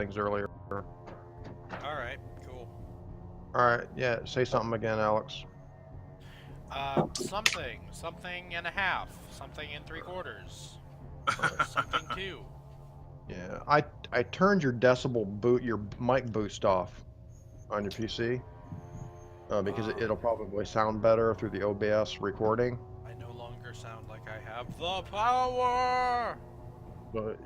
settings earlier. Alright, cool. Alright, yeah, say something again, Alex. Something and a half, something and 3/4, something 2. Yeah, I turned your your mic boost off on your PC because it'll probably sound better through the OBS recording. I no longer sound like I have the power! But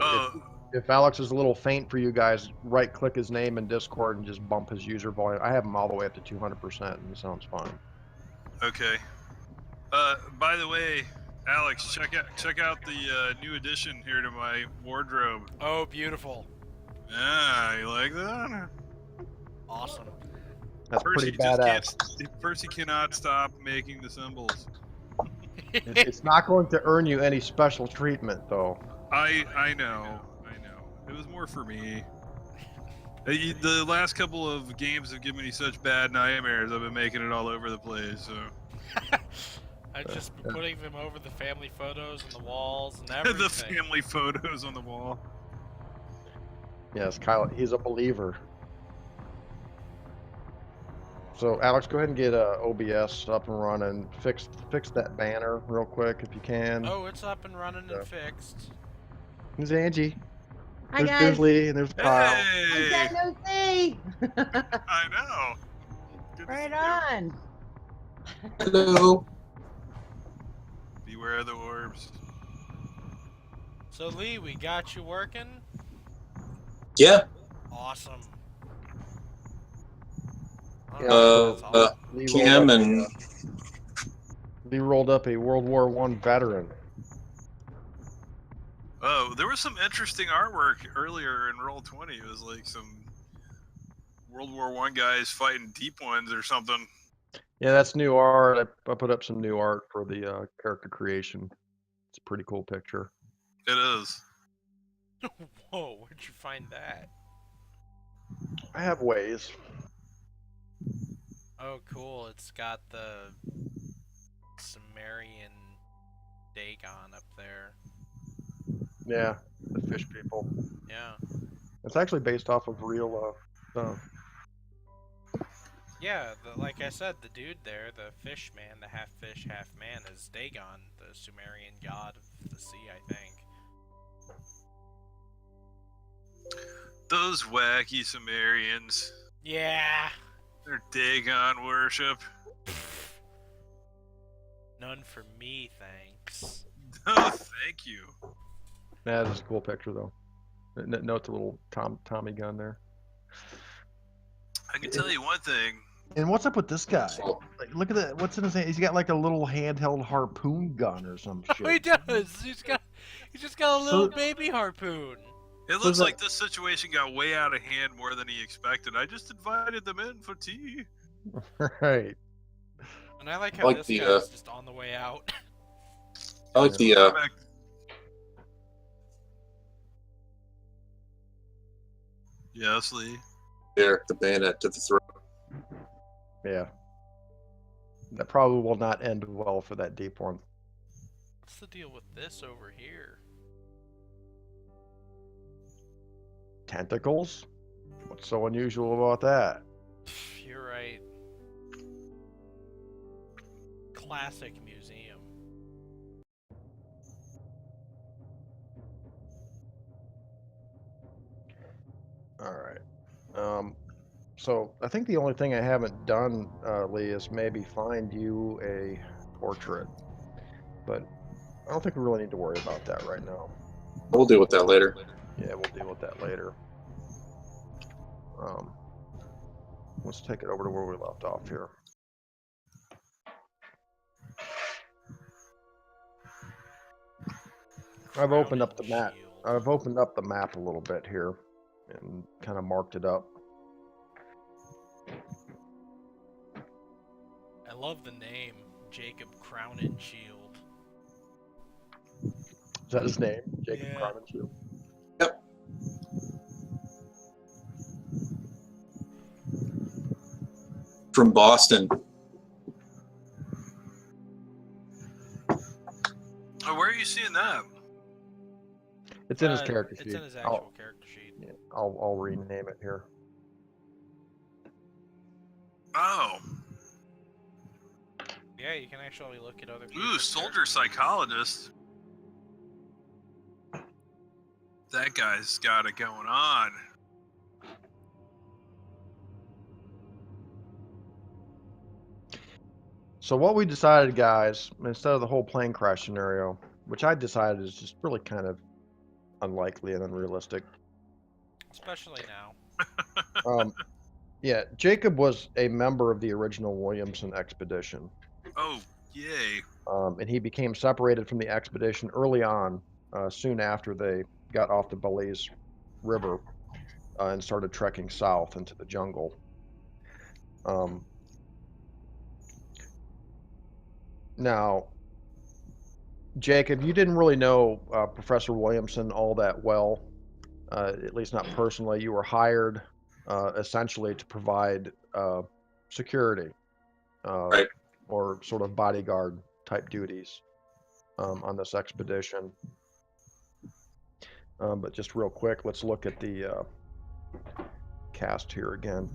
if Alex is a little faint for you guys, right-click his name in Discord and just bump his user volume. I have him all the way up to 200%, and he sounds fine. Okay. By the way, Alex, check out the new addition here to my wardrobe. Oh, beautiful. Yeah, you like that? Awesome. That's Percy pretty badass. Percy cannot stop making the symbols. It's not going to earn you any special treatment, though. I know. It was more for me. The last couple of games have given me such bad nightmares. I've been making it all over the place. So. I've just been putting them over the family photos on the walls and everything. The family photos on the wall. Yes, Kyle, he's a believer. So, Alex, go ahead and get OBS up and running. Fix that banner real quick if you can. Oh, it's up and running and fixed. There's Angie. Hi, guys. There's Lee, and there's Kyle. Hey! I got no thing. I know. Good to Right see on. Hello. you. Beware of the orbs. So, Lee, we got you working? Yeah. Awesome. Cam and Lee rolled up a World War I veteran. Oh, there was some interesting artwork earlier in Roll20. It was like some World War I guys fighting deep ones or something. Yeah, that's new art. I put up some new art for the character creation. It's a pretty cool picture. It is. Whoa, where'd you find that? I have ways. Oh, cool. It's got the Sumerian Dagon up there. Yeah, the fish people. Yeah. It's actually based off of real stuff. Yeah, like I said, the dude there, the fish man, the half fish, half man, is Dagon, the Sumerian god of the sea, I think. Those wacky Sumerians. Yeah! Their Dagon worship. None for me, thanks. Oh, thank you. Yeah, that's a cool picture, though. Note the little Tommy gun there. I can tell you one thing. And what's up with this guy? Like, look at that. What's in his hand? He's got like a little handheld harpoon gun or some shit. Oh, he does! He's just got a little baby harpoon. It looks like this situation got way out of hand more than he expected. I just invited them in for tea. Right. And I like how this guy's just on the way out. I like the Yes, Lee. there, the bayonet to the throat. Yeah. That probably will not end well for that deep one. What's the deal with this over here? Tentacles? What's so unusual about that? You're right. Classic museum. Alright. So I think the only thing I haven't done, Lee, is maybe find you a portrait. But I don't think we really need to worry about that right now. We'll deal with that later. Yeah, we'll deal with that later. Let's take it over to where we left off here. I've opened up the map. I've opened up the map a little bit here and kind of marked it up. I love the name, Jacob Crown and Shield. Is that his name? Jacob Yeah. Crown and Shield? Yep. From Boston. Oh, where are you seeing that? It's in his character sheet. It's in his actual character sheet. Yeah, I'll rename it here. Oh. Yeah, you can actually look at other. Ooh, people's soldier character sheets. psychologist. That guy's got it going on. So what we decided, guys, instead of the whole plane crash scenario, which I decided is just really kind of unlikely and unrealistic. Especially now. Yeah, Jacob was a member of the original Williamson expedition. Oh, yay. And he became separated from the expedition early on, soon after they got off the Belize River and started trekking south into the jungle. Now, Jacob, you didn't really know Professor Williamson all that well, at least not personally. You were hired essentially to provide security Right. or sort of bodyguard type duties on this expedition. But just real quick, let's look at the cast here again.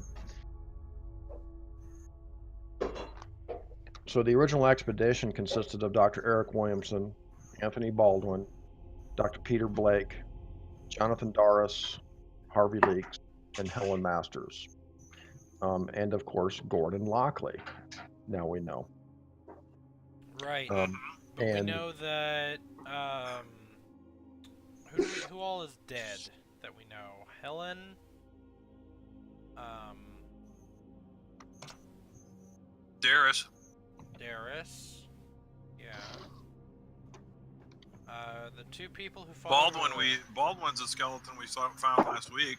So the original expedition consisted of Dr. Eric Williamson, Anthony Baldwin, Dr. Peter Blake, Jonathan Doris, Harvey Leaks, and Helen Masters. And of course, Gordon Lockley. Now we know. Right. But we and know that who all is dead that we know? Helen. Darius. Darius. Yeah. The two people who followed Baldwin's a skeleton we found last week.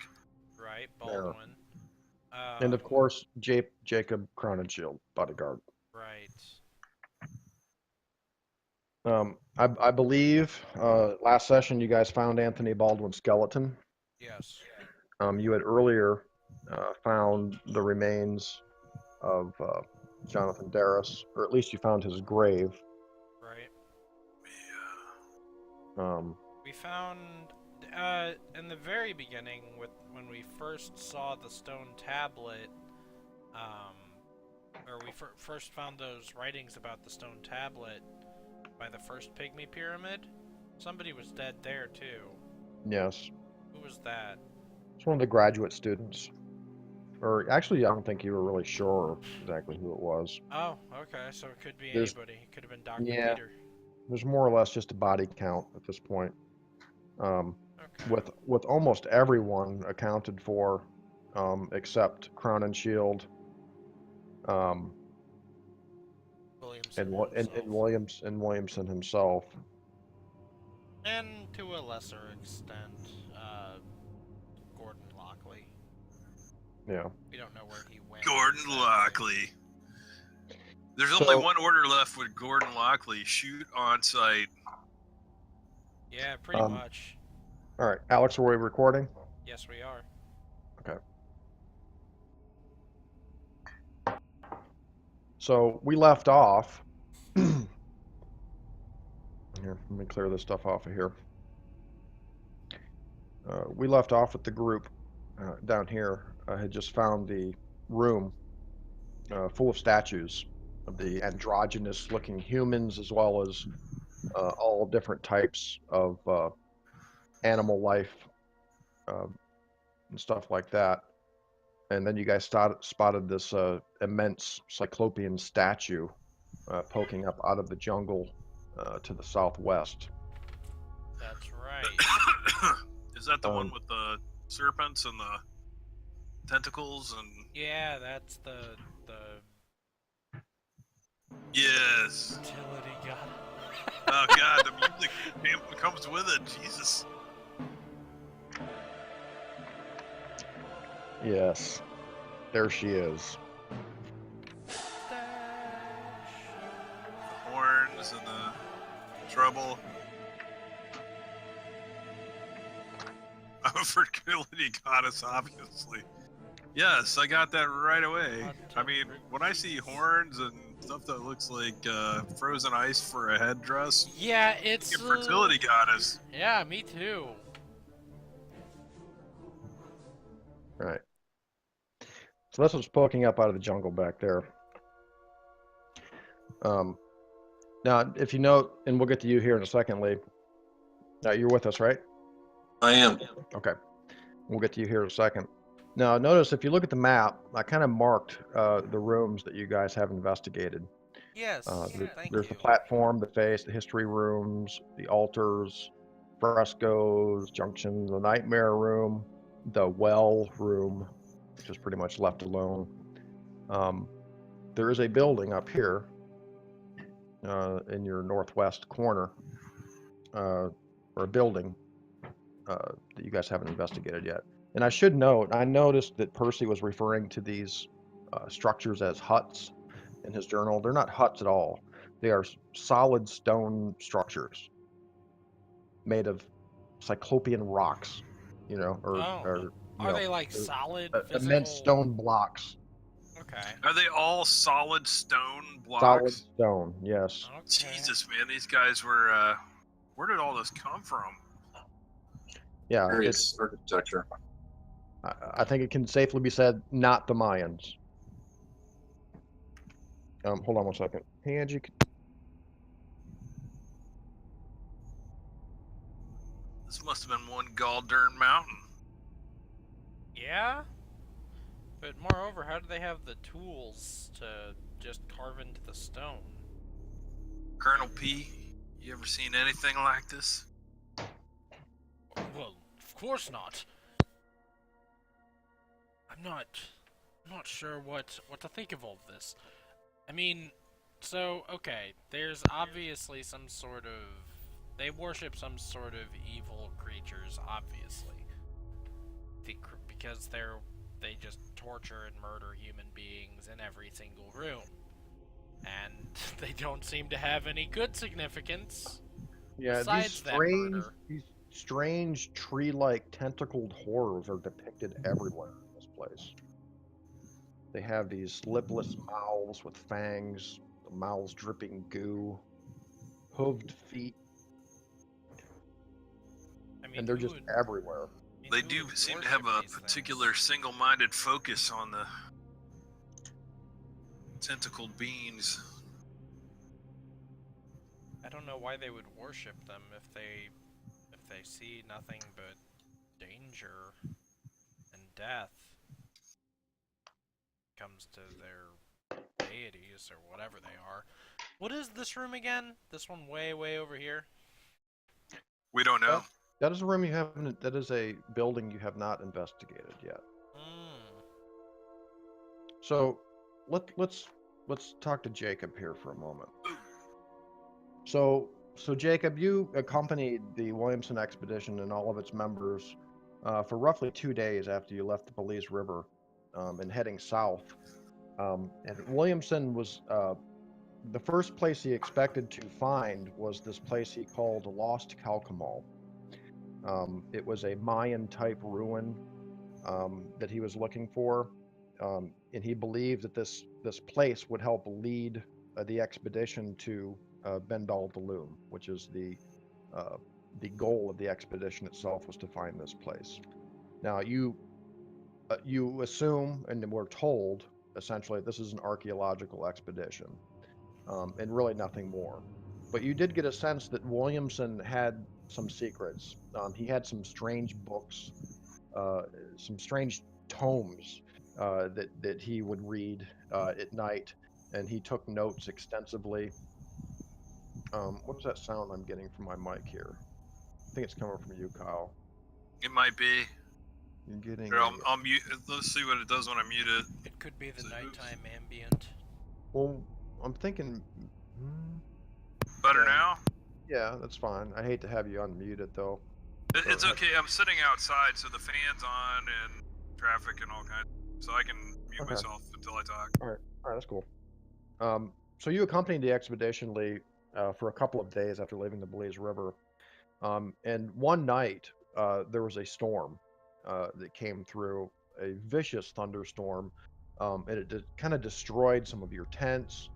Right, Baldwin. and of course, Jacob Crowninshield, bodyguard. Right. I believe last session you guys found Anthony Baldwin's skeleton. Yes. You had earlier found the remains of Jonathan Darris, or at least you found his grave. Right. Um, We found in the very beginning, when we first saw the stone tablet, or we first found those writings about the stone tablet by the first pygmy pyramid. Somebody was dead there too. yes, Who was that? it's one of the graduate students. Or actually, I don't think you were really sure exactly who it was. Oh, okay. So it could be There's- anybody. It could have been Dr. yeah. Peter. There's more or less just a body count at this point. Okay. With almost everyone accounted for, except Crowninshield, Williamson and himself. Williamson himself. And to a lesser extent, Gordon Lockley. Yeah. We don't know where he went. Gordon exactly. Lockley. There's only one order left with Gordon Lockley. Shoot on sight. Yeah, pretty much. All right, Alex, are we recording? Yes, we are. Okay. So we left off. Here, let me clear this stuff off of here. We left off with the group down here. Had just found the room full of statues of the androgynous-looking humans, as well as all different types of animal life and stuff like that. And then you guys spotted this immense cyclopean statue poking up out of the jungle to the southwest. That's right. Is that the one with the serpents and the tentacles and? Yeah, that's the Yes. utility god. Oh God, the music comes with it. Jesus. Yes, there she is. The horns and the trouble. Fertility goddess, obviously. Yes, I got that right away. I mean, when I see horns and stuff that looks like frozen ice for a headdress, Yeah, it's fertility goddess. Yeah, me too. Right. So that's what's poking up out of the jungle back there. Now, if you note, and we'll get to you here in a second, Lee. You're with us, right? I am. Okay. We'll get to you here in a second. Now, notice if you look at the map, I kind of marked the rooms that you guys have investigated. Yes, thank There's you. the platform, the face, the history rooms, the altars, frescoes, junction, the nightmare room, the well room, which is pretty much left alone. There is a building up here in your northwest corner, or a building that you guys haven't investigated yet. And I should note, I noticed that Percy was referring to these structures as huts in his journal. They're not huts at all. They are solid stone structures made of cyclopean rocks, you know, or you Are know, they like solid immense physical? stone blocks. Okay. Are they all solid stone Solid blocks? stone, yes. Okay. Jesus, man, these guys were. Where did all this come from? Yeah, Various architecture. I think it can safely be said, not the Mayans. Hold on one second. Hey, Angie. This must have been one gall-darn mountain. Yeah? But moreover, how do they have the tools to just carve into the stone? Colonel P, you ever seen anything like this? Well, of course not. I'm not sure what to think of all of this. I mean, so okay, there's obviously some sort of they worship some sort of evil creatures, obviously, because they just torture and murder human beings in every single room, and they don't seem to have any good significance. Yeah, Besides that murder. these strange tree-like tentacled horrors are depicted everywhere in this place. They have these lipless mouths with fangs, the mouths dripping goo, hooved feet, I mean, and they're who just would- everywhere. I mean, They who do would seem to have a worship these particular things? single-minded focus on the tentacled beings. I don't know why they would worship them if they see nothing but danger and death comes to their deities or whatever they are. What is this room again? This one way over here? We don't know. That is a room you haven't. That is a building you have not investigated yet. So let's talk to Jacob here for a moment. So Jacob, you accompanied the Williamson expedition and all of its members for roughly 2 days after you left the Belize River and heading south. And Williamson was the first place he expected to find was this place he called Lost Calcamal. It was a Mayan-type ruin that he was looking for, and he believed that this place would help lead the expedition to Bendal, Dolum, which is the goal of the expedition itself, was to find this place. Now you assume, and we're told essentially, this is an archaeological expedition, and really nothing more. But you did get a sense that Williamson had some secrets. He had some strange books, some strange tomes that he would read at night, and he took notes extensively. What is that sound I'm getting from my mic here? I think it's coming from you, Kyle. It might be. You're getting. Here, I'll mute. Let's see what it does when I mute it. It could be the So nighttime ambient. Well, I'm thinking. Better Yeah. now? Yeah, that's fine. I hate to have you unmute it though. It's okay. I'm sitting outside, so the fan's on and traffic and all kinds, so I can mute Okay. myself until I talk. All right, that's cool. So you accompanied the expedition, Lee, for a couple of days after leaving the Belize River. And one night, there was a storm that came through, a vicious thunderstorm, and it kind of destroyed some of your tents.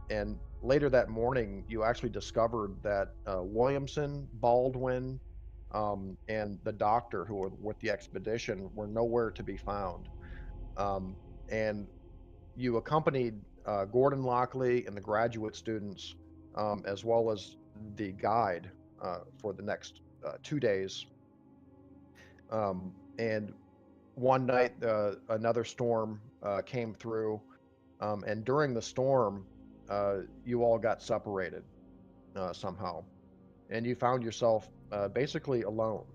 And later that morning, you actually discovered that Williamson, Baldwin, and the doctor who were with the expedition were nowhere to be found. And you accompanied Gordon Lockley and the graduate students, as well as the guide for the next 2 days. And one night, another storm came through, and during the storm, you all got separated somehow, and you found yourself basically alone.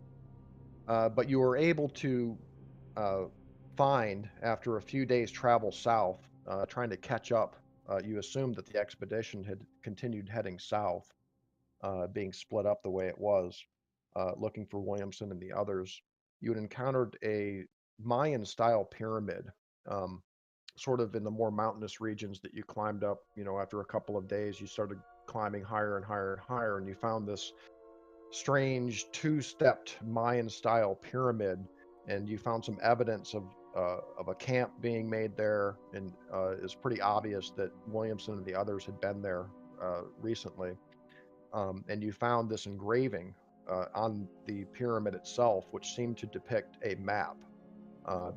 But you were able to uh, find, after a few days' travel south, trying to catch up. You assumed that the expedition had continued heading south, being split up the way it was, looking for Williamson and the others. You had encountered a Mayan-style pyramid, um, sort of in the more mountainous regions that you climbed up. After a couple of days, you started climbing higher and higher and higher, and you found this strange two-stepped Mayan-style pyramid, and you found some evidence of a camp being made there, and it's pretty obvious that Williamson and the others had been there recently. And you found this engraving on the pyramid itself, which seemed to depict a map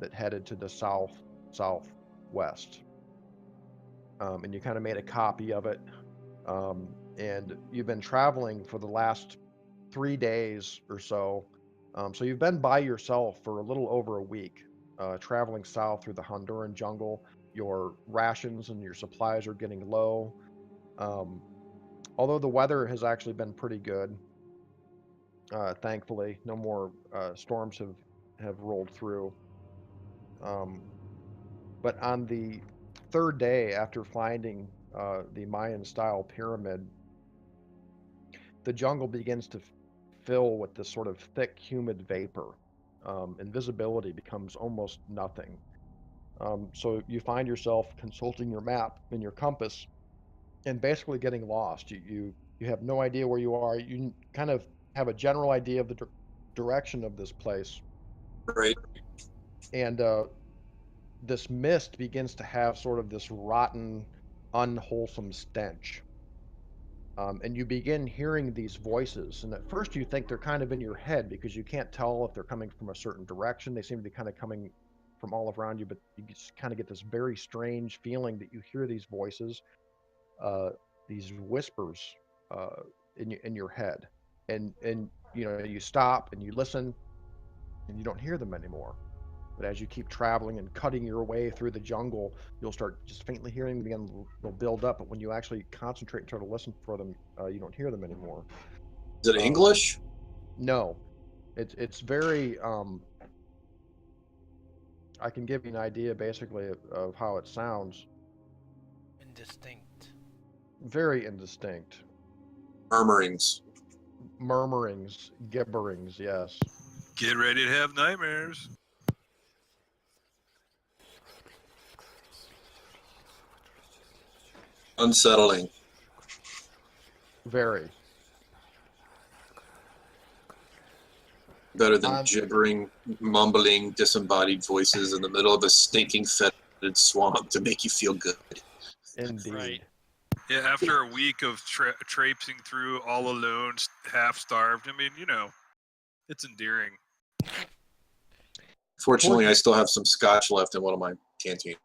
that headed to the southwest. And you kind of made a copy of it. And you've been traveling for the last 3 days or so. So you've been by yourself for a little over a week, traveling south through the Honduran jungle. Your rations and your supplies are getting low. Um, Although the weather has actually been pretty good, thankfully, no more storms have rolled through. Um, but on the third day after finding the Mayan-style pyramid, the jungle begins to fill with this sort of thick, humid vapor. And visibility becomes almost nothing. So you find yourself consulting your map and your compass and basically getting lost. You have no idea where you are. You kind of have a general idea of the direction of this place, Right. and this mist begins to have sort of this rotten, unwholesome stench. And you begin hearing these voices, and at first you think they're kind of in your head because you can't tell if they're coming from a certain direction. They seem to be kind of coming from all around you, but you just kind of get this very strange feeling that you hear these voices, uh, these whispers in your head, and you stop and you listen, and you don't hear them anymore. But as you keep traveling and cutting your way through the jungle, you'll start just faintly hearing them again. They'll build up, but when you actually concentrate and try to listen for them, you don't hear them anymore. Is it Um, English? no, it's very. I can give you an idea basically of how it sounds. Indistinct. Very indistinct. Murmurings. Murmurings, gibberings, yes. Get ready to have nightmares. Unsettling. Very. Better than gibbering, mumbling, disembodied voices in the middle of a stinking, fetid swamp to make you feel good. Indeed. Right. Yeah, after a week of traipsing through all alone, half starved. I mean, it's endearing. Fortunately, I still have some scotch left in one of my canteens.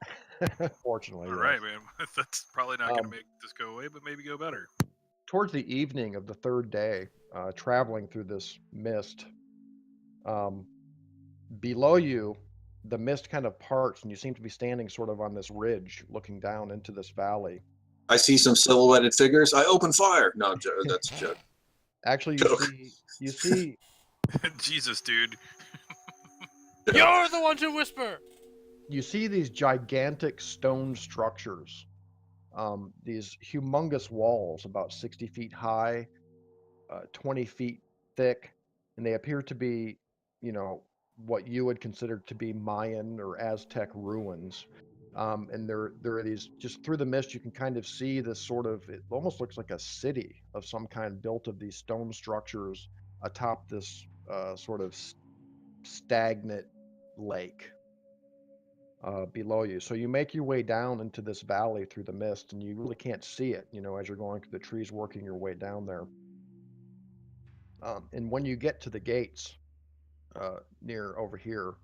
Fortunately, All yes. right, man. That's probably not going to make this go away, but maybe go better. Towards the evening of the third day, traveling through this mist, below you, the mist kind of parts, and you seem to be standing sort of on this ridge, looking down into this valley. I see some silhouetted figures. I open fire. No, that's a joke. Actually, Joke. you see. Jesus, dude. You're the one to whisper. You see these gigantic stone structures, these humongous walls, about 60 feet high, 20 feet thick, and they appear to be, what you would consider to be Mayan or Aztec ruins. And there are these, just through the mist, you can kind of see this sort of, it almost looks like a city of some kind built of these stone structures atop this sort of stagnant lake below you. So you make your way down into this valley through the mist, and you really can't see it, as you're going through the trees, working your way down there. And when you get to the gates near over here,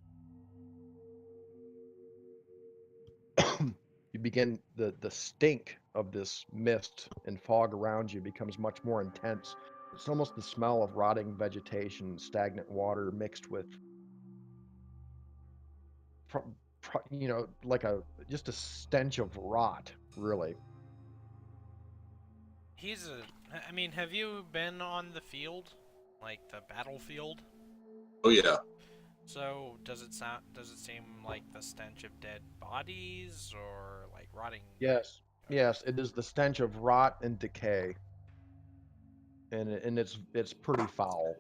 you begin the stink of this mist and fog around you becomes much more intense. It's almost the smell of rotting vegetation, stagnant water mixed with, like just a stench of rot, really. I mean, have you been on the field? Like the battlefield? Oh yeah. So, does it seem like the stench of dead bodies or like rotting? Yes, yes, it is the stench of rot and decay, and it's pretty foul.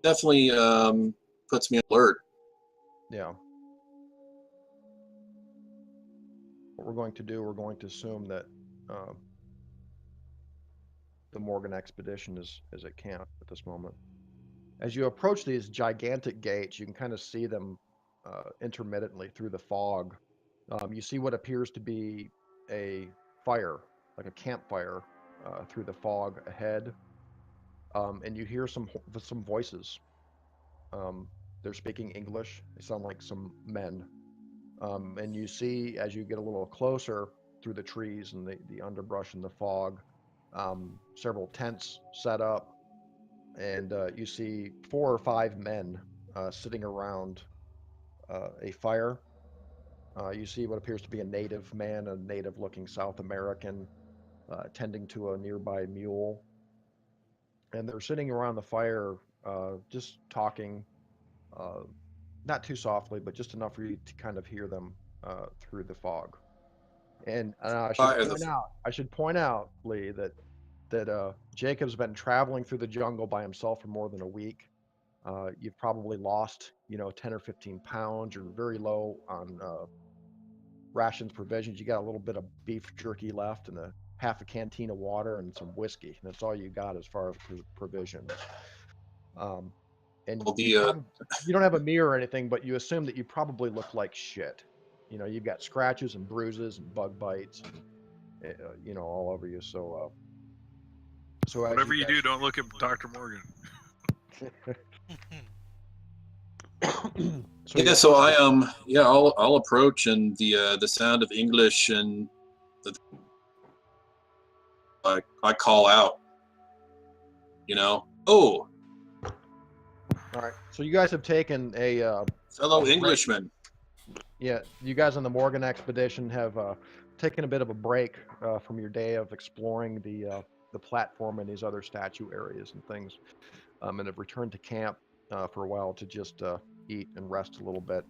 Definitely puts me alert. Yeah. What we're going to do, we're going to assume that the Morgan expedition is at camp at this moment. As you approach these gigantic gates, you can kind of see them intermittently through the fog. You see what appears to be a fire, like a campfire, through the fog ahead, and you hear some voices. They're speaking English. They sound like some men. And you see as you get a little closer through the trees and the underbrush and the fog, several tents set up, and you see 4 or 5 men sitting around a fire. You see what appears to be a native man, a native-looking South American, tending to a nearby mule, and they're sitting around the fire, just talking, uh, not too softly, but just enough for you to kind of hear them through the fog. And Fire the I should point out, Lee, that Jacob's been traveling through the jungle by himself for more than a week. You've probably lost, 10 or 15 pounds. You're very low on rations, provisions. You got a little bit of beef jerky left and a half a canteen of water and some whiskey. And that's all you got as far as provisions. Um, and well, the you don't have a mirror or anything, but you assume that you probably look like shit. You've got scratches and bruises and bug bites, and, all over you. So as Whatever you you guys, do, don't look at Dr. Morgan. so yeah. So I'll approach, and the sound of English, and I call out. Oh, all right. So you guys have taken a fellow break. Englishman. Yeah, you guys on the Morgan expedition have taken a bit of a break from your day of exploring the platform and these other statue areas and things, and have returned to camp for a while to just eat and rest a little bit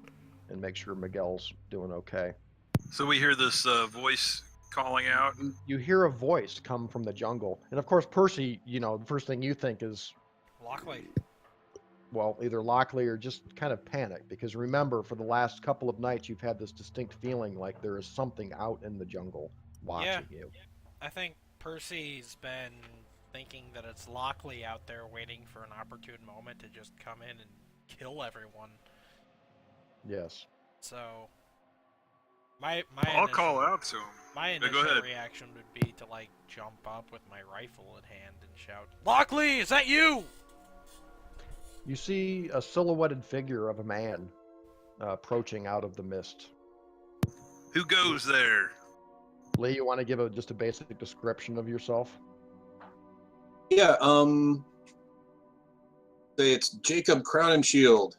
and make sure Miguel's doing okay. So we hear this voice calling out. You hear a voice come from the jungle, and of course, Percy, the first thing you think is, Lockley. well, either Lockley or just kind of panic, because remember, for the last couple of nights, you've had this distinct feeling like there is something out in the jungle watching you. I think Percy's been thinking that it's Lockley out there waiting for an opportune moment to just come in and kill everyone. Yes. So, my I'll initial, call out to him. My Yeah, go initial ahead. reaction would be to jump up with my rifle in hand and shout, "Lockley, is that you?" You see a silhouetted figure of a man approaching out of the mist. Who goes there? Lee, you want to give just a basic description of yourself? Yeah. Say it's Jacob Crowninshield.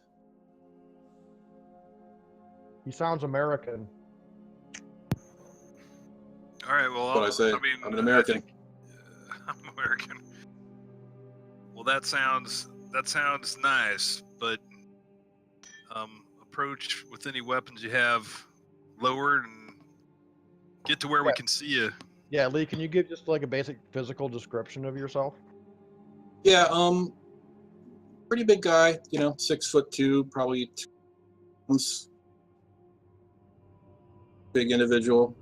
He sounds American. All right. Well, What I say? mean, I'm an American. I'm American. Well, that sounds nice, but approach with any weapons you have lowered and get to where we can see you. Yeah, Lee, can you give just a basic physical description of yourself? Yeah. Pretty big guy. 6'2", probably 2 pounds. Big individual.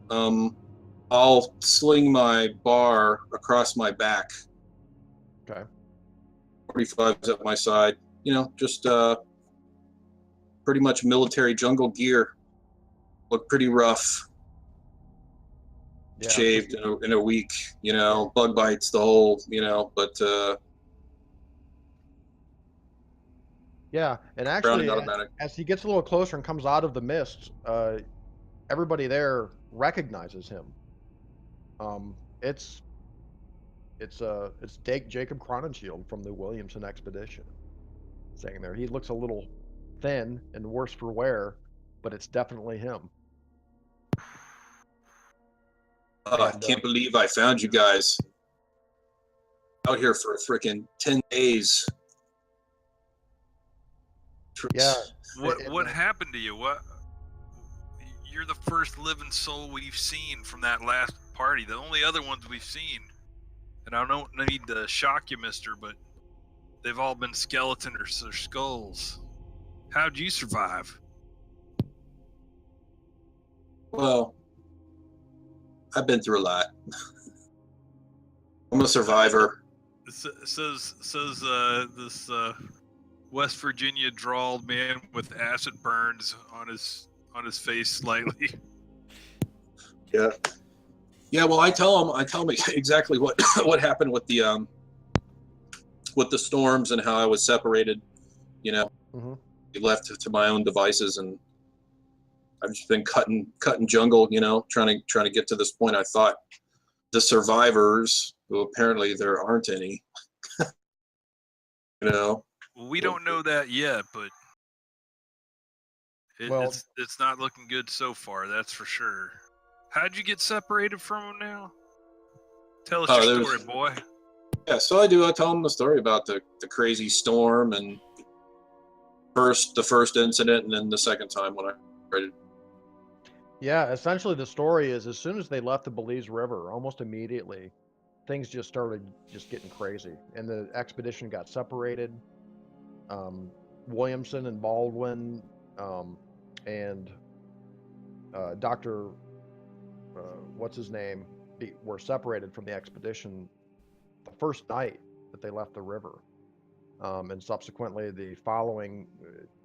I'll sling my bar across my back. Okay. 45's at my side. Just pretty much military jungle gear. Look pretty rough. Yeah. Shaved in a week. Bug bites, the whole. But Yeah, and Browning actually, automatic. as he gets a little closer and comes out of the mist, everybody there recognizes him. It's Jacob Cronenshield from the Williamson expedition. Saying there, he looks a little thin and worse for wear, but it's definitely him. I And can't believe I found you guys out here for freaking 10 days. yeah, What happened to you? What? You're the first living soul we've seen from that last party. The only other ones we've seen, and I don't need to shock you, mister, but they've all been skeleton or skulls. How'd you survive? Well, I've been through a lot. I'm a survivor. Says this West Virginia drawled man with acid burns on his face slightly. Yeah. Yeah, well, I tell him exactly what happened with the storms and how I was separated. You know, left to my own devices, and I've just been cutting jungle. You know, trying to get to this point. I thought the survivors, who apparently there aren't any. You know. Well, we don't know that yet, but it's not looking good so far. That's for sure. How'd you get separated from him now? Tell us your story, boy. Yeah, so I do. I tell him the story about the crazy storm and the first incident, and then the second time when I separated. Yeah, essentially the story is as soon as they left the Belize River, almost immediately, things just started getting crazy, and the expedition got separated. Williamson and Baldwin and Dr. What's his name were separated from the expedition the first night that they left the river. And subsequently,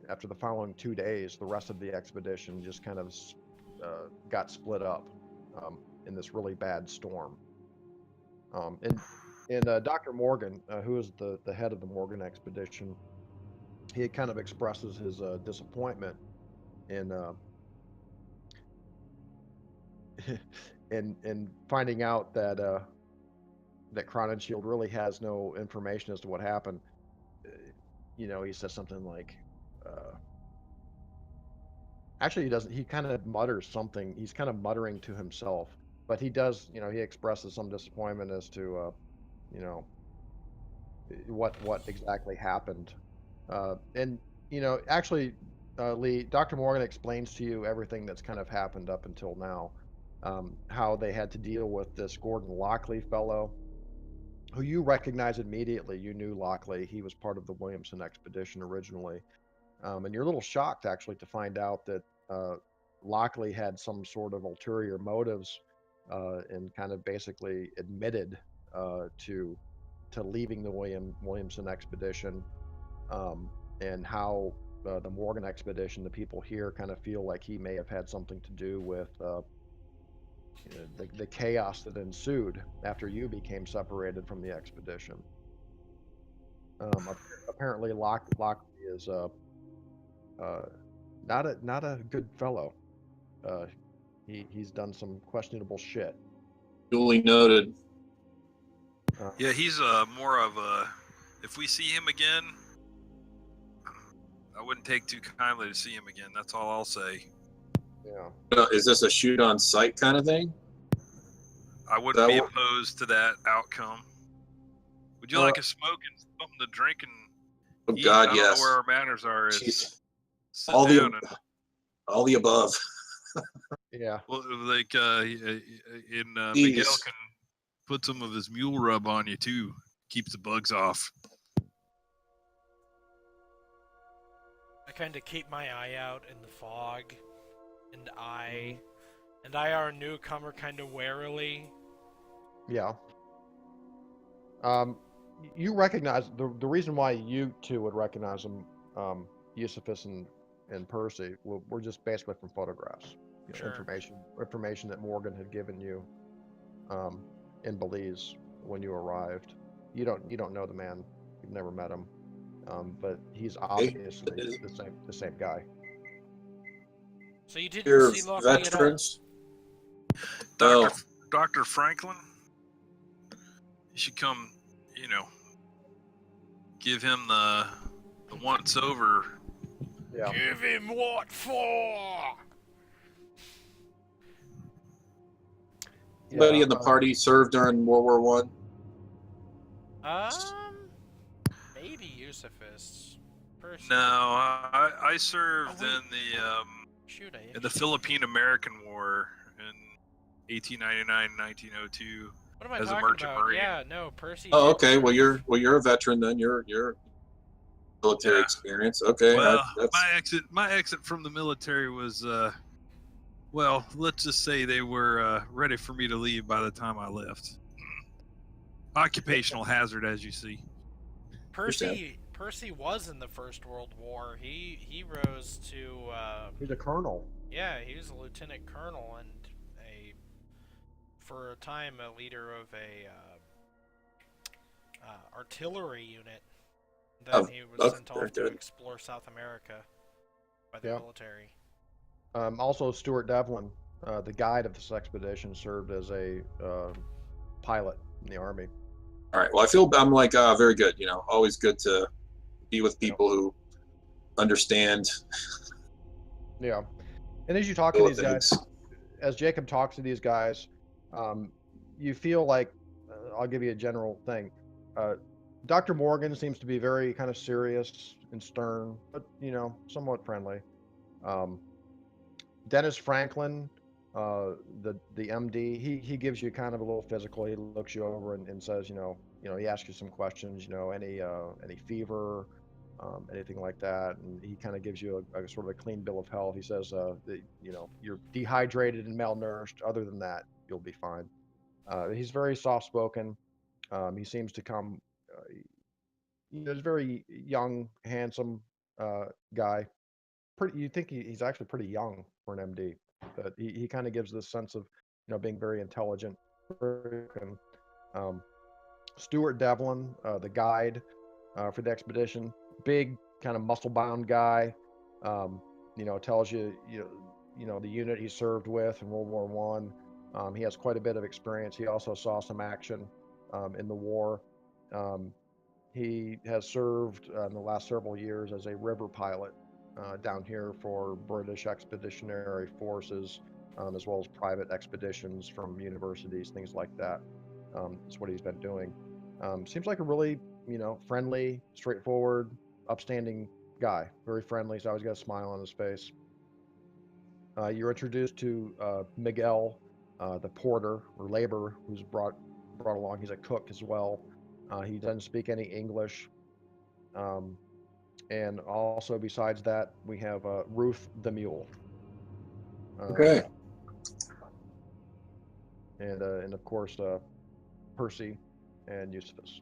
after the following 2 days, the rest of the expedition just kind of got split up in this really bad storm. And Dr. Morgan, who is the head of the Morgan expedition, he kind of expresses his disappointment in in finding out that that Cronenshield really has no information as to what happened. You know, he says something like, actually, he doesn't. He kind of mutters something. He's kind of muttering to himself, but he does. You know, he expresses some disappointment as to, you know, what exactly happened. And you know, actually, Lee, Dr. Morgan explains to you everything that's kind of happened up until now. How they had to deal with this Gordon Lockley fellow, who you recognize immediately. You knew Lockley. He was part of the Williamson expedition originally. And you're a little shocked, actually, to find out that Lockley had some sort of ulterior motives and kind of basically admitted to leaving the Williamson expedition, and how the Morgan expedition, the people here kind of feel like he may have had something to do with the chaos that ensued after you became separated from the expedition. Apparently, Lockley is not a good fellow. He's done some questionable shit. Duly noted. Yeah, he's more of a. If we see him again, I wouldn't take too kindly to see him again. That's all I'll say. Yeah. Is this a shoot on sight kind of thing? I wouldn't be opposed to that outcome. Would you like a smoke and something to drink and eat? I God, don't yes. know where our manners are. All the above. Yeah. Well, like Miguel can put some of his mule rub on you too. Keeps the bugs off. I kind of keep my eye out in the fog, and I our newcomer kind of warily. Yeah. You recognize the reason why you two would recognize them, Eusephus and Percy, were just basically from photographs. Sure. Information that Morgan had given you in Belize when you arrived. You don't know the man. You've never met him. but he's obviously the same guy. So you didn't You're see Lucky at all? veterans. Dr. Oh. Dr. Franklin, you should come, give him the once over. Yeah. Give him what for? Anybody in the party served during World War One? Maybe Yusufus. No, I served wait. in the Shoot, I in the Philippine American War in 1899, 1902. What am I as a talking merchant about? marine. Yeah, no, Percy. Oh, did okay. serve. Well, you're a veteran then. You're military Yeah. experience. Okay. Well, that's my exit from the military was well, let's just say they were ready for me to leave by the time I left. Occupational hazard, as you see. Percy was in the First World War. He rose to He's a colonel. yeah, he was a lieutenant colonel and for a time a leader of a artillery unit. Then he was sent off to explore South America by the military. Also, Stuart Devlin, the guide of this expedition, served as a pilot in the Army. all right. Well, I'm like very good. Always good to be with people who understand. Yeah, and as you talk to these guys, as Jacob talks to these guys, you feel like I'll give you a general thing. Dr. Morgan seems to be very kind of serious and stern, but somewhat friendly. Dennis Franklin, the MD, he gives you kind of a little physical. He looks you over and says, he asks you some questions, any fever, anything like that, and he kind of gives you a sort of a clean bill of health. He says, that, you're dehydrated and malnourished. Other than that, you'll be fine. He's very soft-spoken. He seems to come. He's a very young, handsome guy. You think he's actually pretty young for an MD, but he kind of gives this sense of being very intelligent. Stuart Devlin, the guide for the expedition, big kind of muscle-bound guy. Tells you the unit he served with in World War One. He has quite a bit of experience. He also saw some action in the war. He has served in the last several years as a river pilot down here for British Expeditionary Forces, as well as private expeditions from universities, things like that. That's what he's been doing. Seems like a really, friendly, straightforward, upstanding guy. Very friendly. He's always got a smile on his face. You're introduced to Miguel, the porter or laborer, who's brought along. He's a cook as well. He doesn't speak any English. And also, besides that, we have Ruth the mule. Okay. And of course, Percy and Eustace.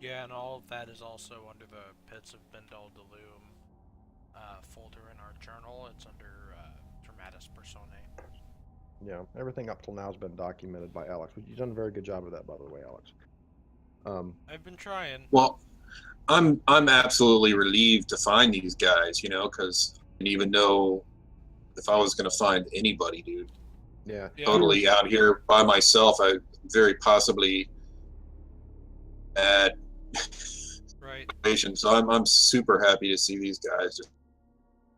Yeah, and all of that is also under the Pits of Bendal Dolum folder in our journal. It's under Dramatis Personae. Yeah, everything up till now has been documented by Alex. You've done a very good job of that, by the way, Alex. I've been trying. Well, I'm absolutely relieved to find these guys, because I didn't even know if I was going to find anybody, dude. Yeah. Totally out here by myself. I very possibly had patients. So I'm super happy to see these guys.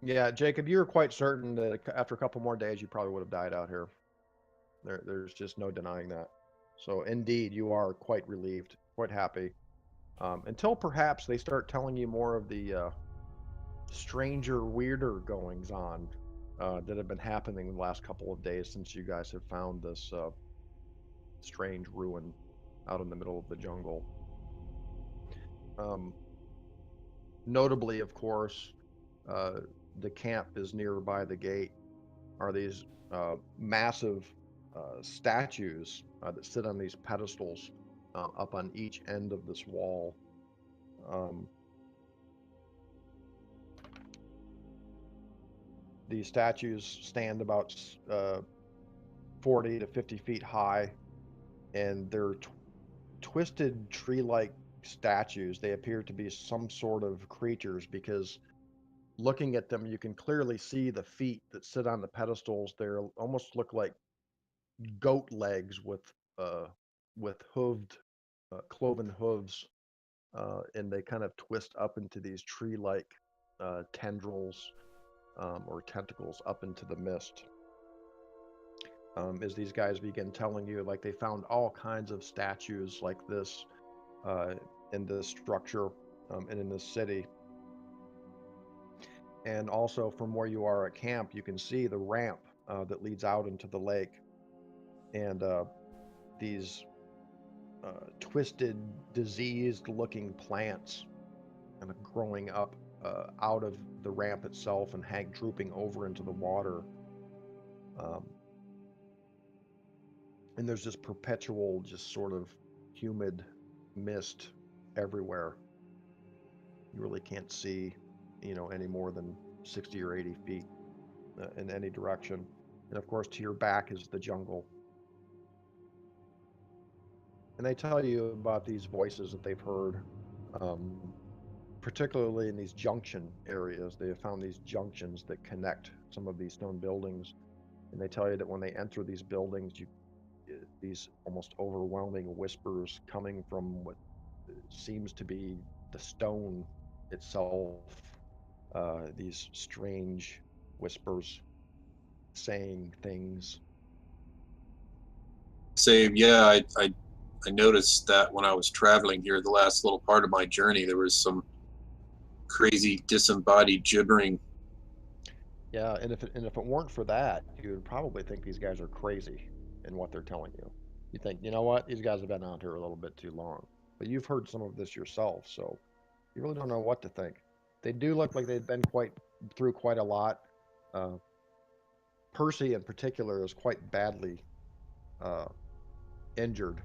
Yeah, Jacob, you were quite certain that after a couple more days, you probably would have died out here. There's just no denying that. So indeed, you are quite relieved, quite happy. Until perhaps they start telling you more of the stranger, weirder goings on that have been happening the last couple of days since you guys have found this strange ruin out in the middle of the jungle. Notably, of course, the camp is nearby the gate. Are these massive statues that sit on these pedestals up on each end of this wall. These statues stand about 40 to 50 feet high, and they're twisted tree-like statues. They appear to be some sort of creatures because looking at them, you can clearly see the feet that sit on the pedestals. They almost look like goat legs with hooved, cloven hooves, and they kind of twist up into these tree-like tendrils or tentacles up into the mist. As these guys begin telling you, like they found all kinds of statues like this in this structure and in this city. And also from where you are at camp, you can see the ramp that leads out into the lake. And these twisted, diseased-looking plants kind of growing up out of the ramp itself and drooping over into the water. And there's this perpetual, just sort of humid mist everywhere. You really can't see, any more than 60 or 80 feet in any direction. And of course, to your back is the jungle. And they tell you about these voices that they've heard, particularly in these junction areas. They have found these junctions that connect some of these stone buildings. And they tell you that when they enter these buildings, these almost overwhelming whispers coming from what seems to be the stone itself, these strange whispers saying things. Say, yeah, I noticed that when I was traveling here, the last little part of my journey, there was some crazy disembodied gibbering. Yeah, and if it weren't for that, you would probably think these guys are crazy in what they're telling you. You think, you know what, these guys have been out here a little bit too long. But you've heard some of this yourself, so you really don't know what to think. They do look like they've been through quite a lot. Percy, in particular, is quite badly uh, injured.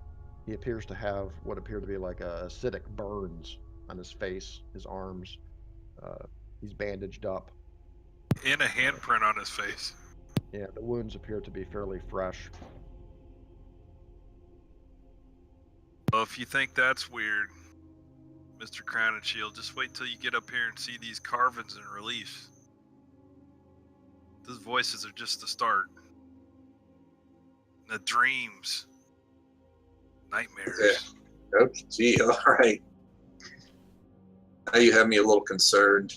He appears to have what appear to be like acidic burns on his face, his arms. He's bandaged up. And a handprint on his face. Yeah, the wounds appear to be fairly fresh. Well, if you think that's weird, Mr. Crown and Shield, just wait till you get up here and see these carvings and reliefs. Those voices are just the start. The dreams. Nightmares. Yeah. Okay, gee, all right. Now you have me a little concerned.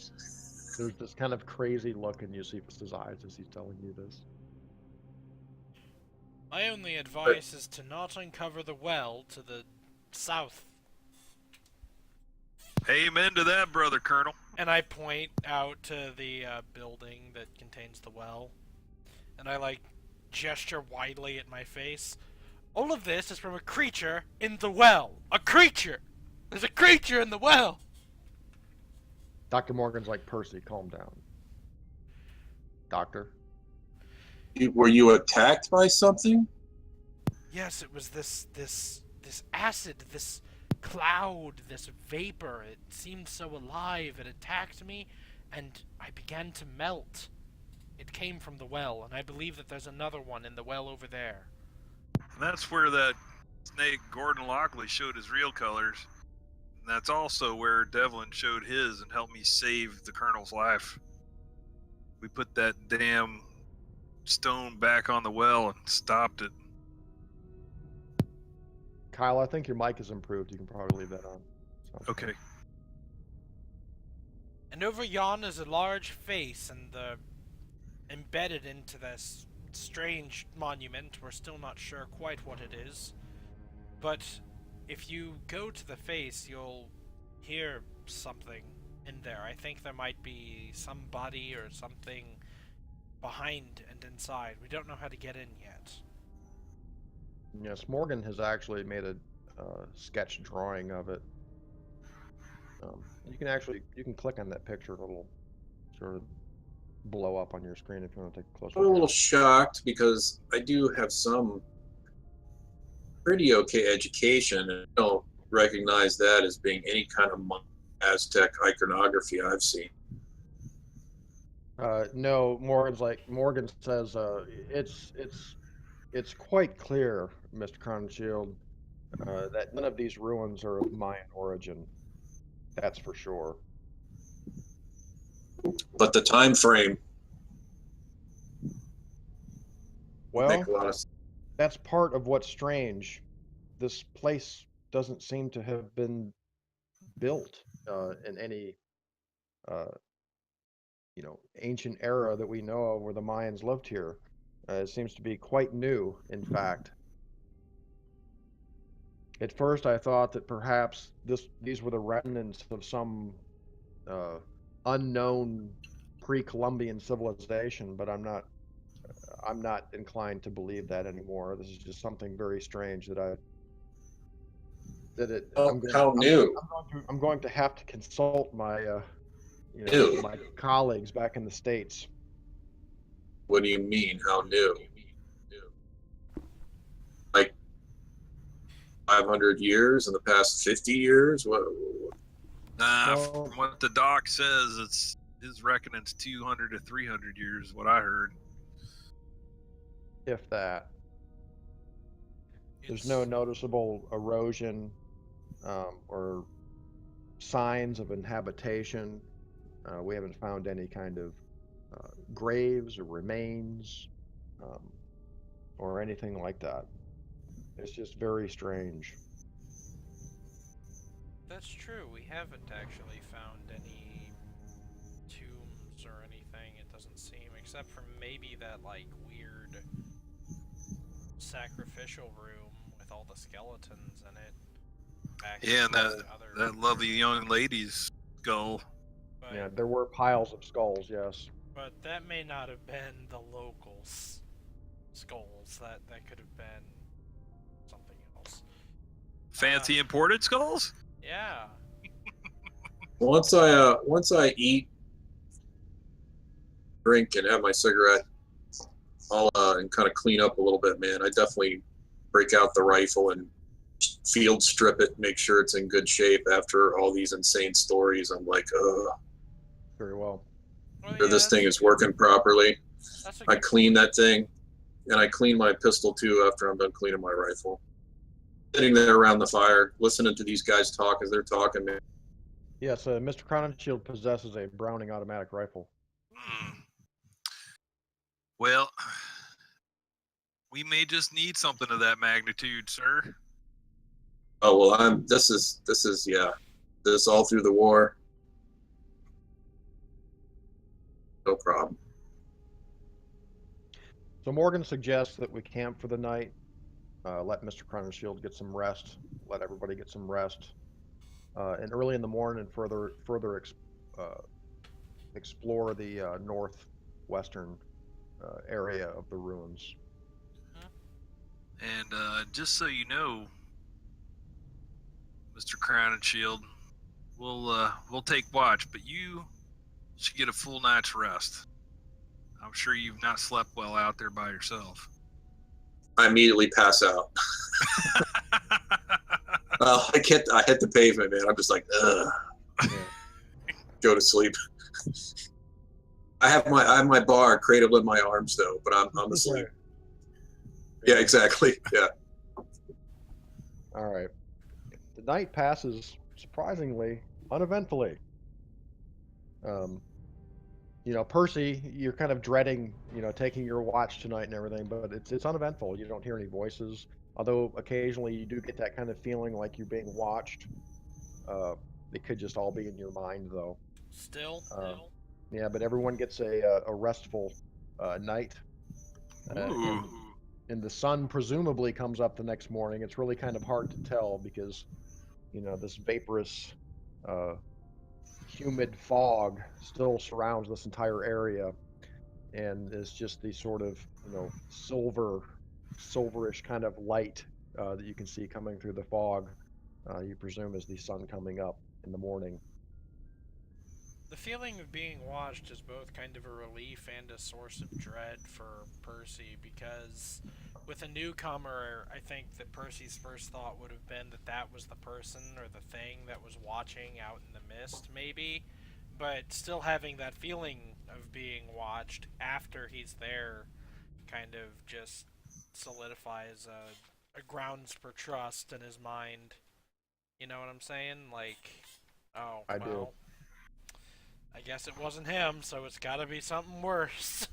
There's this kind of crazy look in Eusebius's eyes as he's telling you this. My only advice is to not uncover the well to the south. Amen to that, Brother Colonel. And I point out to the building that contains the well. And I, gesture widely at my face. All of this is from a creature in the well. A creature! There's a creature in the well! Dr. Morgan's like, Percy, calm down. Doctor? Were you attacked by something? Yes, it was this acid, this cloud, this vapor. It seemed so alive. It attacked me, and I began to melt. It came from the well, and I believe that there's another one in the well over there. And that's where that snake Gordon Lockley showed his real colors. And that's also where Devlin showed his and helped me save the Colonel's life. We put that damn stone back on the well and stopped it. Kyle, I think your mic has improved. You can probably leave that on. Okay. And over yon is a large face, and embedded into this strange monument. We're still not sure quite what it is. But if you go to the face, you'll hear something in there. I think there might be some body or something behind and inside. We don't know how to get in yet. Yes, Morgan has actually made a sketch drawing of it. You can click on that picture. It'll sort of blow up on your screen if you want to take a closer I'm a look. little shocked because I do have some pretty okay education, and I don't recognize that as being any kind of Aztec iconography I've seen. No, Morgan says it's quite clear, Mr. Crownshield. that none of these ruins are of Mayan origin. That's for sure. But the time frame Well, make a lot of that's part of what's strange. This place doesn't seem to have been built in any, uh, ancient era that we know of where the Mayans lived here. It seems to be quite new, in fact. At first, I thought that perhaps these were the remnants of some uh, unknown pre-Columbian civilization, but I'm not inclined to believe that anymore. This is just something very strange that I that it I'm going how new. I'm going to have to consult my New. my colleagues back in the States. What do you mean? How new? Like 500 years in the past 50 years? What? Nah, Well, from what the doc says, it's his reckoning's 200 to 300 years. Is what I heard. if that. There's It's, no noticeable erosion or signs of inhabitation. We haven't found any kind of graves or remains um, or anything like that. It's just very strange. that's true. We haven't actually found any tombs or anything. It doesn't seem, except for maybe that like weird sacrificial room with all the skeletons in it. Back Yeah, in and the other that lovely young lady's skull. But, Yeah, there were piles of skulls, yes. but that may not have been the locals' skulls. That could have been something else. Fancy imported skulls? Yeah. Once I eat, drink, and have my cigarette, I'll and kind of clean up a little bit, man. I definitely break out the rifle and field strip it, make sure it's in good shape. After all these insane stories, I'm like, Very well. Well, sure yeah, this thing that's is working properly. a I good clean point. that thing, and I clean my pistol too after I'm done cleaning my rifle. Sitting there around the fire, listening to these guys talk as they're talking, man. Yes, Mr. Crowninshield possesses a Browning automatic rifle. Hmm. Well, we may just need something of that magnitude, sir. Oh well, this is yeah, this all through the war. No problem. So Morgan suggests that we camp for the night, let Mr. Crowninshield get some rest, let everybody get some rest, and early in the morning further explore the northwestern area of the ruins. And just so you know, Mr. Crown and Shield, we'll take watch, but you should get a full night's rest. I'm sure you've not slept well out there by yourself. I immediately pass out. I hit the pavement, man. I'm just like, ugh. Go to sleep. I have my bar cradled in my arms though, but I'm asleep. Yeah, exactly. Yeah. All right. The night passes surprisingly uneventfully. Percy, you're kind of dreading, taking your watch tonight and everything, but it's uneventful. You don't hear any voices, although occasionally you do get that kind of feeling like you're being watched. It could just all be in your mind, though. Still. Yeah, but everyone gets a restful night, Ooh. and the sun presumably comes up the next morning. It's really kind of hard to tell because, this vaporous, humid fog still surrounds this entire area, and is just the sort of silverish kind of light that you can see coming through the fog. You presume is the sun coming up in the morning. The feeling of being watched is both kind of a relief and a source of dread for Percy, because with a newcomer, I think that Percy's first thought would have been that that was the person or the thing that was watching out in the mist, maybe. But still having that feeling of being watched after he's there kind of just solidifies a grounds for trust in his mind. You know what I'm saying? Like, oh, I do. well, I guess it wasn't him, so it's gotta be something worse.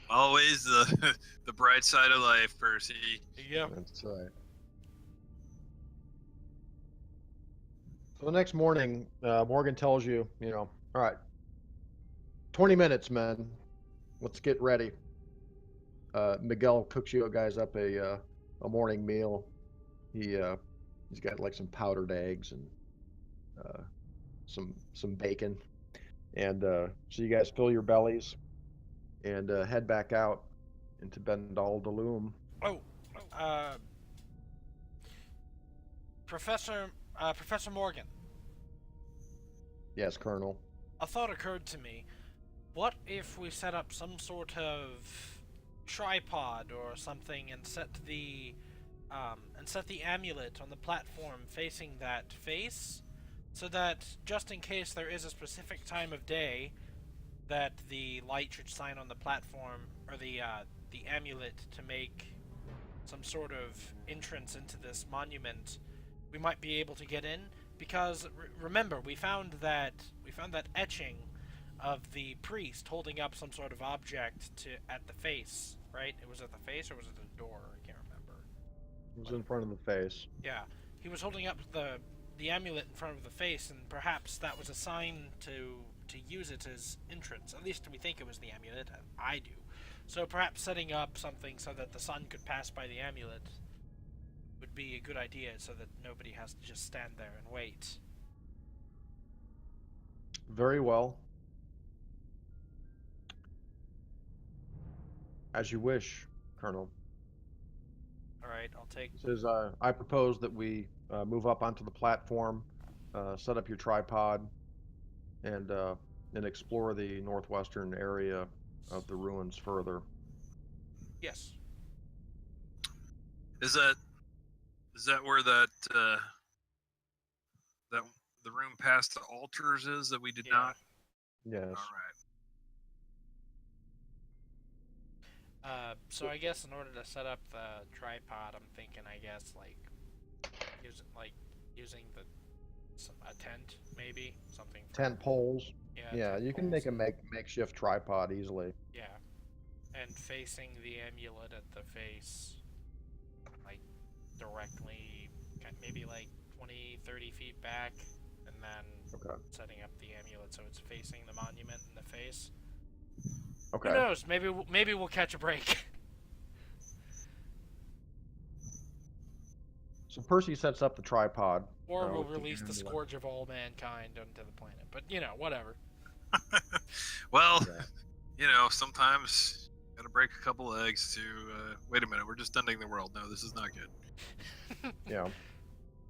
Always the the bright side of life, Percy. Yep. That's right. So the next morning, Morgan tells you, all right, 20 minutes, men. Let's get ready. Miguel cooks you guys up a morning meal. He's got like some powdered eggs and uh, some bacon, and so you guys fill your bellies and head back out into Bendal Dolum. Oh, uh, Professor Morgan, Yes, Colonel. a thought occurred to me. What if we set up some sort of tripod or something and set the amulet on the platform facing that face, so that just in case there is a specific time of day that the light should shine on the platform or the amulet to make some sort of entrance into this monument, we might be able to get in. Because remember, we found that etching of the priest holding up some sort of object at the face, right? It was at the face, or was it the door? I can't remember. It was in front of the face. Yeah, he was holding up the amulet in front of the face, and perhaps that was a sign to use it as entrance. At least we think it was the amulet. I do. So perhaps setting up something so that the sun could pass by the amulet would be a good idea, so that nobody has to just stand there and wait. Very well. As you wish, Colonel. All right, I'll take. Says, I propose that we move up onto the platform, set up your tripod, and explore the northwestern area of the ruins further. Yes. Is that where that the room past the altars is that we did Yeah. not? Yes. All right. So I guess in order to set up the tripod, I'm thinking, using a tent, maybe something. Tent poles. Yeah. Yeah, tent you can poles. make a makeshift tripod easily. Yeah, and facing the amulet at the face, like directly, maybe like 20, 30 feet back, and then Okay. setting up the amulet so it's facing the monument in the face. Okay. Who knows? Maybe we'll catch a break. So Percy sets up the tripod. Or we'll with the release the amulet. scourge of all mankind onto the planet. But, whatever. Well, Okay. sometimes gotta break a couple eggs to. Wait a minute, we're just ending the world. No, this is not good. Yeah.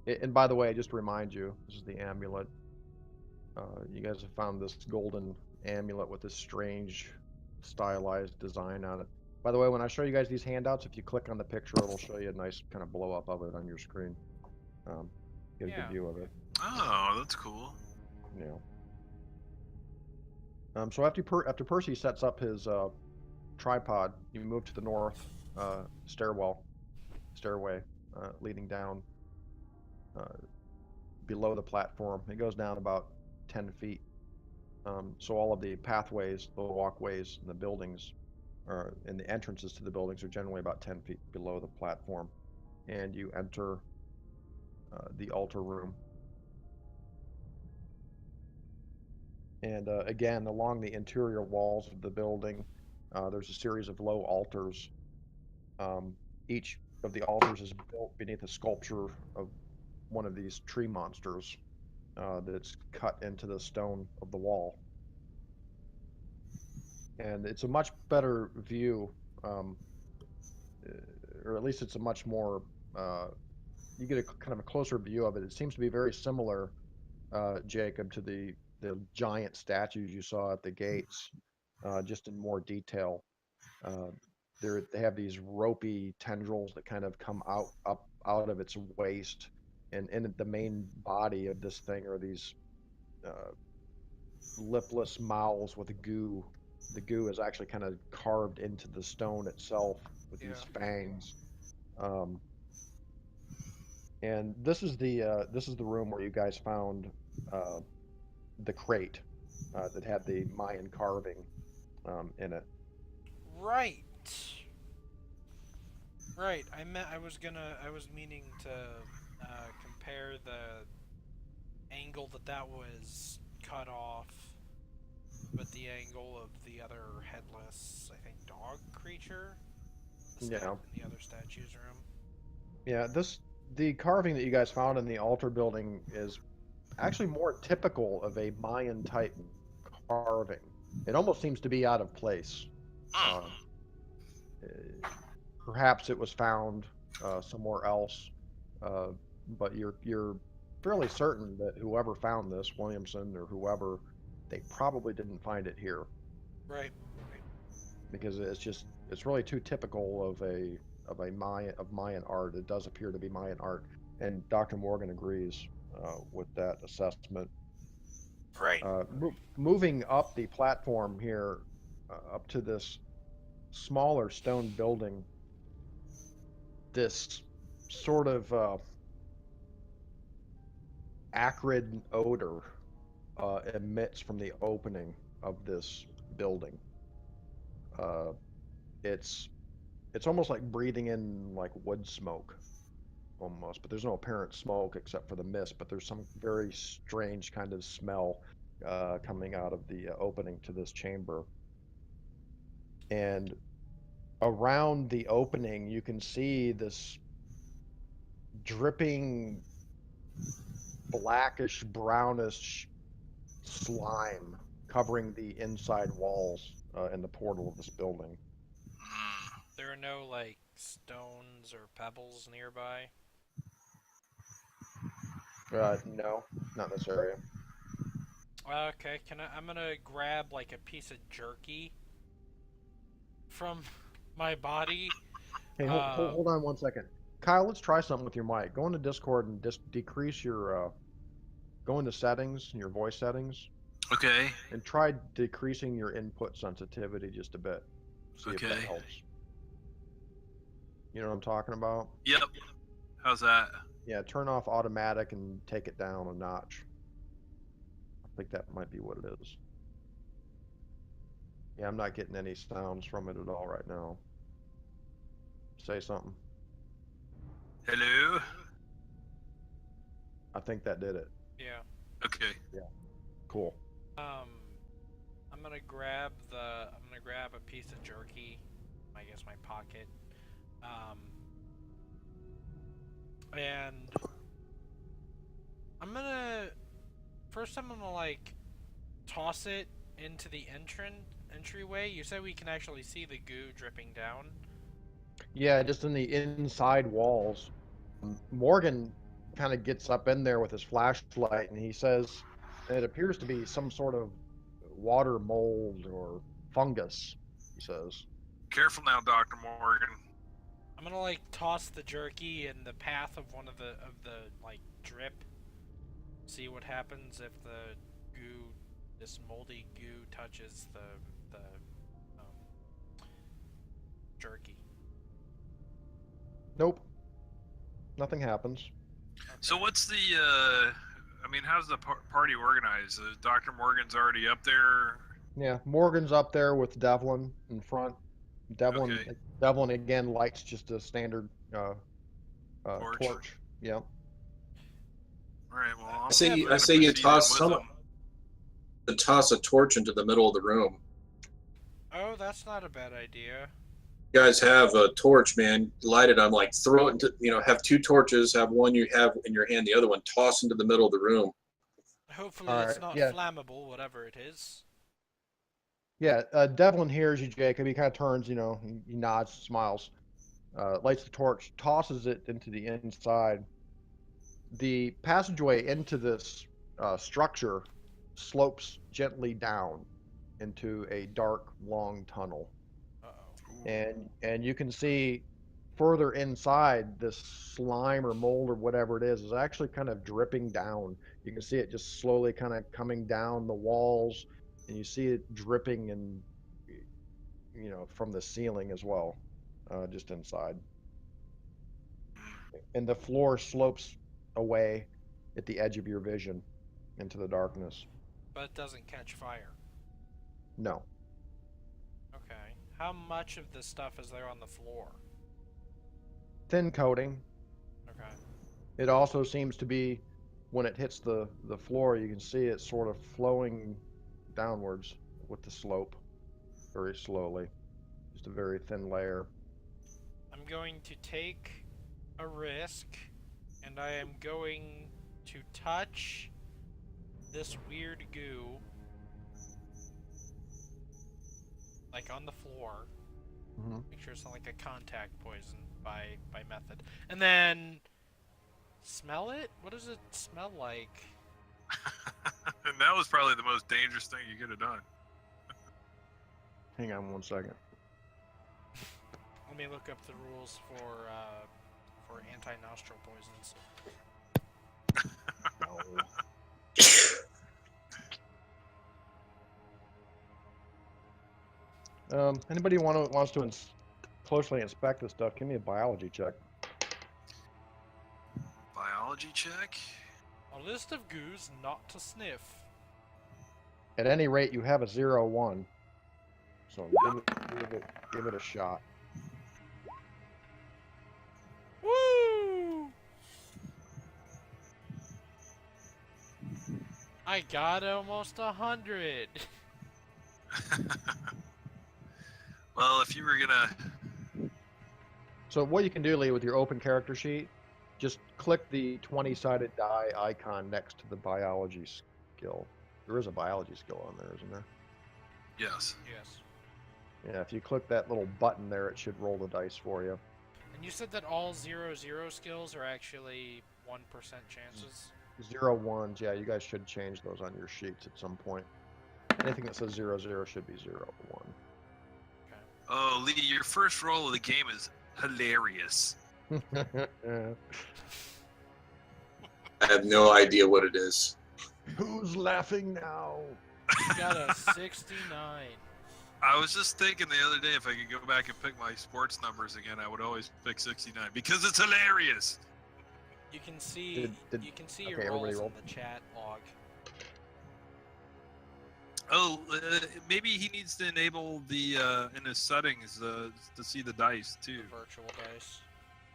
And by the way, just to remind you, this is the amulet. You guys have found this golden amulet with this strange stylized design on it. By the way, when I show you guys these handouts, if you click on the picture, it'll show you a nice kind of blow up of it on your screen. Get a Yeah. good view of it. Oh, that's cool. Yeah. So after Percy sets up his tripod, you move to the north stairway leading down below the platform. It goes down about 10 feet. So all of the pathways, the walkways, and the buildings, and the entrances to the buildings are generally about 10 feet below the platform. And you enter the altar room. And again, along the interior walls of the building, there's a series of low altars. Each of the altars is built beneath a sculpture of one of these tree monsters that's cut into the stone of the wall. And it's a much better view, or at least it's a much more, you get a kind of a closer view of it. It seems to be very similar, Jacob, to the giant statues you saw at the gates, just in more detail. They have these ropey tendrils that kind of come up out of its waist, and in the main body of this thing are these lipless mouths with goo. The goo is actually kind of carved into the stone itself, with Yeah. these fangs. Um, and this is the room where you guys found uh, the crate that had the Mayan carving in it. Right. Right. I was meaning to compare the angle that was cut off with the angle of the other headless, I think, dog creature Yeah, in the other statue's room. yeah. The carving that you guys found in the altar building is actually more typical of a Mayan type carving. It almost seems to be out of place. Uh, Perhaps it was found somewhere else, uh, but you're fairly certain that whoever found this, Williamson or whoever, they probably didn't find it here Right. because it's really too typical of a Mayan art. It does appear to be Mayan art, and Dr. Morgan agrees with that assessment. Right. Moving up the platform here, up to this smaller stone building, this sort of acrid odor emits from the opening of this building. Uh, it's it's almost like breathing in like wood smoke almost, but there's no apparent smoke except for the mist. But there's some very strange kind of smell coming out of the opening to this chamber. And around the opening, you can see this dripping blackish brownish slime covering the inside walls and the portal of this building. There are no like stones or pebbles nearby. No, not in this area. Okay, I'm gonna grab like a piece of jerky from my body. Hey, hold on one second. Kyle, let's try something with your mic. Go into Discord and just decrease your, go into settings, your voice settings, Okay. and try decreasing your input sensitivity just a bit. See if that Okay. helps. You know what I'm talking about? Yep. How's that? Yeah, turn off automatic and take it down a notch. I think that might be what it is. Yeah, I'm not getting any sounds from it at all right now. Say something. Hello? I think that did it. Yeah. Okay. Yeah. Cool. I'm gonna grab a piece of jerky, I guess my pocket, and I'm gonna like toss it into the entryway. You said we can actually see the goo dripping down. Yeah, just in the inside walls. Morgan kind of gets up in there with his flashlight and he says it appears to be some sort of water mold or fungus, he says. Careful now, Dr. Morgan. I'm gonna like toss the jerky in the path of one of the like drip. See what happens if the goo, this moldy goo, touches the jerky. Nope. Nothing happens. Okay. So what's the, I mean, how's the party organized? Dr. Morgan's already up there? Yeah, Morgan's up there with Devlin in front. Devlin, Okay. Devlin again lights just a standard torch. Yep. All right, well, I say you toss a torch into the middle of the room. Oh, that's not a bad idea. You guys have a torch, man. Light it. I'm like, throw it into, have two torches. Have one you have in your hand, the other one toss into the middle of the room. Hopefully it's not flammable, whatever it is. Yeah, Devlin hears you, Jacob. He kind of turns, he nods, smiles, lights the torch, tosses it into the inside. The passageway into this structure slopes gently down into a dark, long tunnel. Uh-oh. And you can see further inside this slime or mold or whatever it is actually kind of dripping down. You can see it just slowly kind of coming down the walls, and you see it dripping and from the ceiling as well. just inside. And the floor slopes away at the edge of your vision into the darkness. But it doesn't catch fire. No. Okay. How much of this stuff is there on the floor? Thin coating. Okay. It also seems to be, when it hits the floor, you can see it sort of flowing downwards with the slope very slowly. Just a very thin layer. I'm going to take a risk, and I am going to touch this weird goo, like on the floor. Mm-hmm. Make sure it's not like a contact poison by method. And then smell it? What does it smell like? And that was probably the most dangerous thing you could have done. Hang on one second. Let me look up the rules for anti-nostril poisons. Anybody wants to closely inspect this stuff? Give me a biology check. Biology check? A list of goos not to sniff. At any rate, you have a 0-1. So give it a shot. Woo! I got almost 100. Well, if you were gonna... So what you can do, Lee, with your open character sheet, just click the 20-sided die icon next to the biology skill. There is a biology skill on there, isn't there? Yes. Yes. Yeah, if you click that little button there, it should roll the dice for you. And you said that all 0-0 skills are actually 1% chances? 0-1s, yeah, you guys should change those on your sheets at some point. Anything that says 0-0 should be 0-1. Oh, Lee, your first roll of the game is hilarious. I have no idea what it is. Who's laughing now? You got a 69. I was just thinking the other day if I could go back and pick my sports numbers again, I would always pick 69 because it's hilarious. You can see you can see your okay, rolls everybody in the chat log. Oh, maybe he needs to enable the in his settings to see the dice too. The virtual dice.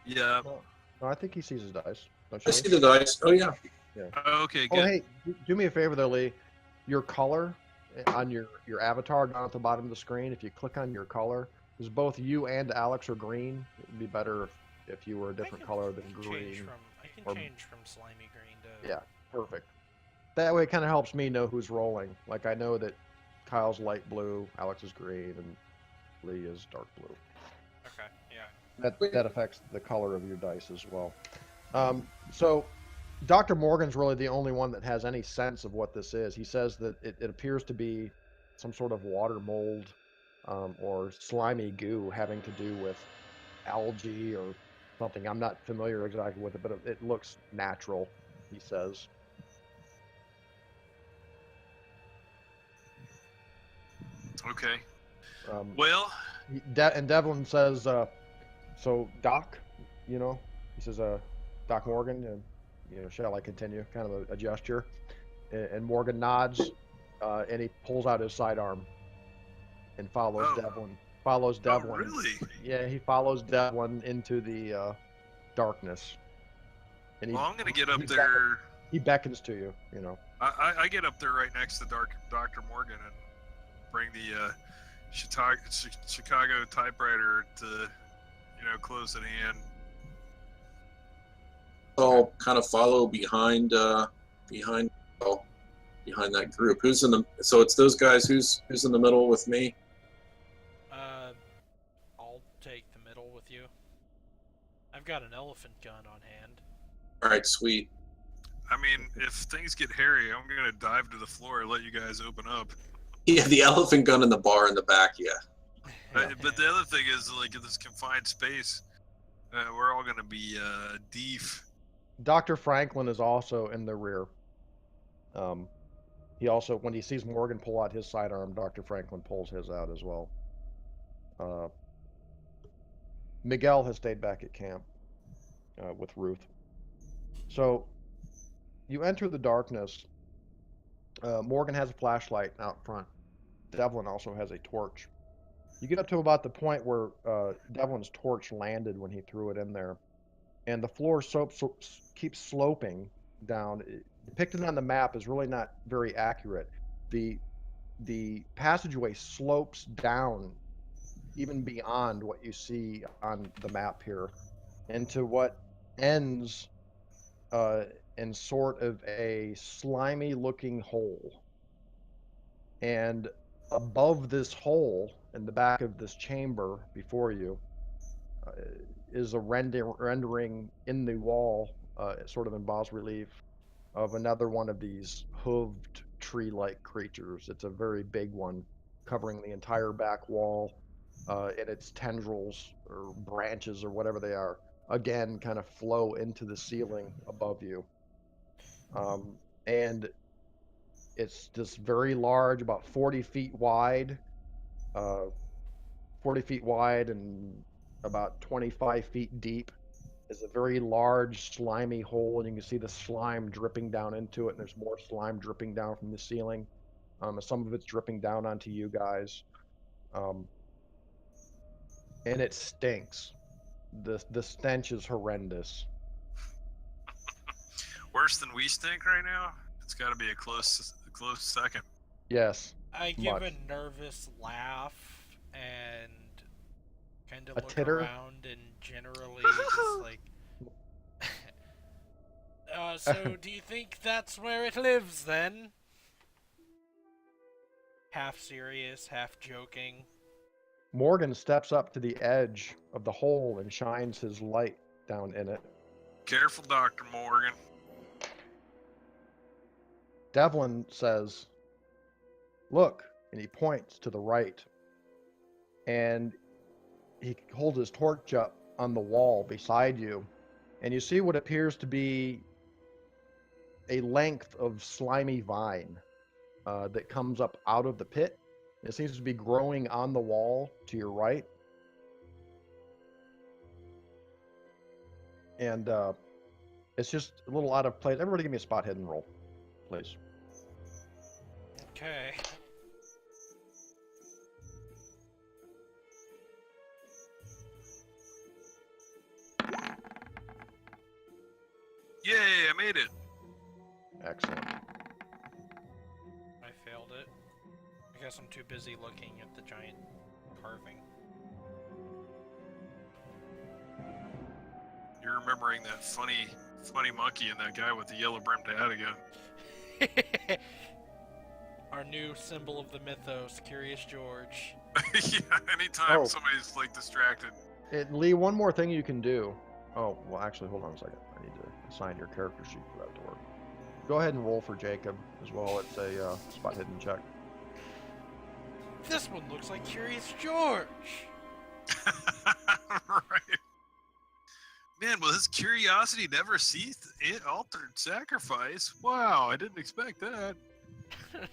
Yeah. No, I think he sees his dice. Don't I you? see the dice. Oh yeah. Oh, okay, Oh, good. hey, do me a favor though, Lee. Your color on your avatar down at the bottom of the screen, if you click on your color, because both you and Alex are green, it would be better if you were a different color than green. I can or- change from slimy green to... Yeah, perfect. That way it kind of helps me know who's rolling. Like I know that Kyle's light blue, Alex is green, and Lee is dark blue. Okay, yeah. That affects the color of your dice as well. So Dr. Morgan's really the only one that has any sense of what this is. He says that it appears to be some sort of water mold or slimy goo having to do with algae or something. I'm not familiar exactly with it, but it looks natural, he says. Okay. Well, and Devlin says, so Doc, he says, Doc Morgan, shall I continue? Kind of a gesture. And Morgan nods, and he pulls out his sidearm and follows Devlin. Follows Devlin. Oh, really? Yeah, he follows Devlin into the darkness. And Well, I'm gonna get up there. He beckons to you, I get up there right next to Dr. Morgan and bring the Chicago typewriter to, close at hand. I'll kind of follow behind that group. So it's those guys. Who's in the middle with me? I'll take the middle with you. I've got an elephant gun on hand. All right, sweet. I mean, if things get hairy, I'm gonna dive to the floor and let you guys open up. Yeah, the elephant gun in the bar in the back. Yeah. But the other thing is, like, in this confined space, we're all gonna be deef. Dr. Franklin is also in the rear. He also, when he sees Morgan pull out his sidearm, Dr. Franklin pulls his out as well. Miguel has stayed back at camp with Ruth. So you enter the darkness. Morgan has a flashlight out front. Devlin also has a torch. You get up to about the point where Devlin's torch landed when he threw it in there, and the floor keeps sloping down. Depicted on the map is really not very accurate. The passageway slopes down even beyond what you see on the map here into what ends in sort of a slimy looking hole. And above this hole in the back of this chamber before you is a rendering in the wall, sort of in bas relief, of another one of these hooved tree-like creatures. It's a very big one, covering the entire back wall, and its tendrils or branches or whatever they are, again, kind of flow into the ceiling above you. And it's just very large, about 40 feet wide, 40 feet wide and about 25 feet deep. Is a very large slimy hole, and you can see the slime dripping down into it, and there's more slime dripping down from the ceiling. Some of it's dripping down onto you guys. And it stinks. The stench is horrendous. Worse than we stink right now? It's got to be a close second. Yes. I give much. a nervous laugh and kind of A look titter? around and generally just like. So do you think that's where it lives then? Half serious, half joking. Morgan steps up to the edge of the hole and shines his light down in it. Careful, Dr. Morgan. Devlin says, "Look," and he points to the right. And he holds his torch up on the wall beside you, and you see what appears to be a length of slimy vine that comes up out of the pit. It seems to be growing on the wall to your right. And it's just a little out of place. Everybody give me a spot hidden roll, please. Okay. Yay, I made it. Excellent. I failed it. I guess I'm too busy looking at the giant carving. You're remembering that funny monkey and that guy with the yellow brimmed hat again. Our new symbol of the mythos, Curious George. Yeah, anytime Oh. somebody's like distracted. Lee, one more thing you can do. Oh, well, actually, hold on a second. I need to assign your character sheet for that to work. Go ahead and roll for Jacob as well. It's a spot hidden check. This one looks like Curious George. Right. Man, will his curiosity never cease? It altered sacrifice. Wow, I didn't expect that. I'm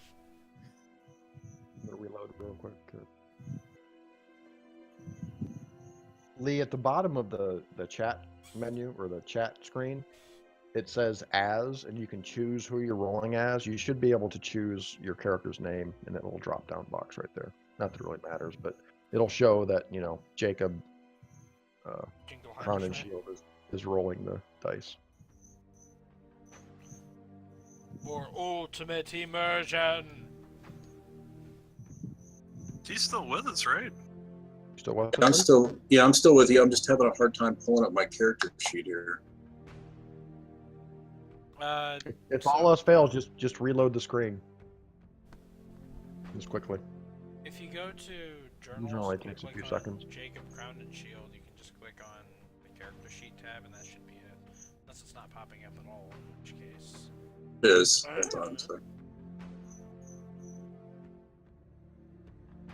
gonna reload real quick. Lee, at the bottom of the chat menu or the chat screen, it says as, and you can choose who you're rolling as. You should be able to choose your character's name in that little drop down box right there. Not that it really matters, but it'll show that, you know, Jacob Crown and Shield is rolling the dice. For ultimate immersion. He's still with us, right? Still with I'm us, Lee? I'm still with you. I'm just having a hard time pulling up my character sheet here. If all else fails, just reload the screen. Just quickly. If you go to Usually journals, only and takes a click few on seconds. Jacob Crown and Shield, you can just click on the character sheet tab, and that should be it. Unless it's not popping up at all, in which case. It is. Hold on a second.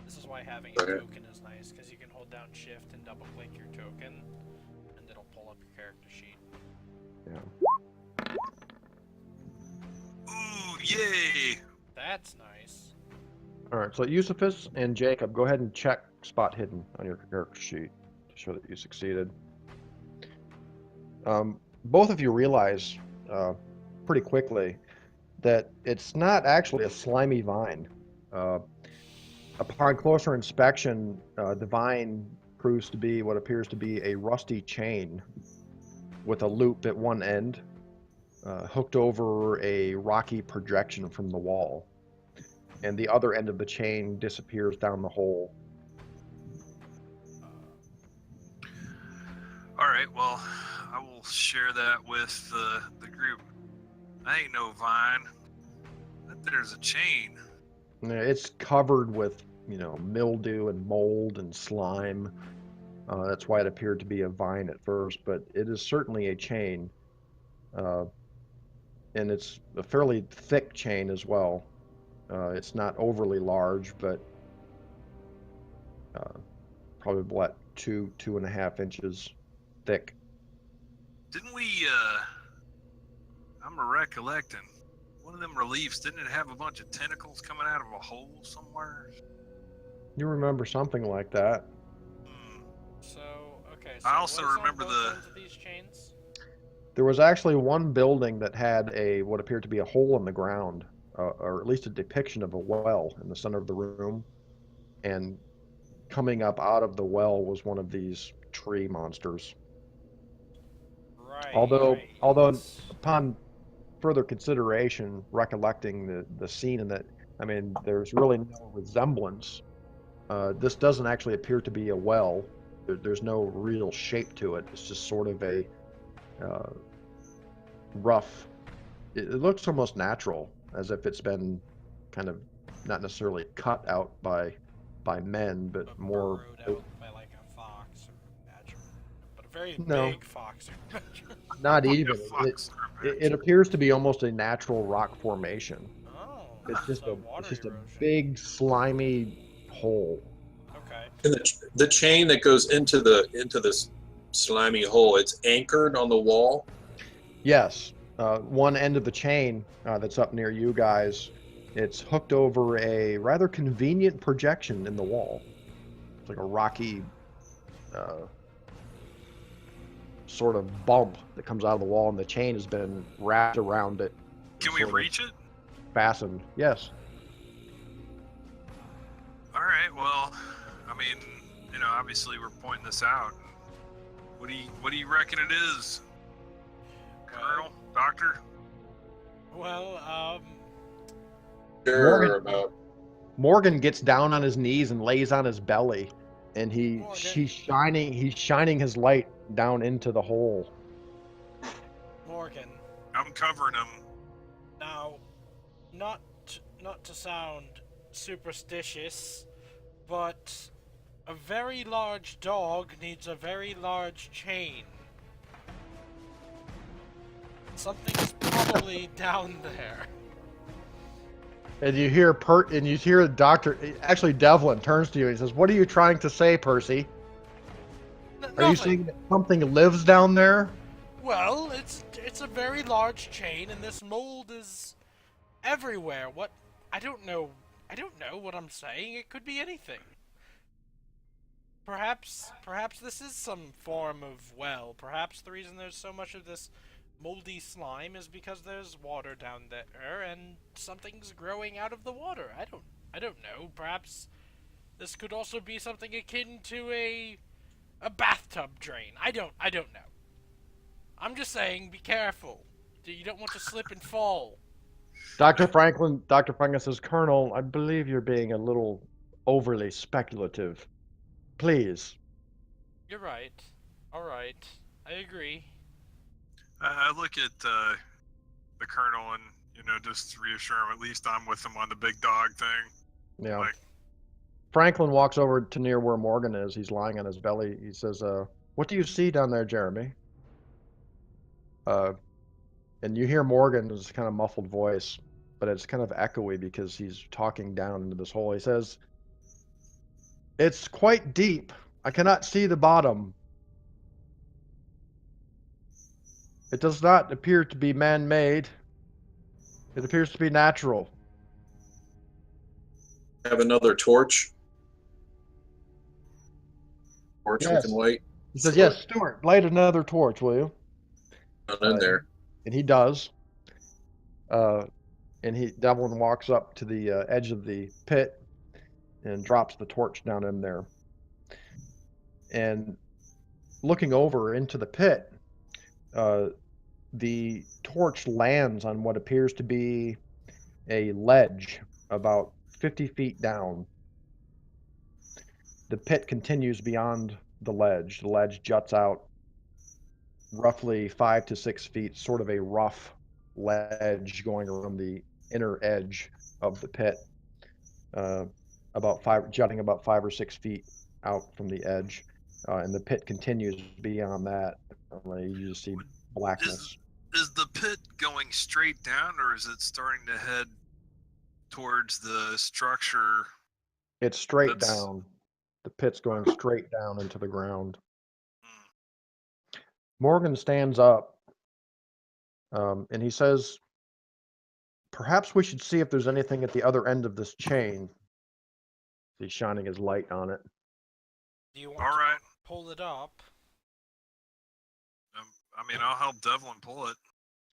This is why having a Okay. token is nice, because you can hold down Shift and double click your token, and it'll pull up your character sheet. Yeah. Ooh, yay! That's nice. All right. So Eusephus and Jacob, go ahead and check spot hidden on your character sheet to sure that you succeeded. Both of you realize pretty quickly that it's not actually a slimy vine. Upon closer inspection, the vine proves to be what appears to be a rusty chain with a loop at one end, hooked over a rocky projection from the wall, and the other end of the chain disappears down the hole. All right, well, I will share that with the group. I ain't no vine. There's a chain. It's covered with, mildew and mold and slime. That's why it appeared to be a vine at first, but it is certainly a chain. And it's a fairly thick chain as well. It's not overly large, but probably what, 2.5 inches thick. Didn't we, I'm recollecting, one of them reliefs, didn't it have a bunch of tentacles coming out of a hole somewhere? You remember something like that. So, okay, so I also what is on remember both ends of these chains? There was actually one building that had what appeared to be a hole in the ground, or at least a depiction of a well in the center of the room. And coming up out of the well was one of these tree monsters. Right. Although right. upon further consideration, recollecting the scene and that, there's really no resemblance. This doesn't actually appear to be a well. There's no real shape to it. It's just sort of a rough. It looks almost natural, as if it's been kind of not necessarily cut out by men, but more burrowed out by like a fox or badger, but a very No. big fox or badger. not Like a even. fox or a It appears to be almost a natural rock formation. Oh, It's just so a water it's just a erosion. big slimy hole. Okay. And the chain that goes into this slimy hole, it's anchored on the wall. Yes, one end of the chain that's up near you guys, it's hooked over a rather convenient projection in the wall. It's like a rocky sort of bump that comes out of the wall, and the chain has been wrapped around it. Can we sort of reach it? Fastened. Yes. All right, well, obviously we're pointing this out. What do you reckon it is? Colonel? Doctor? Well, Sure, about Morgan gets down on his knees and lays on his belly, and he's shining his light down into the hole. Morgan. I'm covering him. Now, not to sound superstitious, but a very large dog needs a very large chain. Something's probably down there. And you hear the doctor, actually Devlin turns to you and he says, "What are you trying to say, Percy? Are you saying that something lives down there?" Well, it's a very large chain, and this mold is everywhere. What? I don't know what I'm saying. It could be anything. Perhaps this is some form of well. Perhaps the reason there's so much of this moldy slime is because there's water down there, and something's growing out of the water. I don't know. Perhaps this could also be something akin to a bathtub drain. I don't know. I'm just saying, be careful. You don't want to slip and fall. Dr. Franklin says, "Colonel, I believe you're being a little overly speculative. Please." You're right. All right. I agree. I look at the colonel and just to reassure him. At least I'm with him on the big dog thing. Yeah. Like, Franklin walks over to near where Morgan is. He's lying on his belly. He says, "What do you see down there, Jeremy?" And you hear Morgan's kind of muffled voice, but it's kind of echoey because he's talking down into this hole. He says, "It's quite deep. I cannot see the bottom. It does not appear to be man-made. It appears to be natural." have another torch. We Yes. can light. He says, "Yes, Stuart, light another torch, will you?" Not in there. And he does. And Devlin walks up to the edge of the pit and drops the torch down in there. And looking over into the pit, the torch lands on what appears to be a ledge about 50 feet down. The pit continues beyond the ledge. The ledge juts out roughly 5 to 6 feet, sort of a rough ledge going around the inner edge of the pit, jutting about 5 or 6 feet out from the edge, and the pit continues beyond that. You just see blackness. Is the pit going straight down, or is it starting to head towards the structure? It's straight down. The pit's going straight down into the ground. Morgan stands up, and he says, "Perhaps we should see if there's anything at the other end of this chain." He's shining his light on it. Do you want to pull it up? I mean, I'll help Devlin pull it.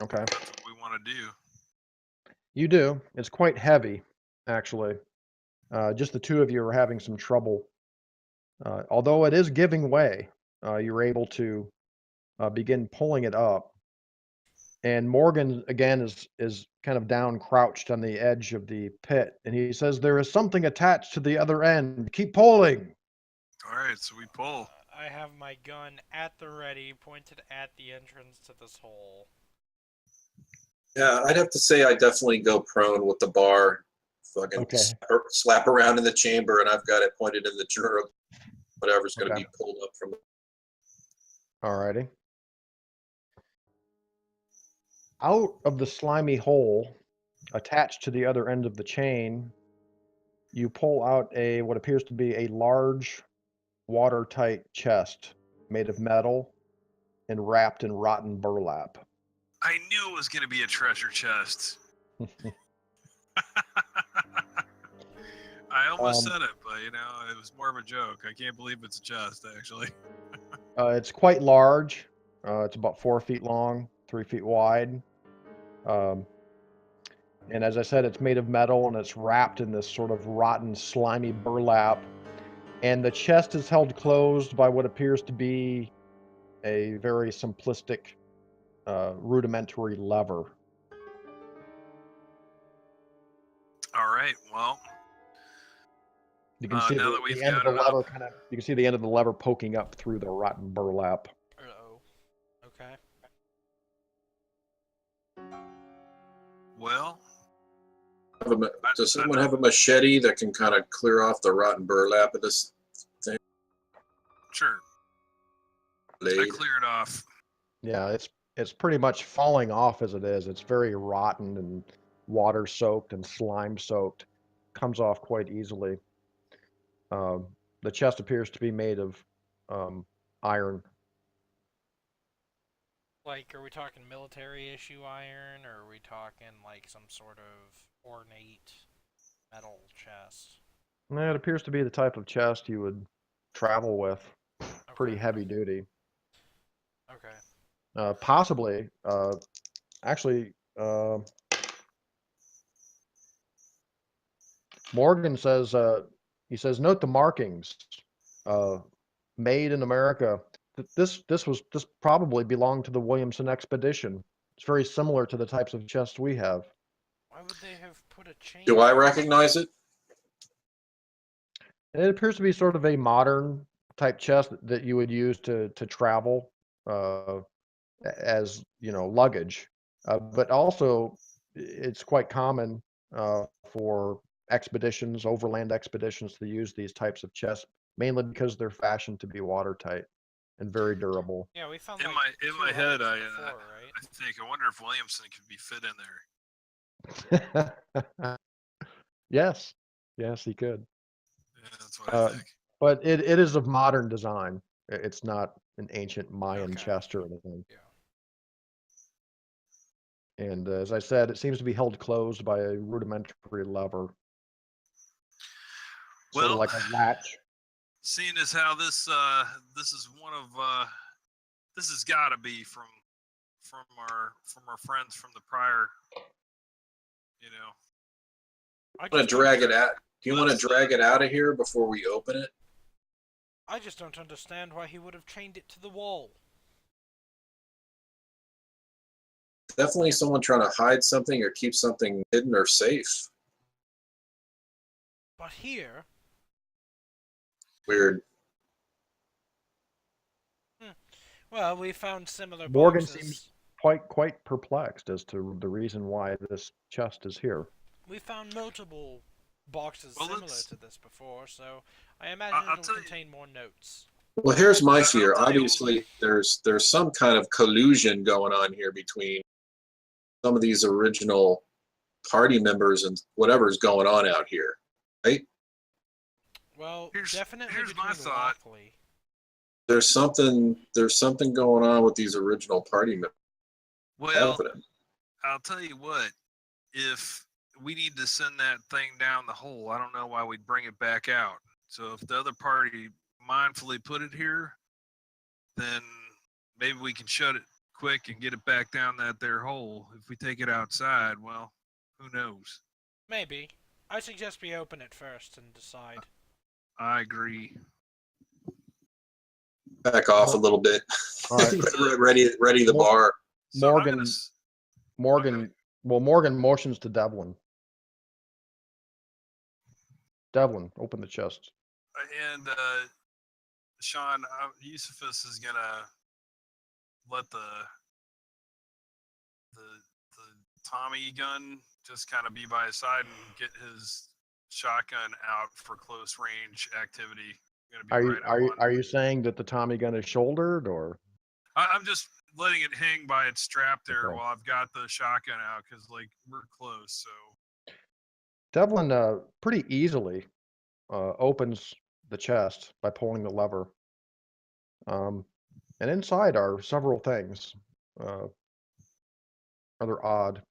Okay. That's what we want to do. You do. It's quite heavy, actually. Just the two of you are having some trouble. Although it is giving way, you're able to begin pulling it up. And Morgan, again, is kind of down crouched on the edge of the pit. And he says, "There is something attached to the other end. Keep pulling." All right, so we pull. I have my gun at the ready, pointed at the entrance to this hole. Yeah, I'd have to say I definitely go prone with the bar. Fucking slap around in the chamber, and I've got it pointed in the drawer of whatever's going to be pulled up from. Alrighty. Out of the slimy hole, attached to the other end of the chain, you pull out what appears to be a large, watertight chest made of metal and wrapped in rotten burlap. I knew it was going to be a treasure chest. I almost said it, but it was more of a joke. I can't believe it's a chest, actually. It's quite large. It's about 4 feet long, 3 feet wide. And as I said, it's made of metal and it's wrapped in this sort of rotten, slimy burlap. And the chest is held closed by what appears to be a very simplistic, rudimentary lever. All right, well, you can see the end of the lever you can see the end of the lever poking up through the rotten burlap. Uh-oh. Okay. Well, does someone have a machete that can kind of clear off the rotten burlap of this thing? Sure. I cleared off. Yeah, it's pretty much falling off as it is. It's very rotten and water soaked and slime soaked. Comes off quite easily. The chest appears to be made of iron. Like, are we talking military issue iron, or are we talking like some sort of ornate metal chest? It appears to be the type of chest you would travel with. Okay. Pretty heavy duty. Okay. Possibly, actually, Morgan says, he says, "Note the markings, made in America." This probably belonged to the Williamson expedition. It's very similar to the types of chests we have. Why would they have put a chain? Do I recognize it? It appears to be sort of a modern type chest that you would use to travel as luggage, but also it's quite common for overland expeditions, to use these types of chests, mainly because they're fashioned to be watertight and very durable. Yeah, we found in my head. I think I wonder if Williamson could be fit in there. Yes, he could. Yeah, that's what I think. But it is of modern design. It's not an ancient Mayan chest or anything. Yeah. And as I said, it seems to be held closed by a rudimentary lever. Well, sort of like a latch. seeing as how this this is one of this has got to be from our friends from the prior, you know. I Want just to don't, drag it out? Do you want to Let's, drag it out of here before we open it? I just don't understand why he would have chained it to the wall. Definitely someone trying to hide something or keep something hidden or safe. But here, Weird. well, we found similar Morgan boxes. seems quite perplexed as to the reason why this chest is here. We found multiple boxes Well, similar let's- to this before, so I imagine I'll it'll tell you- contain more notes. Well, here's my I'll fear. tell you- Obviously, there's some kind of collusion going on here between some of these original party members and whatever's going on out here, right? Well, Here's definitely my between thought. Lockley. There's something going on with these original party members Well, happening. I'll tell you what. If we need to send that thing down the hole, I don't know why we'd bring it back out. So if the other party mindfully put it here, then maybe we can shut it quick and get it back down that there hole. If we take it outside, well, who knows? Maybe. I suggest we open it first and decide. I agree. Back off a little bit. All right. ready the bar. So I'm Morgan- gonna s- Morgan, well, Morgan motions to Devlin. Devlin, open the chest. and Sean, Eusephus is gonna let the Tommy gun just kind of be by his side and get his shotgun out for close range activity. Gonna be Are you saying that the Tommy gun is shouldered, or? I'm just letting it hang by its strap there Okay. while I've got the shotgun out because like we're close. So Devlin pretty easily opens the chest by pulling the lever. And inside are several things, rather odd.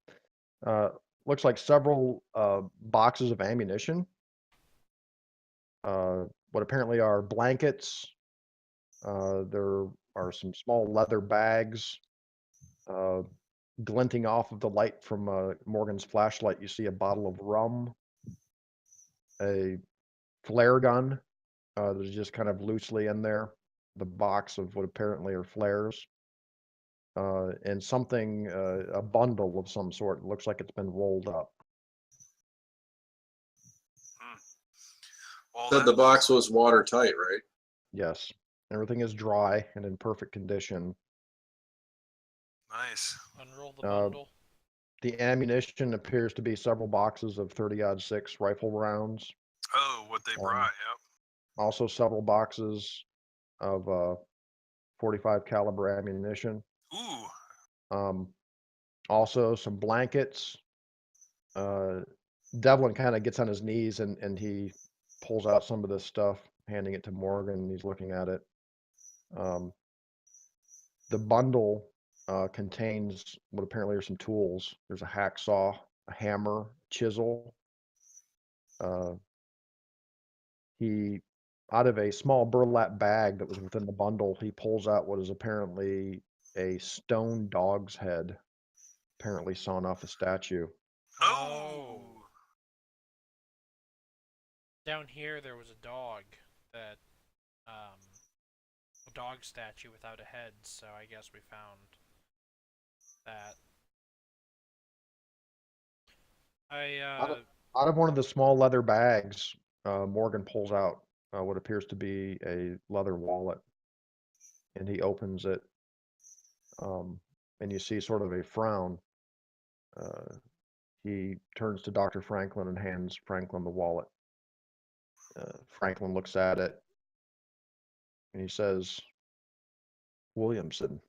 Looks like several boxes of ammunition. What apparently are blankets. There are some small leather bags. Glinting off of the light from Morgan's flashlight, you see a bottle of rum, a flare gun that is just kind of loosely in there, the box of what apparently are flares, and something, a bundle of some sort. It looks like it's been rolled up. well, Said the box was watertight, right? Yes, everything is dry and in perfect condition. nice. Unroll the bundle. The ammunition appears to be several boxes of 30-06 rifle rounds. Oh, what they brought. Yep. Also several boxes of 45 caliber ammunition. Ooh. Also some blankets. Devlin kind of gets on his knees and he pulls out some of this stuff, handing it to Morgan. He's looking at it. The bundle contains what apparently are some tools. There's a hacksaw, a hammer, chisel. He, out of a small burlap bag that was within the bundle, he pulls out what is apparently a stone dog's head, apparently sawn off a statue. Oh. Down here there was a dog that, a dog statue without a head, so I guess we found that. Out of one of the small leather bags, Morgan pulls out what appears to be a leather wallet, and he opens it, and you see sort of a frown. He turns to Dr. Franklin and hands Franklin the wallet. Franklin looks at it, and he says, "Williamson."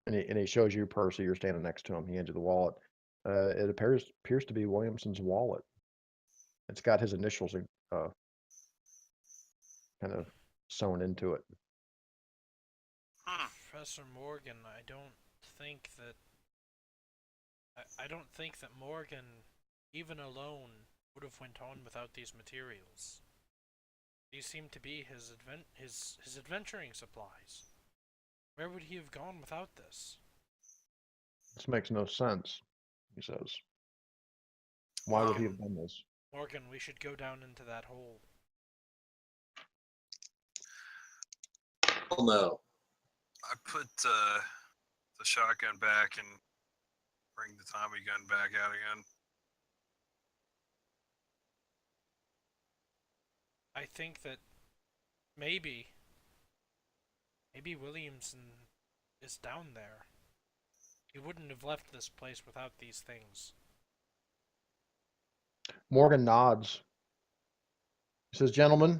And he shows you Percy. You're standing next to him. He hands you the wallet. It appears to be Williamson's wallet. It's got his initials kind of sewn into it. Professor Morgan, I don't think that Morgan, even alone, would have went on without these materials. These seem to be his adventuring supplies. Where would he have gone without this? This makes no sense, he says. Why would he have done this? Morgan, we should go down into that hole. Oh no. I put the shotgun back and bring the Tommy gun back out again. I think that maybe Williamson is down there. He wouldn't have left this place without these things. Morgan nods. He says, "Gentlemen,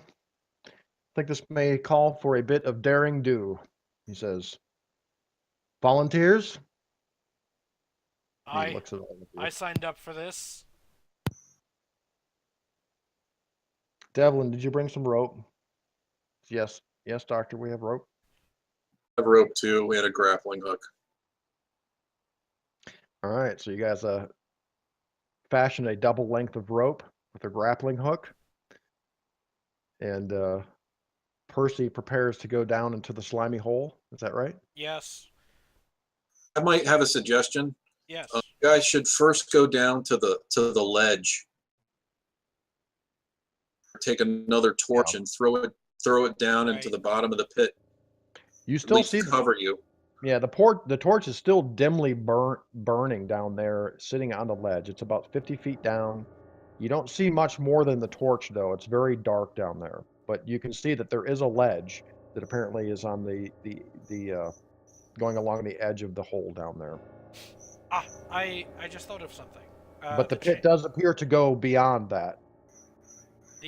I think this may call for a bit of daring do," he says. "Volunteers?" He looks at all of you. I signed up for this. Devlin, did you bring some rope? Yes. Yes, doctor, we have rope. I have rope too. We had a grappling hook. All right, so you guys fashioned a double length of rope with a grappling hook. And Percy prepares to go down into the slimy hole. Is that right? Yes. I might have a suggestion. Yes. You guys should first go down to the ledge. Take another torch and throw it down into the bottom of the pit. You still At least see cover you. Yeah, the torch is still dimly burning down there, sitting on the ledge. It's about 50 feet down. You don't see much more than the torch, though. It's very dark down there. But you can see that there is a ledge that apparently is on the going along the edge of the hole down there. I just thought of something. But the pit does appear to go beyond that.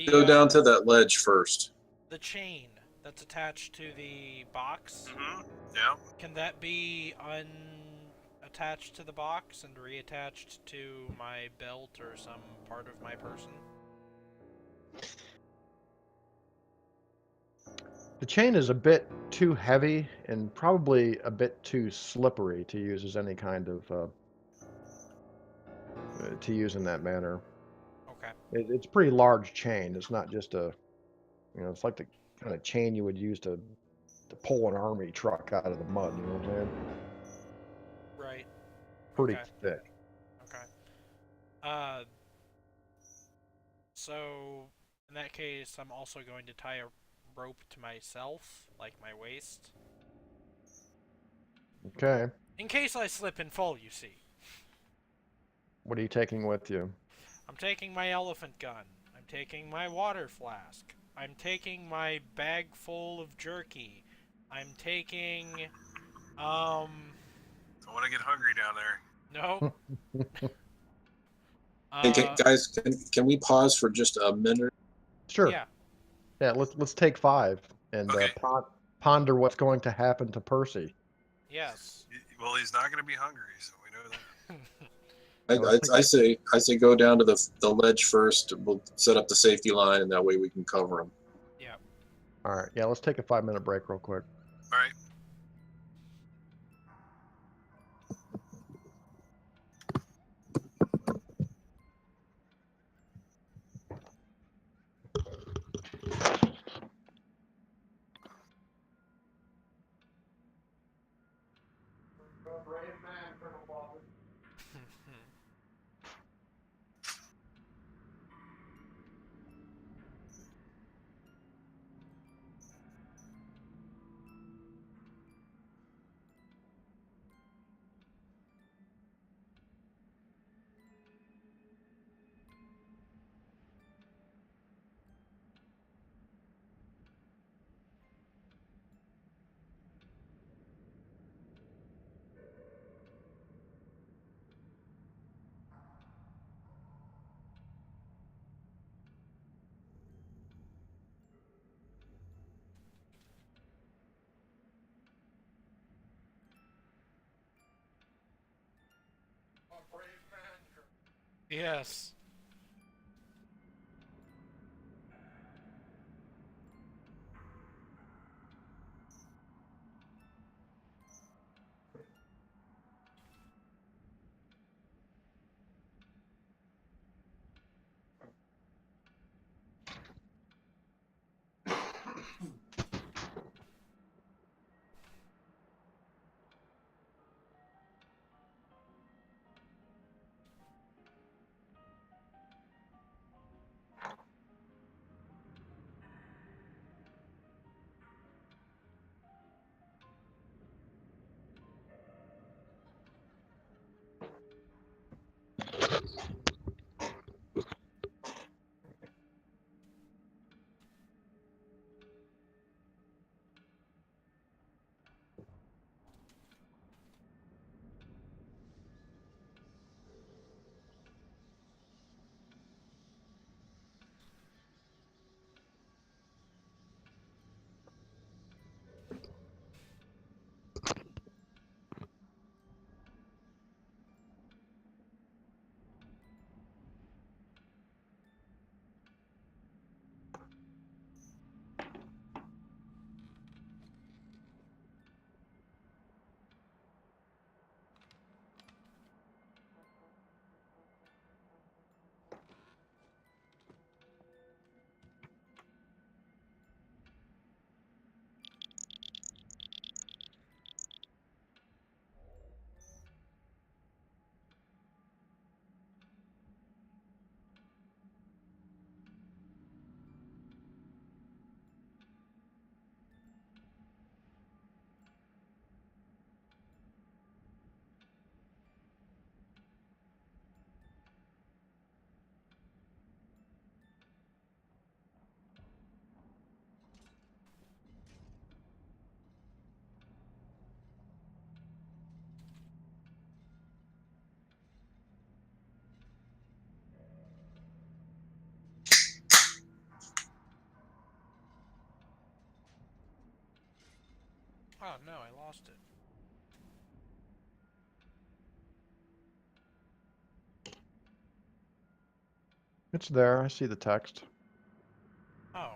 Go down to that ledge first. The chain that's attached to the box. Mm-hmm. Yeah. Can that be unattached to the box and reattached to my belt or some part of my person? The chain is a bit too heavy and probably a bit too slippery to use as any kind of to use in that manner. Okay. It's a pretty large chain. It's not just it's like the kind of chain you would use to pull an army truck out of the mud. You know what I'm saying? Right. Pretty Okay. thick. Okay. So in that case, I'm also going to tie a rope to myself, like my waist. Okay. In case I slip and fall, you see. What are you taking with you? I'm taking my elephant gun. I'm taking my water flask. I'm taking my bag full of jerky. I'm taking, Don't want to get hungry down there. Nope. Guys, can we pause for just a minute? Sure. Yeah. Yeah. Let's take 5 and Okay. ponder what's going to happen to Percy. Yes. Well, he's not going to be hungry, so we know that. I say go down to the ledge first. We'll set up the safety line, and that way we can cover him. Yeah. All right. Yeah. Let's take a 5-minute break real quick. All right. Yes. Oh no, I lost it. It's there. I see the text. Oh.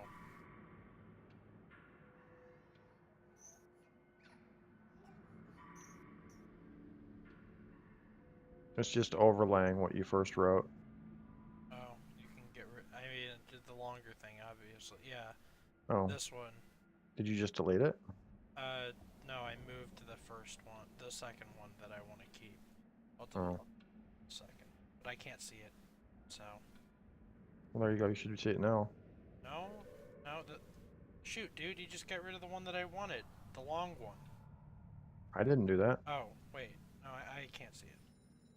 It's just overlaying what you first wrote. Oh, you can get rid. I mean, it did the longer thing, obviously. Yeah, Oh, this one. did you just delete it? No, I moved to the first one, the second one that I want to keep. I'll delete Oh, the second, but I can't see it. So well, there you go. You should see it now. no, no. Shoot, dude, you just got rid of the one that I wanted, the long one. I didn't do that. Oh, wait, no, I can't see it.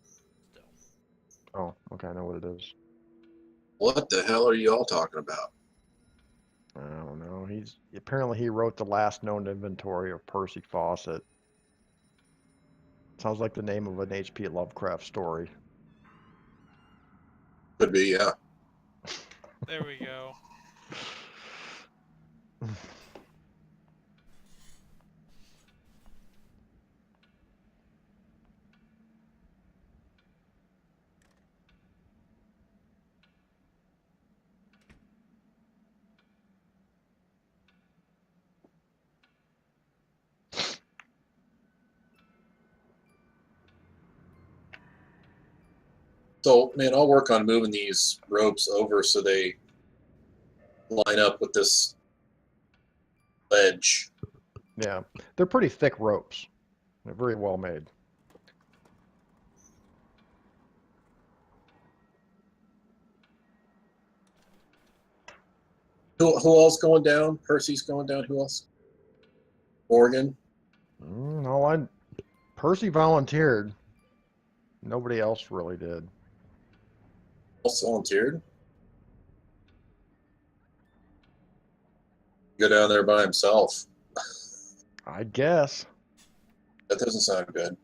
Still. Oh, okay. I know what it is. What the hell are you all talking about? I don't know. Apparently he wrote the last known inventory of Percy Fawcett. Sounds like the name of an H.P. Lovecraft story. Could be, yeah. There we go. So, man, I'll work on moving these ropes over so they line up with this ledge. Yeah, they're pretty thick ropes. They're very well made. Who else going down? Percy's going down. Who else? Morgan. No, Percy volunteered. Nobody else really did. Else volunteered. Go down there by himself. I guess. That doesn't sound good.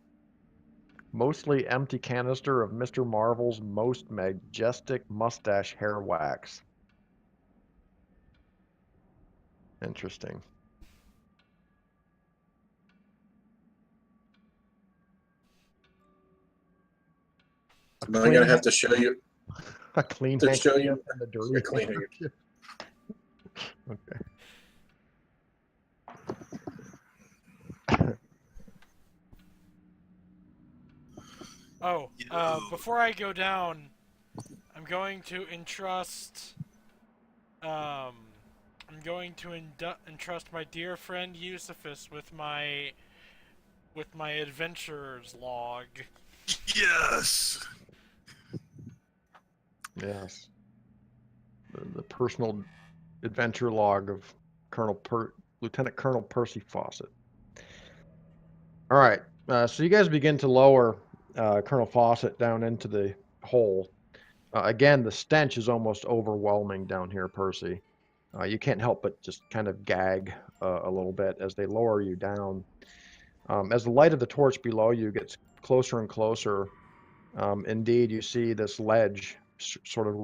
Mostly empty canister of Mr. Marvel's most majestic mustache hair wax. Interesting. Am I gonna have to show you? A clean To show handkerchief you and a a dirty clean handkerchief. Okay. Oh, Yo. before I go down, I'm going to entrust. I'm going to entrust my dear friend Eusephus with my adventurer's log. Yes. Yes. The personal adventure log of Lieutenant Colonel Percy Fawcett. All right. So you guys begin to lower Colonel Fawcett down into the hole. Again, the stench is almost overwhelming down here, Percy. You can't help but just kind of gag a little bit as they lower you down. As the light of the torch below you gets closer and closer, indeed, you see this ledge sort of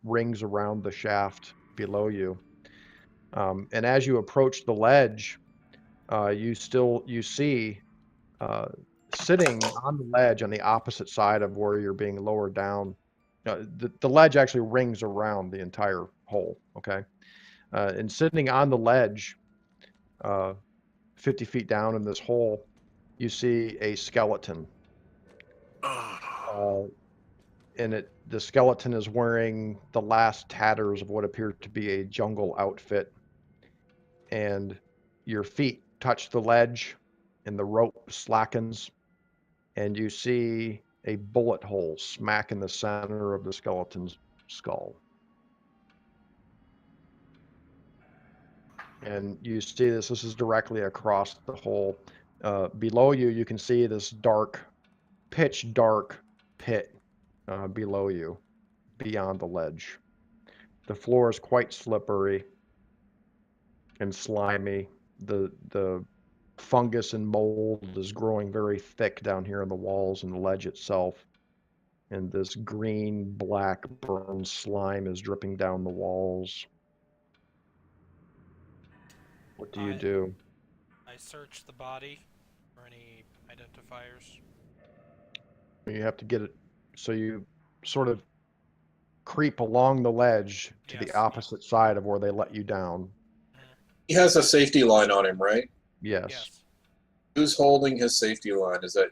rings around the shaft below you. And as you approach the ledge, you see sitting on the ledge on the opposite side of where you're being lowered down. The ledge actually rings around the entire hole. Okay, and sitting on the ledge, 50 feet down in this hole, you see a skeleton. Oh. And the skeleton is wearing the last tatters of what appears to be a jungle outfit. And your feet touch the ledge, and the rope slackens, and you see a bullet hole smack in the center of the skeleton's skull. And you see this is directly across the hole. Below you, you can see this pitch dark pit below you, beyond the ledge. The floor is quite slippery and slimy. The fungus and mold is growing very thick down here in the walls and the ledge itself. And this green, black, burned slime is dripping down the walls. What do you do? I I search the body for any identifiers. You have to get it, so you sort of creep along the ledge to the Yes. opposite side of where they let you down. He has a safety line on him, right? Yes. Yes. Who's holding his safety line? Is that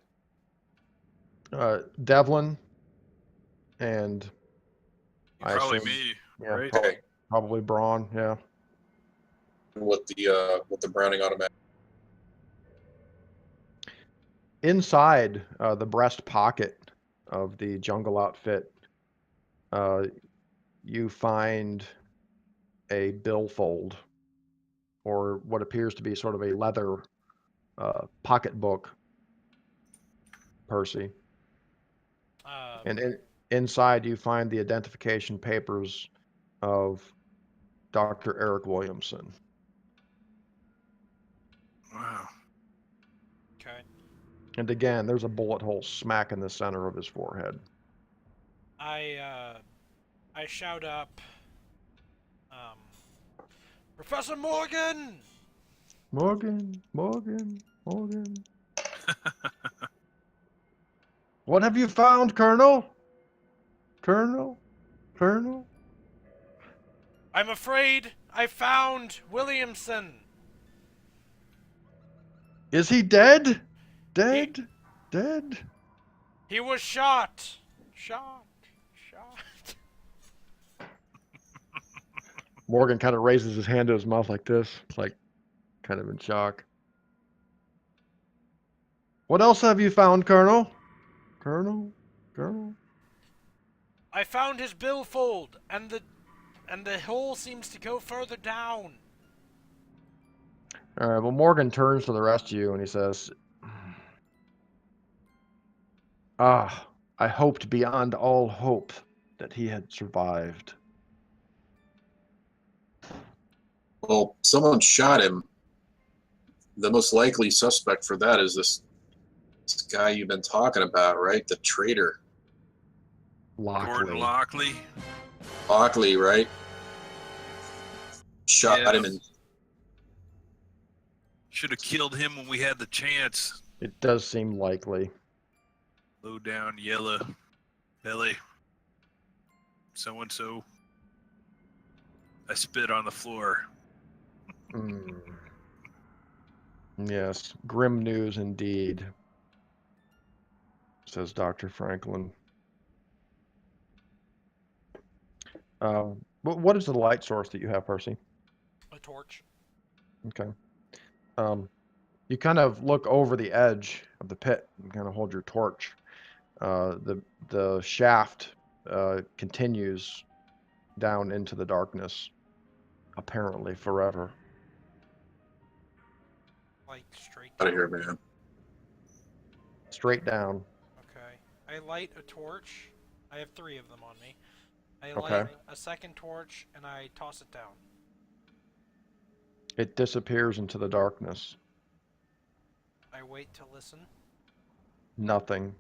Devlin and I Probably assume, me, yeah, right? probably Braun, yeah. with the Browning automatic? Inside the breast pocket of the jungle outfit, you find a billfold, or what appears to be sort of a leather pocketbook, Percy. And inside you find the identification papers of Dr. Eric Williamson. Wow. Okay. And again, there's a bullet hole smack in the center of his forehead. I shout up, Professor Morgan! Morgan. What have you found, Colonel? Colonel? I'm afraid I found Williamson. Is he dead? Dead? He was shot. Shot. Morgan kind of raises his hand to his mouth like this. It's like kind of in shock. What else have you found, Colonel? Colonel? I found his billfold, and the hole seems to go further down. All right, well, Morgan turns to the rest of you and he says, I hoped beyond all hope that he had survived. Well, someone shot him. The most likely suspect for that is this guy you've been talking about, right? The traitor. Gordon Lockley. Lockley. Right? Shot Yeah. him and Should have killed him when we had the chance. It does seem likely. Low down, yellow belly. So and so. I spit on the floor. Yes, grim news indeed, says Dr. Franklin. What is the light source that you have, Percy? A torch. Okay. You kind of look over the edge of the pit and kind of hold your torch. The shaft continues down into the darkness, apparently forever. Like straight out down. of here, man. Straight down. Okay. I light a torch. I have 3 of them on me. I Okay. light a second torch and I toss it down. It disappears into the darkness. I wait to listen. Nothing.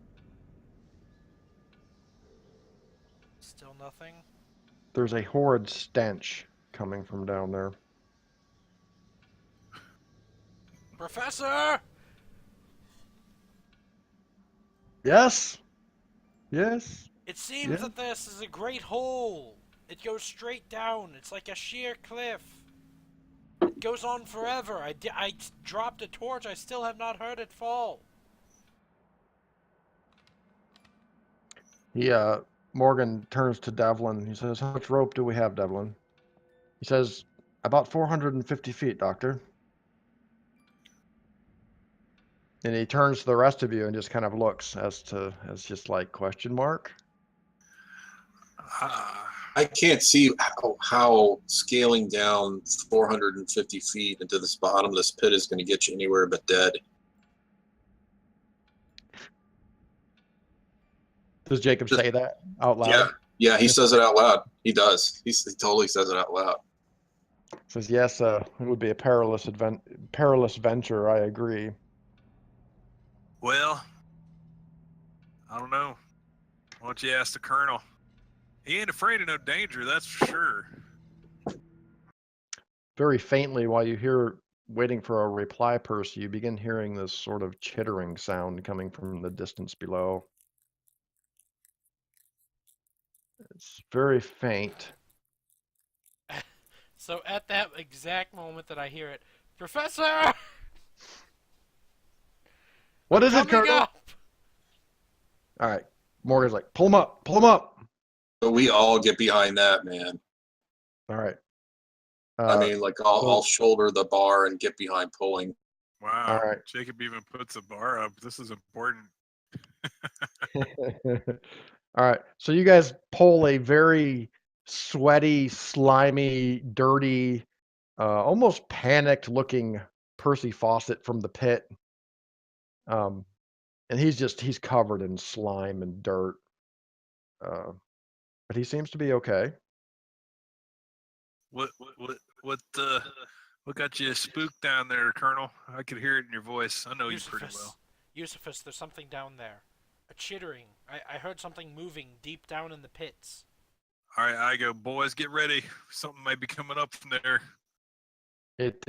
Still nothing. There's a horrid stench coming from down there. Professor! Yes. It seems that this is a great hole. It goes straight down. It's like a sheer cliff. It goes on forever. I dropped a torch. I still have not heard it fall. Morgan turns to Devlin. He says, "How much rope do we have, Devlin?" He says, "About 450 feet, Doctor." And he turns to the rest of you and just kind of looks as just like question mark. I can't see how scaling down 450 feet into this bottom of this pit is going to get you anywhere but dead. Does Jacob say that out loud? Yeah, he says it out loud. He does. He totally says it out loud. Says, "Yes, it would be a perilous venture. I agree." Well, I don't know. Why don't you ask the colonel? He ain't afraid of no danger, that's for sure. Very faintly, while you hear waiting for a reply, Percy, you begin hearing this sort of chittering sound coming from the distance below. It's very faint. So at that exact moment that I hear it, Professor! What is it, Coming Colonel? up! All right. Morgan's like, pull him up, pull him up. But we all get behind that, man. All right. I mean, like I'll shoulder the bar and get behind pulling. Wow. All right. Jacob even puts a bar up. This is important. All right. So you guys pull a very sweaty, slimy, dirty, almost panicked looking Percy Fawcett from the pit. And he's covered in slime and dirt. But he seems to be okay. What got you spooked down there, Colonel? I could hear it in your voice. I know you pretty well. Eusephus, there's something down there. A chittering. I heard something moving deep down in the pits. All right, I go, boys, get ready. Something might be coming up from there. It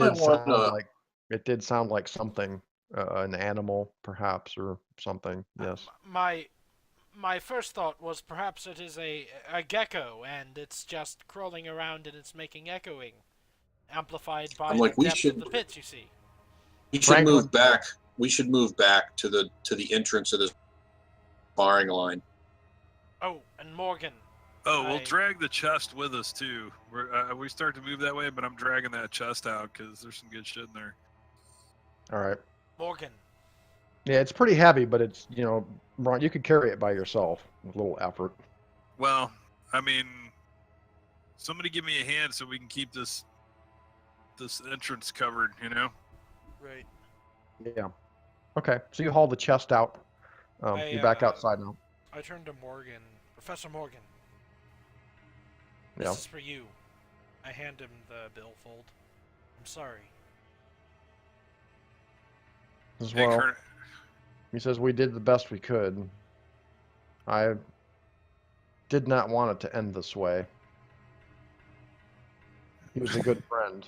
did sound like something, an animal, perhaps, or something. Yes. My first thought was perhaps it is a gecko, and it's just crawling around and it's making echoing, amplified by I'm like, the depth of the pits. You see. We should move back. We should move back to the entrance of this firing line. Oh, and Morgan. Oh, we'll drag the chest with us too. We start to move that way, but I'm dragging that chest out because there's some good shit in there. All right. Morgan. Yeah, it's pretty heavy, but it's, Ron, you could carry it by yourself with a little effort. Well, I mean, somebody give me a hand so we can keep this entrance covered, Right. Yeah. Okay, so you haul the chest out. You're back outside now. I turned to Morgan. Professor Morgan. Yeah. This is for you. I hand him the billfold. I'm sorry. As well, he says, we did the best we could. I did not want it to end this way. He was a good friend.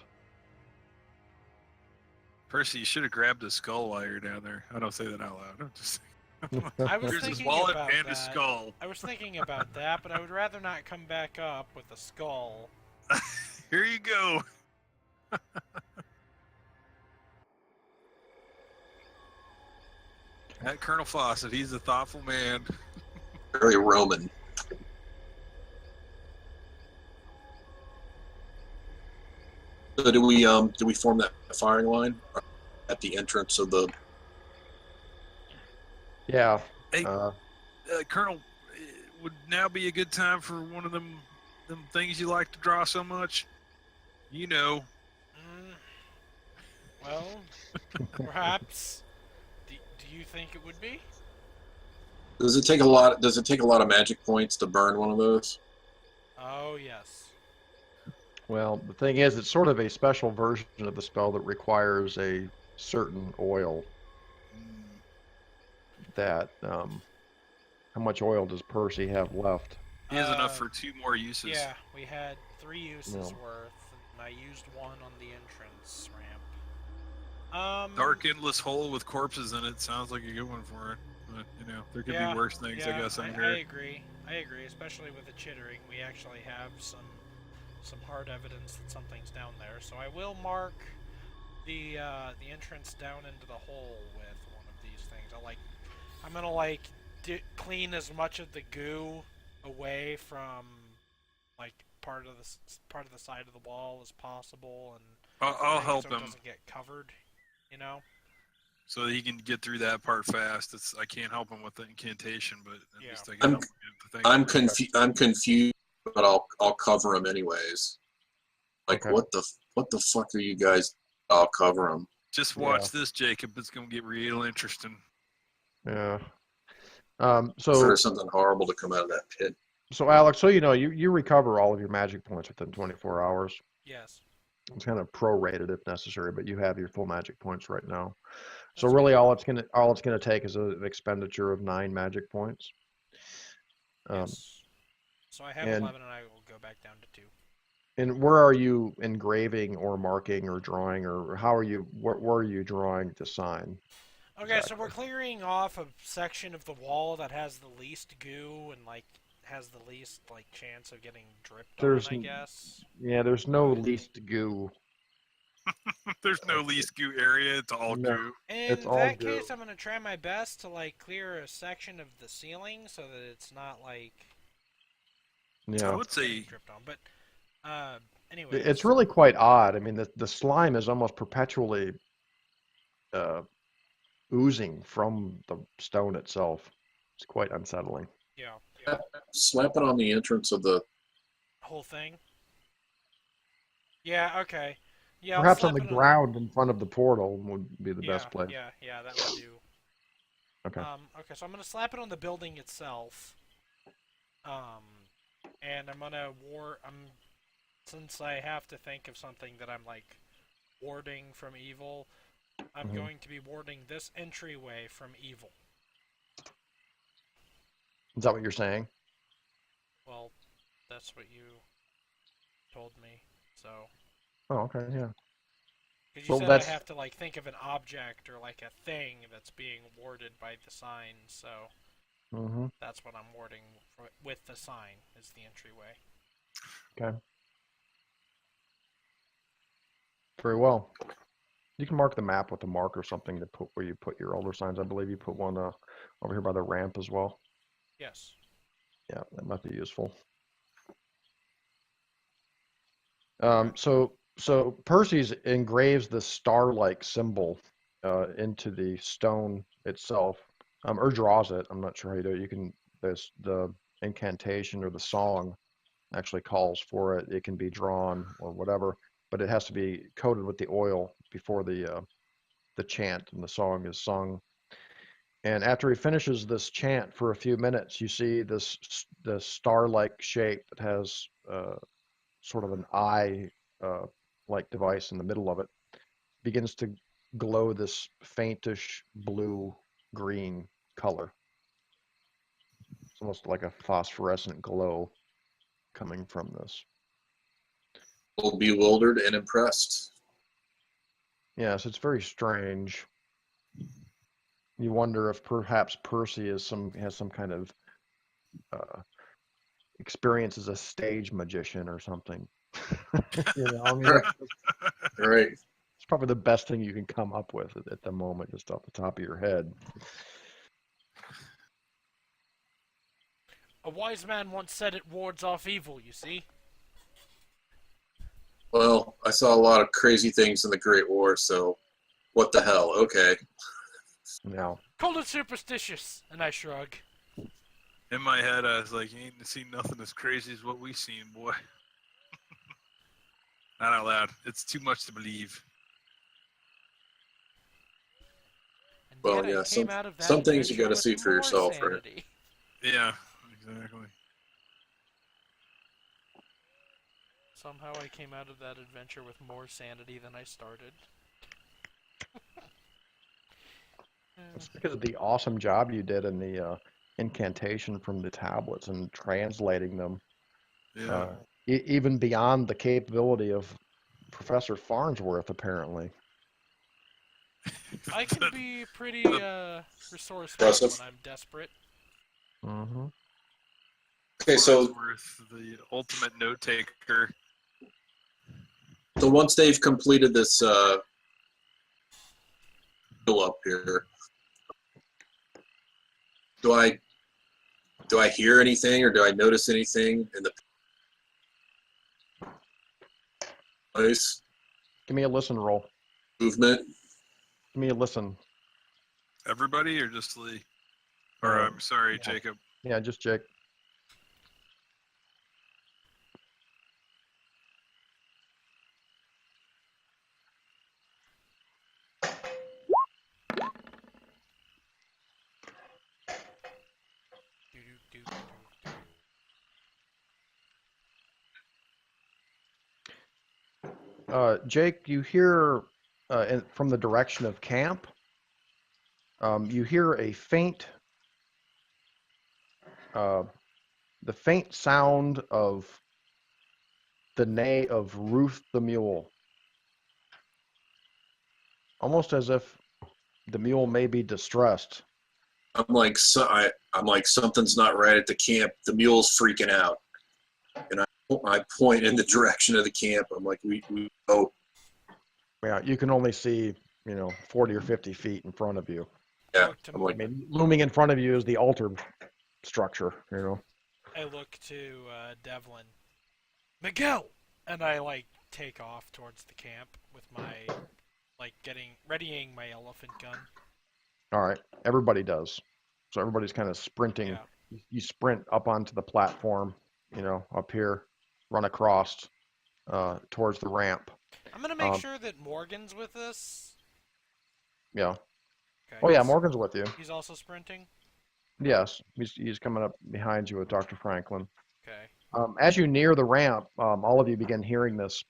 Percy, you should have grabbed his skull while you're down there. I don't say that out loud. I'm just I was Here's his thinking wallet about and that. his skull. I was thinking about that, but I would rather not come back up with a skull. Here you go. That Colonel Fawcett, he's a thoughtful man. Very Roman. So do we form that firing line at the entrance of the? Yeah. Hey, Colonel, would now be a good time for one of them things you like to draw so much? Well, perhaps. Do you think it would be? Does it take a lot of magic points to burn one of those? Oh yes. Well, the thing is, it's sort of a special version of the spell that requires a certain oil. That, how much oil does Percy have left? He has enough for 2 more uses. Yeah, we had 3 uses worth, and I used 1 on the entrance ramp. Dark endless hole with corpses in it sounds like a good one for it. But, there could be worse things, I guess, under here. I agree, especially with the chittering. We actually have some hard evidence that something's down there. So I will mark the entrance down into the hole with one of these things. I'm gonna clean as much of the goo away from part of the side of the wall as possible, and I'll help so him. It doesn't get covered, So that he can get through that part fast. I can't help him with the incantation, but at least I can help him get the thing. I'm confused, but I'll cover him anyways. Like, what the fuck are you guys? I'll cover him. Just watch this, Jacob. It's gonna get real interesting. Yeah. So there's something horrible to come out of that pit. So Alex, so you recover all of your magic points within 24 hours. Yes. It's kind of prorated if necessary, but you have your full magic points right now. So really, all it's gonna take is an expenditure of 9 magic points. Yes. So I have 11, and I will go back down to 2. And where are you engraving or marking or drawing, or how are you? Where are you drawing the sign? Okay, so we're Exactly. clearing off a section of the wall that has the least goo and like has the least like chance of getting dripped on, There's, I guess. yeah, there's no least goo. There's no least goo area. It's all No, goo. it's In all that goo. case, I'm gonna try my best to like clear a section of the ceiling so that it's not like I Yeah, would getting say dripped on. But uh, it's anyways, really quite odd. I mean, the slime is almost perpetually uh, oozing from the stone itself. It's quite unsettling. yeah, Slap it on the entrance of the. whole thing. Yeah, okay. Yeah, I'll Perhaps on slap the it on. ground in front of the portal would be the Yeah, best place. yeah, that would do. Okay. Okay, so I'm gonna slap it on the building itself. Um, and I'm gonna since I have to think of something that I'm like warding from evil, I'm Mhm. going to be warding this entryway from evil. Is that what you're saying? Well, that's what you told me. So, Oh, okay, yeah. because you Well, said I that's have to like think of an object or like a thing that's being warded by the sign, so hmm that's what I'm warding with the sign is the entryway. okay. Very well. You can mark the map with a mark or something to put where you put your older signs. I believe you put one over here by the ramp as well. Yes. Yeah, that might be useful. Okay. So Percy's engraves the star-like symbol into the stone itself, or draws it. I'm not sure how you do it. You can the incantation or the song actually calls for it. It can be drawn or whatever, but it has to be coated with the oil before the chant and the song is sung. And after he finishes this chant for a few minutes, you see the star-like shape that has sort of an eye uh, like device in the middle of it begins to glow this faintish blue green color. It's almost like a phosphorescent glow coming from this. Bewildered and impressed. Yes, it's very strange. You wonder if perhaps Percy has some kind of uh, experience as a stage magician or something. I mean, Right. Right. it's probably the best thing you can come up with at the moment, just off the top of your head. A wise man once said it wards off evil, you see? Well, I saw a lot of crazy things in the Great War, so what the hell? Okay. Now, Call it superstitious, and I shrug. in my head, I was like, "You ain't seen nothing as crazy as what we seen, boy." Not out loud. It's too much to believe. And Well, yet I yeah. came out of that Some things you got adventure to with see for more yourself, right? sanity. Yeah, exactly. Somehow I came out of that adventure with more sanity than I started. it's because of the awesome job you did in the incantation from the tablets and translating them, Yeah. uh, even beyond the capability of Professor Farnsworth, apparently. I can the, be pretty the resourceful Impressive. when I'm desperate. hmm Okay, so Farnsworth, the ultimate note taker. once they've completed this fill up here, do I hear anything or do I notice anything in the place Give me a listen roll. movement? Give me a listen. Everybody or just Lee? Or I'm sorry, yeah. Jacob. Yeah, just Jake. Jake, you hear from the direction of camp, you hear a uh, the faint sound of the neigh of Ruth the mule, almost as if the mule may be distressed. I'm like, I'm like, something's not right at the camp. The mule's freaking out, and I point in the direction of the camp. I'm like, we go. Yeah, you can only see 40 or 50 feet in front of you. Yeah, Look to I'm I like, mean, looming in front of you is the altar structure. I look to Devlin. Miguel! And I, take off towards the camp with my, readying my elephant gun. All right, everybody does. So everybody's kind of sprinting. Yeah. You sprint up onto the platform, up here, run across towards the ramp. I'm gonna make sure that Morgan's with us. Yeah. Okay, Oh yeah, Morgan's with you. He's also sprinting? Yes, he's coming up behind you with Dr. Franklin. Okay. As you near the ramp, all of you begin hearing this.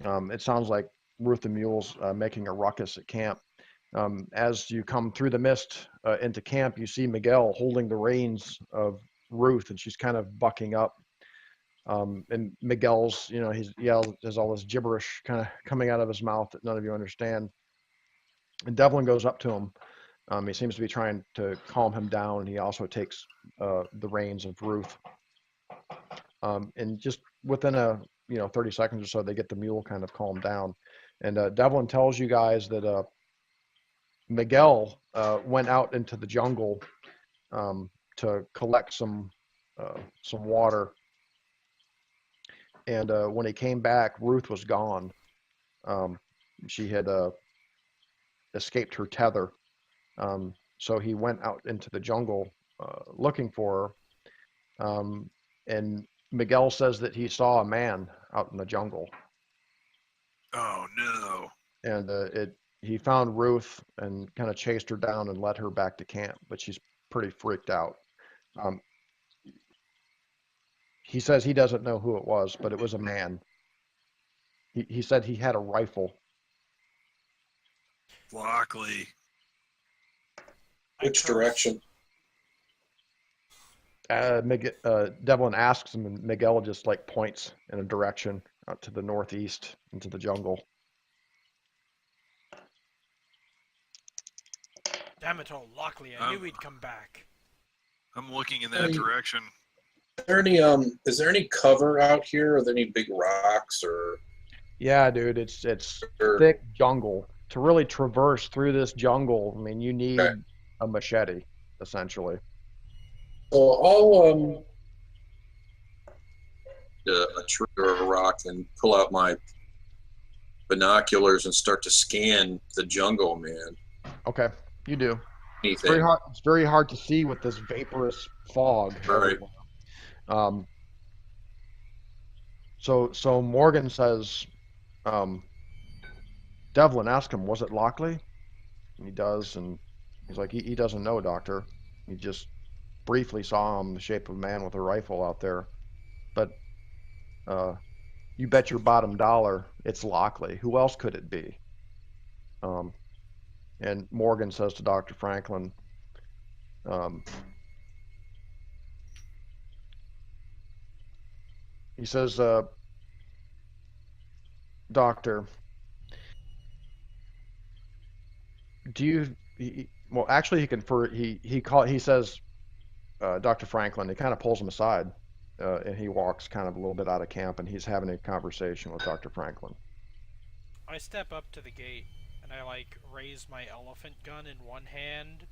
It sounds like Ruth the Mule's making a ruckus at camp. As you come through the mist into camp, you see Miguel holding the reins of Ruth, and she's kind of bucking up. And Miguel's, there's all this gibberish kind of coming out of his mouth that none of you understand. And Devlin goes up to him. He seems to be trying to calm him down. He also takes the reins of Ruth. And just within 30 seconds or so, they get the mule kind of calmed down. And Devlin tells you guys that Miguel went out into the jungle to collect some water. And when he came back, Ruth was gone. She had escaped her tether. So he went out into the jungle looking for her. And Miguel says that he saw a man out in the jungle. Oh no. And he found Ruth and kind of chased her down and led her back to camp, but she's pretty freaked out. He says he doesn't know who it was, but it was a man. He said he had a rifle. Lockley. which direction? Devlin asks him, and Miguel just points in a direction out to the northeast into the jungle. Damn it all, Lockley, I knew he'd come back. I'm looking in that direction. Is there any cover out here? Are there any big rocks or? Yeah, dude, it's thick jungle. To really traverse through this jungle, I mean, you need a machete, essentially. So I'll a tree or a rock and pull out my binoculars and start to scan the jungle, man. Okay, you do. Anything. It's very hard to see with this vaporous fog. Right. So Morgan says, Devlin, ask him, was it Lockley? And he does, and he's like, he doesn't know, Doctor. He just briefly saw him, the shape of a man with a rifle out there. But you bet your bottom dollar it's Lockley. Who else could it be? And Morgan says to Dr. Franklin, he says, Doctor, do you? Well, actually, he says, Dr. Franklin. He kind of pulls him aside, and he walks kind of a little bit out of camp, and he's having a conversation with Dr. Franklin. I step up to the gate, and I raise my elephant gun in one hand,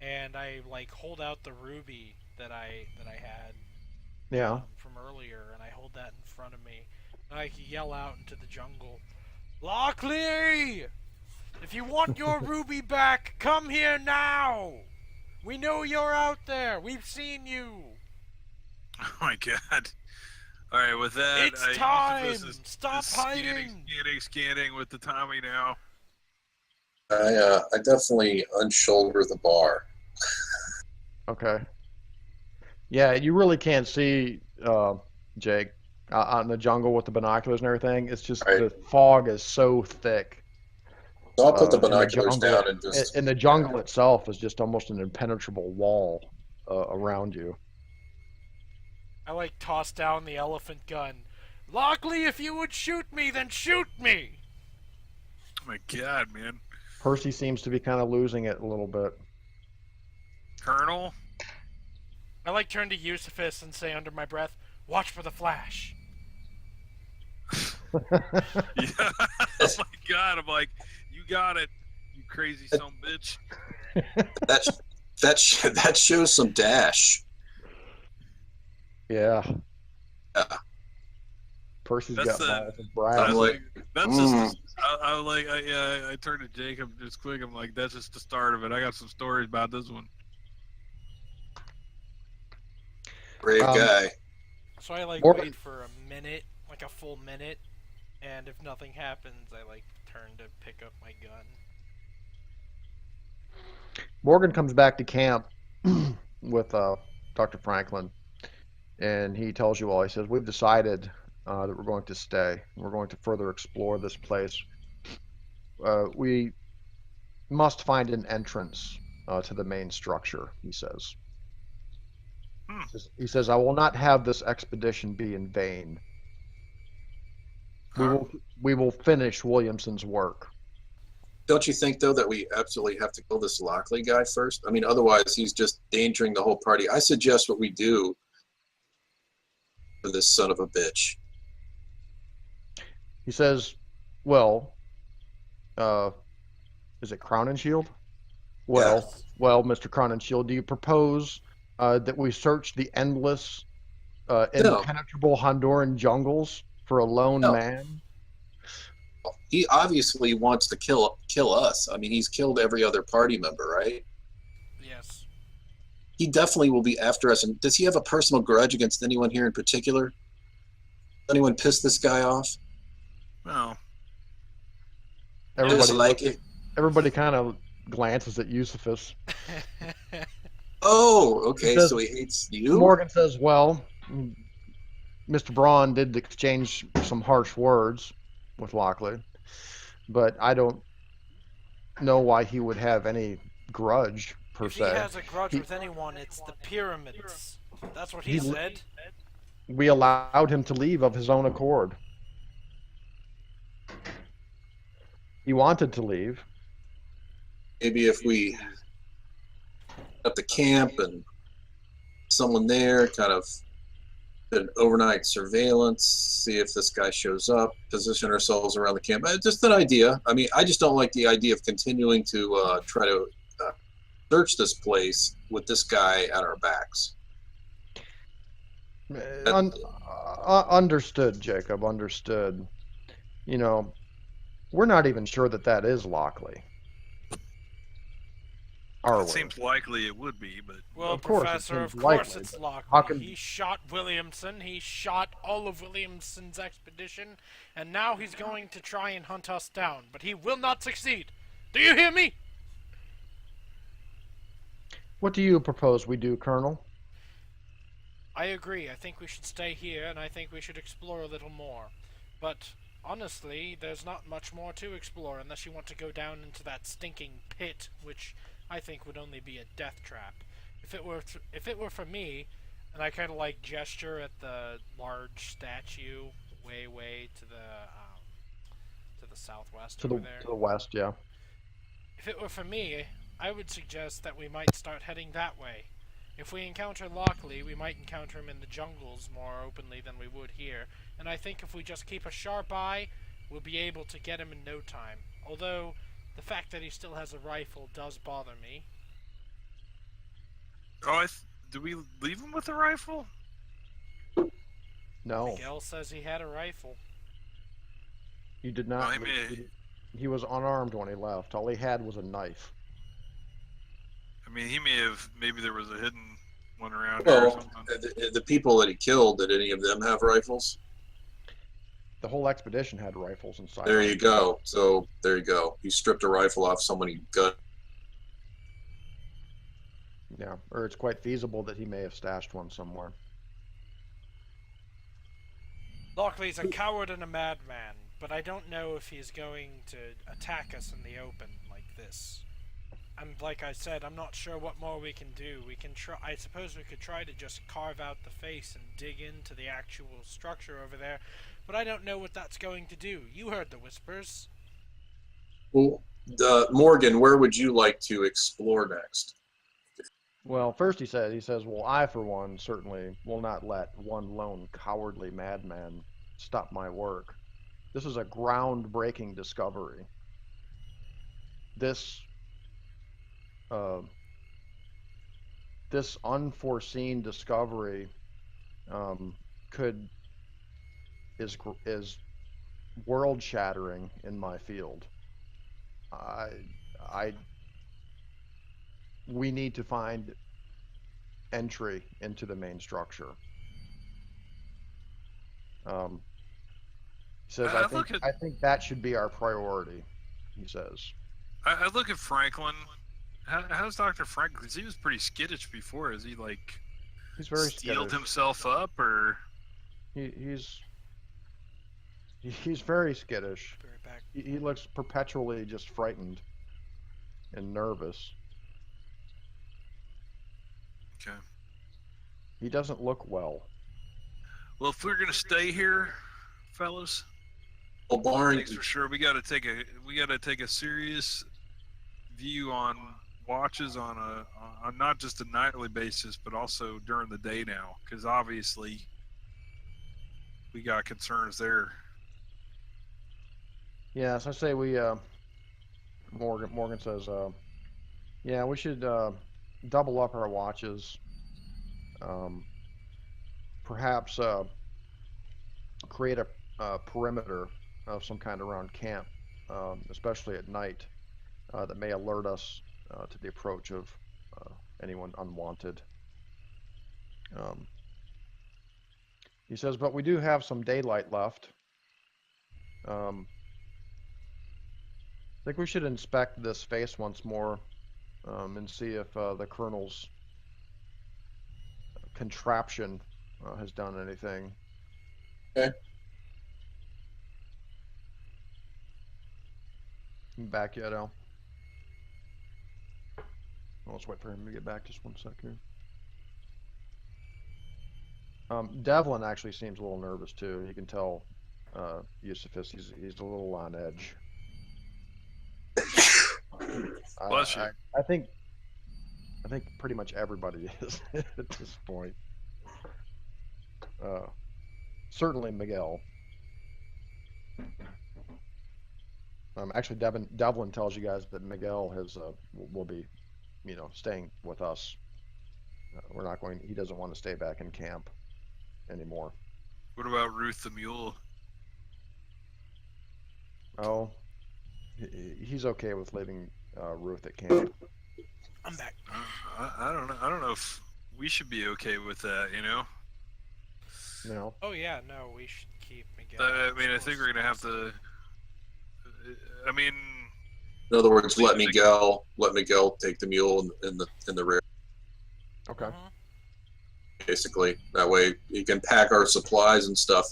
and I hold out the ruby that I had. Yeah. From earlier, and I hold that in front of me. And I yell out into the jungle, Lockley! If you want your ruby back, come here now! We know you're out there! We've seen you! Oh my god. Alright, with that, It's time! Stop hiding! Scanning with the Tommy now. I definitely unshoulder the bar. Okay. Yeah, you really can't see, Jake, out in the jungle with the binoculars and everything. It's just the fog is so thick. So I'll put the binoculars down and just. And the jungle itself is just almost an impenetrable wall around you. I toss down the elephant gun. Lockley, if you would shoot me, then shoot me! Oh my god, man. Percy seems to be kind of losing it a little bit. Colonel? I turn to Eusephus and say under my breath, watch for the flash. Yeah. Oh my god, I'm like, you got it, you crazy son of a bitch. That shows some dash. Yeah. Yeah. Percy's That's got the- balls of I'm brass. like, That's just, I turned to Jacob just quick. I'm like, that's just the start of it. I got some stories about this one. brave guy. So I Morgan- wait for a minute, a full minute, and if nothing happens, I turn to pick up my gun. Morgan comes back to camp with Dr. Franklin, and he tells you all. He says, "We've decided that we're going to stay. We're going to further explore this place. We must find an entrance to the main structure," he says. He says, "I will not have this expedition be in vain. We will finish Williamson's work." Don't you think, though, that we absolutely have to kill this Lockley guy first? I mean, otherwise he's just endangering the whole party. I suggest what we do for this son of a bitch. He says, "Well, is it Crown and Shield? Well, Mr. Crown and Shield, do you propose that we search the endless, impenetrable Honduran jungles for a lone man?" He obviously wants to kill us. I mean, he's killed every other party member, right? Yes. He definitely will be after us. And does he have a personal grudge against anyone here in particular? Anyone piss this guy off? No. Everybody kind of glances at Eusephus. Oh, okay, so he hates you? Morgan says, "Well, Mr. Braun did exchange some harsh words with Lockley, but I don't know why he would have any grudge, per If se. he has a grudge with anyone, it's the pyramids. That's what he said. We allowed him to leave of his own accord. He wanted to leave. Maybe if we at the camp and someone there, kind of an overnight surveillance, see if this guy shows up, position ourselves around the camp. Just an idea. I mean, I just don't like the idea of continuing to try to search this place with this guy at our backs. Understood, Jacob, understood. You know, we're not even sure that is Lockley. It seems likely it would be, but... Well, of course, Professor, of course likely, it's but how Lockley. can- He shot Williamson, he shot all of Williamson's expedition, and now he's going to try and hunt us down, but he will not succeed. Do you hear me? What do you propose we do, Colonel? I agree. I think we should stay here, and I think we should explore a little more. But, honestly, there's not much more to explore unless you want to go down into that stinking pit, which I think would only be a death trap. If it were for me, and I kind of gesture at the large statue way to the southwest over there. To the west, yeah. If it were for me, I would suggest that we might start heading that way. If we encounter Lockley, we might encounter him in the jungles more openly than we would here, and I think if we just keep a sharp eye, we'll be able to get him in no time. Although, the fact that he still has a rifle does bother me. Oh, do we leave him with a rifle? No, Miguel says he had a rifle. you did not. I mean, He was unarmed when he left. All he had was a knife. he may have, maybe there was a hidden one around here or Well, something. the people that he killed, did any of them have rifles? The whole expedition had rifles inside. There you go. So there you go. He stripped a rifle off someone he got. Yeah, or it's quite feasible that he may have stashed one somewhere. Lockley's a coward and a madman, but I don't know if he's going to attack us in the open like this. And like I said, I'm not sure what more we can do. We can try. I suppose we could try to just carve out the face and dig into the actual structure over there. but I don't know what that's going to do. You heard the whispers. Well, Morgan, where would you like to explore next? Well, first he says, well, I, for one, certainly will not let one lone cowardly madman stop my work. This is a groundbreaking discovery. This, uh, this unforeseen discovery is world shattering in my field. We need to find entry into the main structure. He says, I think that should be our priority. He says. I look at Franklin. How's Dr. Franklin? Because he was pretty skittish before. Is he like He's very steeled skittish. himself up, or He's very skittish. Be right back. He looks perpetually just frightened and nervous. okay? He doesn't look well. Well, if we're gonna stay here, fellas, Well, Barn, thanks for sure. We gotta take a serious view on watches on not just a nightly basis, but also during the day now, because obviously we got concerns there. Yeah, so I say we. Morgan says, yeah, we should double up our watches. Perhaps create a perimeter of some kind around camp, especially at night, that may alert us to the approach of anyone unwanted. He says, but we do have some daylight left. I think we should inspect this face once more and see if the Colonel's contraption has done anything. Okay. Back yet, Al? Let's wait for him to get back just 1 sec here. Devlin actually seems a little nervous too. You can tell Eusephus, he's a little on edge. Bless you. I think pretty much everybody is at this point. Certainly Miguel. Actually, Devlin tells you guys that Miguel will be, staying with us. We're not going. He doesn't want to stay back in camp anymore. What about Ruth the mule? Oh, he's okay with leaving Ruth at camp. I'm back. I don't know. I don't know if we should be okay with that. No. Oh yeah, no, we should keep Miguel. I mean, I think we're gonna have to. I mean, in other words, let Miguel take the mule in the rear. Okay. Basically, that way he can pack our supplies and stuff.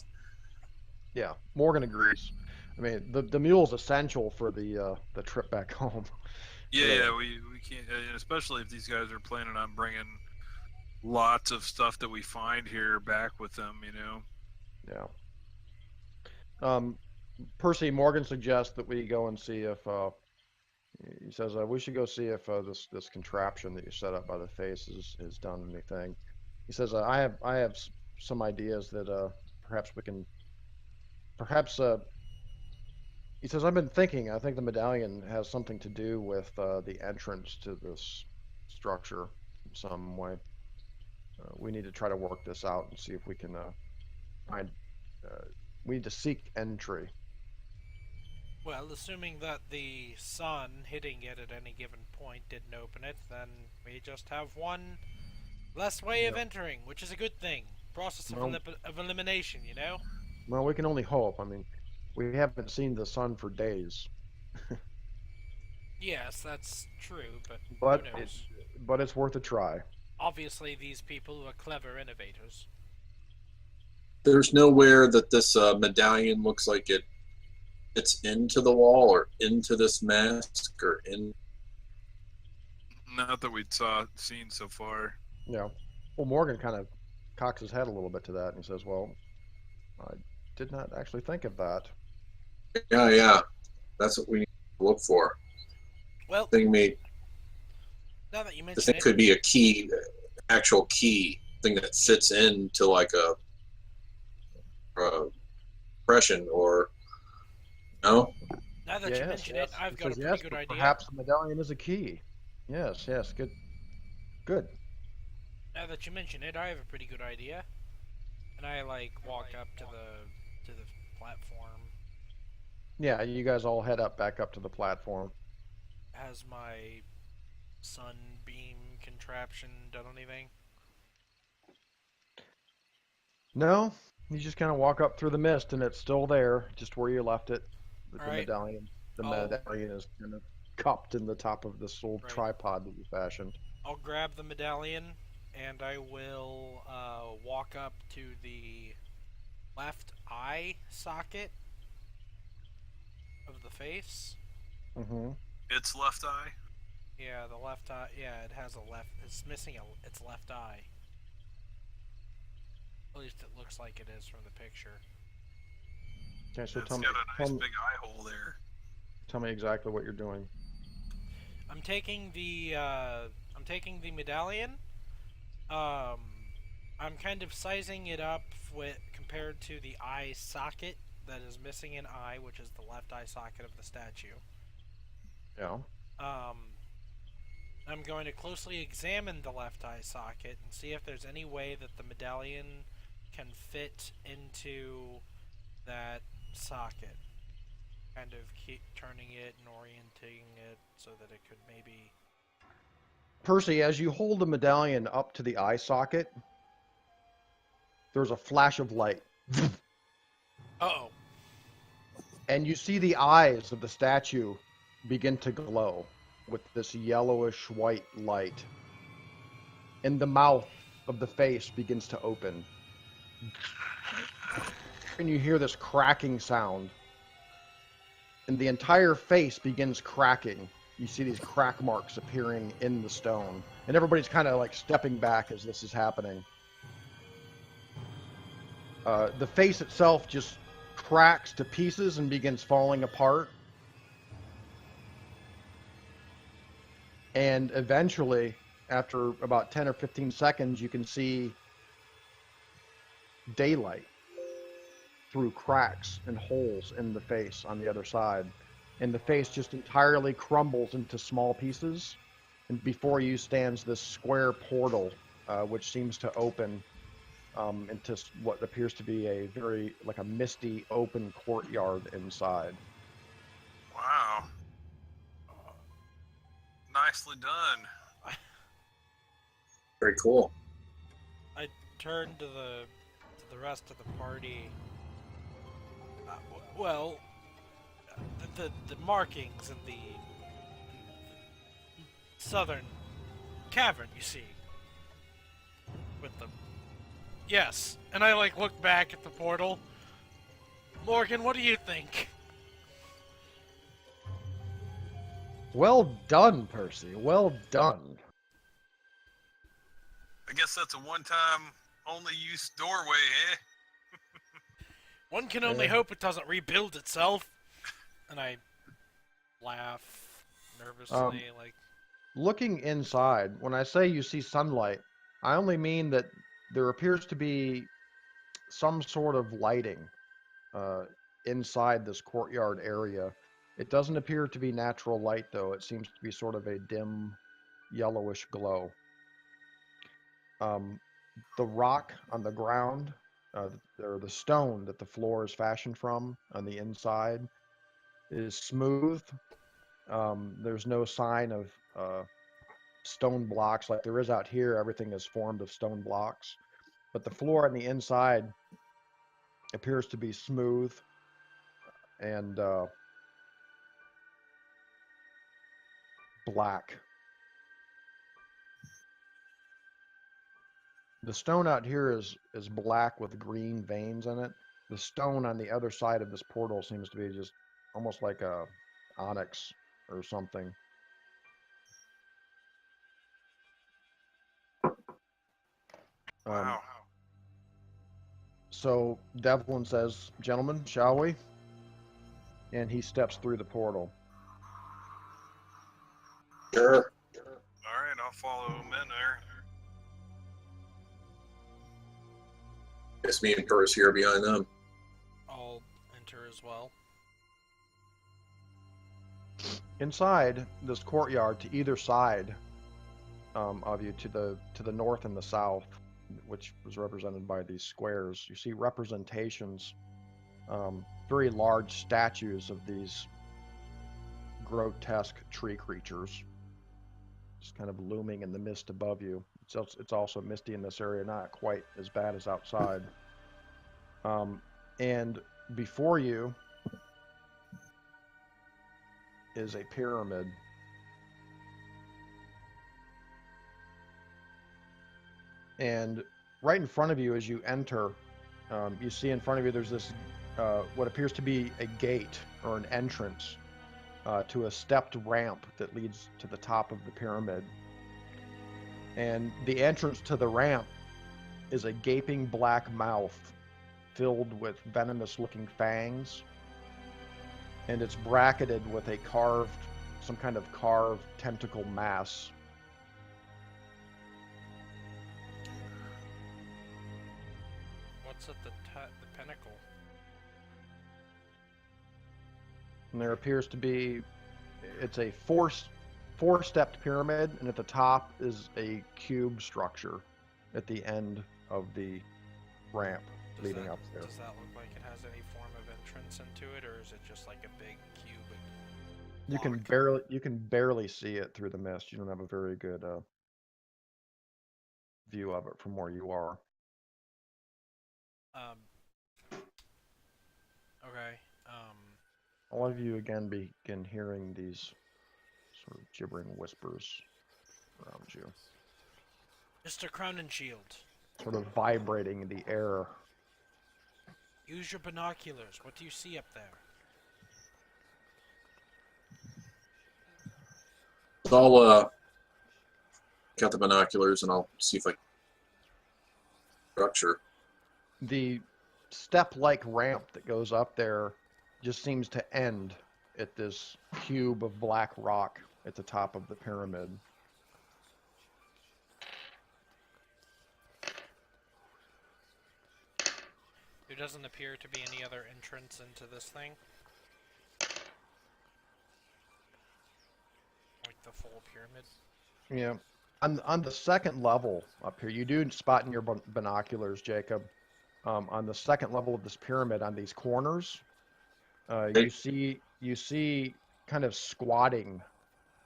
Yeah, Morgan agrees. I mean, the mule's essential for the trip back home. Yeah, we can't, especially if these guys are planning on bringing lots of stuff that we find here back with them. Yeah. Percy, Morgan suggests that we go and see if he says we should go see if this contraption that you set up by the face has done anything. He says I have some ideas that perhaps we can he says I've been thinking I think the medallion has something to do with the entrance to this structure in some way. We need to try to work this out and see if we can find we need to seek entry. Well, assuming that the sun hitting it at any given point didn't open it, then we just have one less way of entering, which is a good thing. Process of elimination, Well, we can only hope. I mean, we haven't seen the sun for days. Yes, that's true, but who knows? But it's worth a try. Obviously, these people are clever innovators. There's nowhere that this medallion looks like it's into the wall or into this mask or in. Not that we'd seen so far. Yeah. Well, Morgan kind of cocks his head a little bit to that and he says, well, did not actually think of that. Yeah. That's what we need to look for. Well, Thing now that you the mention thing it, could be a key, actual key thing that fits into like a impression or no. now that you Yes, mention it, yes. I've It got a says pretty yes, good but idea. perhaps the medallion is a key. Yes, yes, good. Good. Now that you mention it, I have a pretty good idea. And I like walk up to the platform. Yeah, you guys all head back up to the platform. Has my sunbeam contraption done anything? No, you just kind of walk up through the mist, and it's still there, just where you left it. All The right. medallion. The I'll medallion is kind of cupped in the top of this little right. tripod that you fashioned. I'll grab the medallion and I will walk up to the left eye socket of the face. Mm-hmm. Its left eye. Yeah, the left eye. Yeah, it has a left. It's missing its left eye. At least it looks like it is from the picture. Okay, so It's got a nice tell me, big eye hole there. tell me exactly what you're doing. I'm taking the medallion. Um, I'm kind of sizing it up with compared to the eye socket that is missing an eye, which is the left eye socket of the statue. Yeah. I'm going to closely examine the left eye socket and see if there's any way that the medallion can fit into that socket. Kind of keep turning it and orienting it so that it could maybe. Percy, as you hold the medallion up to the eye socket, there's a flash of light. Uh-oh. And you see the eyes of the statue begin to glow with this yellowish white light. And the mouth of the face begins to open. And you hear this cracking sound. And the entire face begins cracking. You see these crack marks appearing in the stone. And everybody's kind of like stepping back as this is happening. The face itself just cracks to pieces and begins falling apart. And eventually, after about 10 or 15 seconds, you can see daylight through cracks and holes in the face on the other side. And the face just entirely crumbles into small pieces. And before you stands this square portal, which seems to open into what appears to be a very, like a misty, open courtyard inside. Wow. Nicely done. Very cool. I turn to the rest of the party. Well, the markings in the southern cavern, you see, with the yes, and I like look back at the portal. Morgan, what do you think? Well done, Percy. Well done. I guess that's a one-time only use doorway, eh? One can only hope it doesn't rebuild itself. And I laugh nervously, like. Looking inside, when I say you see sunlight, I only mean that there appears to be some sort of lighting inside this courtyard area. It doesn't appear to be natural light, though. It seems to be sort of a dim, yellowish glow. The rock on the ground, or the stone that the floor is fashioned from on the inside, is smooth. There's no sign of stone blocks like there is out here. Everything is formed of stone blocks. But the floor on the inside appears to be smooth and black. The stone out here is black with green veins in it. The stone on the other side of this portal seems to be just almost like a onyx or something. Wow. So Devlin says, "Gentlemen, shall we?" And he steps through the portal. Sure. All right, I'll follow him in there. Guess me and Curtis here behind them. I'll enter as well. Inside this courtyard, to either side of you, to the north and the south, which was represented by these squares, you see representations, very large statues of these grotesque tree creatures, just kind of looming in the mist above you. It's also misty in this area, not quite as bad as outside. And before you is a pyramid. And right in front of you as you enter, you see in front of you there's this, what appears to be a gate or an entrance to a stepped ramp that leads to the top of the pyramid. And the entrance to the ramp is a gaping black mouth filled with venomous-looking fangs. And it's bracketed with some kind of carved tentacle mass. What's at the pinnacle? And there appears to be, it's a four-stepped pyramid, and at the top is a cube structure at the end of the ramp leading up there. Does that look like it has any form of entrance into it, or is it just like a big cube? You can barely see it through the mist. You don't have a very good view of it from where you are. Okay. All of you again begin hearing these sort of gibbering whispers around you, Mr. Crowninshield, sort of vibrating in the air. use your binoculars. What do you see up there? I'll got the binoculars and I'll see if I structure. The step-like ramp that goes up there just seems to end at this cube of black rock at the top of the pyramid. There doesn't appear to be any other entrance into this thing. Like the full pyramid. Yeah. On the second level up here, you do spot in your binoculars, Jacob, on the second level of this pyramid, on these corners, you see kind of squatting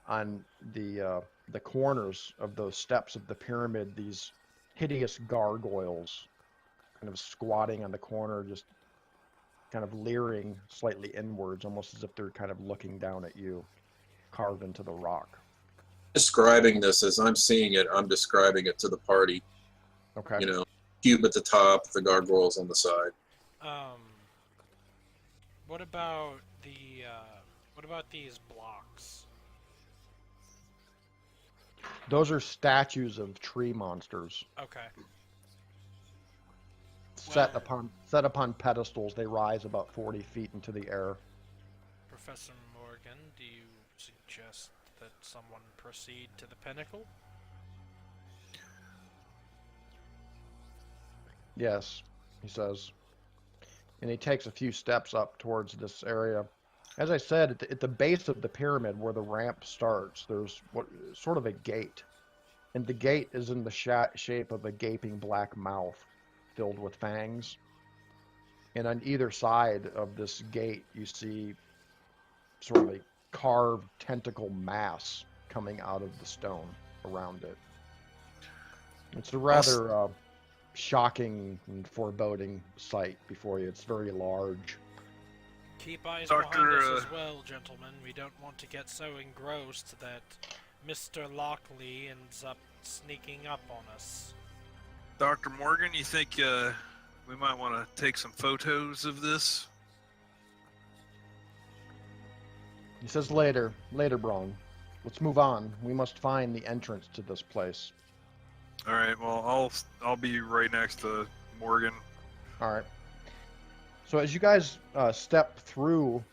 on the corners of those steps of the pyramid, these hideous gargoyles kind of squatting on the corner, just kind of leering slightly inwards, almost as if they're kind of looking down at you, carved into the rock. Describing this as I'm seeing it, I'm describing it to the party. Okay. You know, cube at the top, the gargoyles on the side. What about these blocks? Those are statues of tree monsters. Okay. Set upon pedestals, they rise about 40 feet into the air. Professor Morgan, do you suggest that someone proceed to the pinnacle? Yes, he says. And he takes a few steps up towards this area. As I said, at the base of the pyramid where the ramp starts, there's sort of a gate. And the gate is in the shape of a gaping black mouth filled with fangs. And on either side of this gate, you see sort of a carved tentacle mass coming out of the stone around it. It's a rather shocking and foreboding sight before you. It's very large. Keep eyes Doctor, behind us as well, gentlemen. We don't want to get so engrossed that Mr. Lockley ends up sneaking up on us. Dr. Morgan, you think we might want to take some photos of this? He says later, Braun. Let's move on. We must find the entrance to this place. All right. Well, I'll be right next to Morgan. All right. So as you guys step through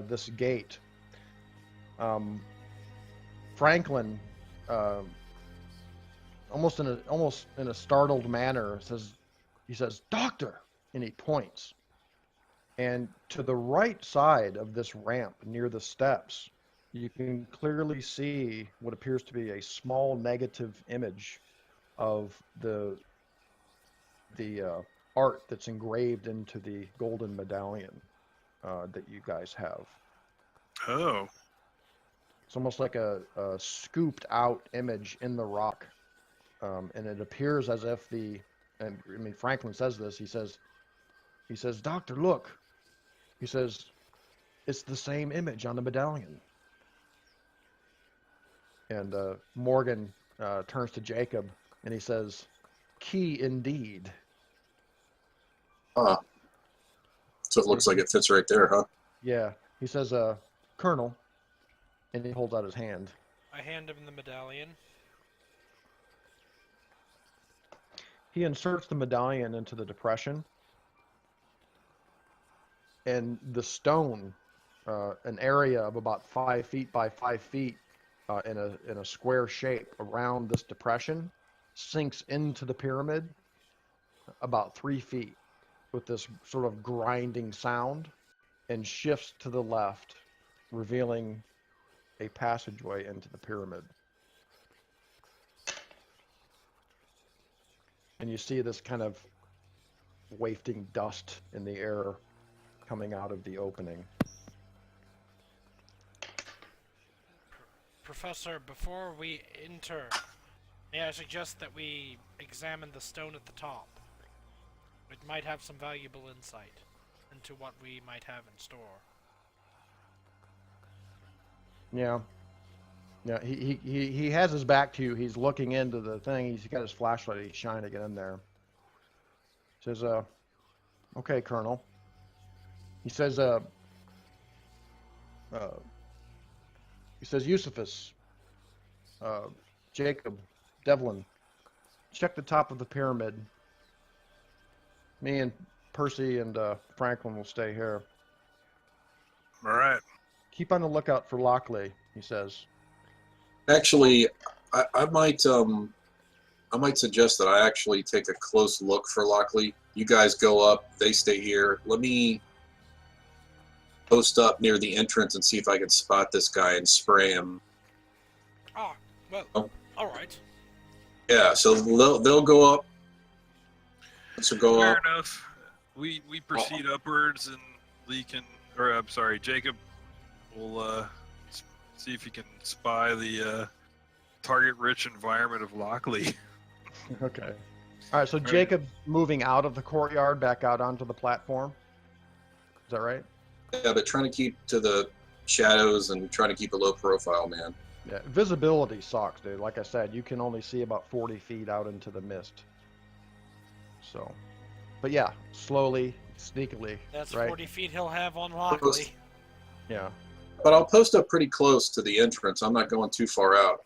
this gate, Franklin, uh, almost in a startled manner, he says, "Doctor," and he points. And to the right side of this ramp near the steps, you can clearly see what appears to be a small negative image of the art that's engraved into the golden medallion that you guys have. Oh. It's almost like a scooped out image in the rock, and it appears as if and I mean Franklin says this. He says, "Doctor, look." He says, "It's the same image on the medallion." And Morgan turns to Jacob and he says, "Key indeed." So it looks like it fits right there, huh? Yeah. He says, "Colonel," and he holds out his hand. I hand him the medallion. He inserts the medallion into the depression, and the stone, an area of about 5 feet by 5 feet, in a square shape around this depression, sinks into the pyramid about 3 feet with this sort of grinding sound, and shifts to the left, revealing a passageway into the pyramid. And you see this kind of wafting dust in the air coming out of the opening. Professor, before we enter, may I suggest that we examine the stone at the top? It might have some valuable insight into what we might have in store. Yeah. Yeah, he has his back to you. He's looking into the thing. He's got his flashlight. He's shining it in there. Says, "Okay, Colonel." He says, "Eusephus, Jacob, Devlin, check the top of the pyramid. Me and Percy and Franklin will stay here. All right. Keep on the lookout for Lockley," he says. Actually, I might suggest that I actually take a close look for Lockley. You guys go up, they stay here. Let me post up near the entrance and see if I can spot this guy and spray him. Ah, well, Oh. alright. Yeah, so they'll go up. So go Fair up. enough. We proceed upwards, and Lee can, or I'm sorry, Jacob will see if he can spy the target-rich environment of Lockley. Okay. All right, so Jacob's moving out of the courtyard back out onto the platform. Is that right? Yeah, but trying to keep to the shadows and trying to keep a low profile, man. Yeah, visibility sucks, dude. Like I said, you can only see about 40 feet out into the mist. So, but yeah, slowly, sneakily, That's right? 40 feet he'll have on Lockley. Yeah. But I'll post up pretty close to the entrance. I'm not going too far out.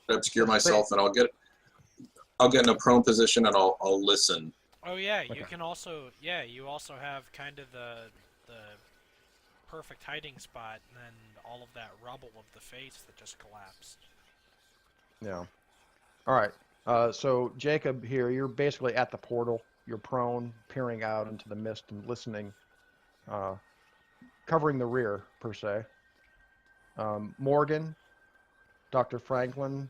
Obscure myself, and I'll get in a prone position and I'll listen. Oh yeah, Okay. you can also, you also have kind of the perfect hiding spot, and then all of that rubble of the face that just collapsed. Yeah. All right. So Jacob here, you're basically at the portal. You're prone, peering out into the mist and listening, covering the rear, per se. Morgan, Dr. Franklin,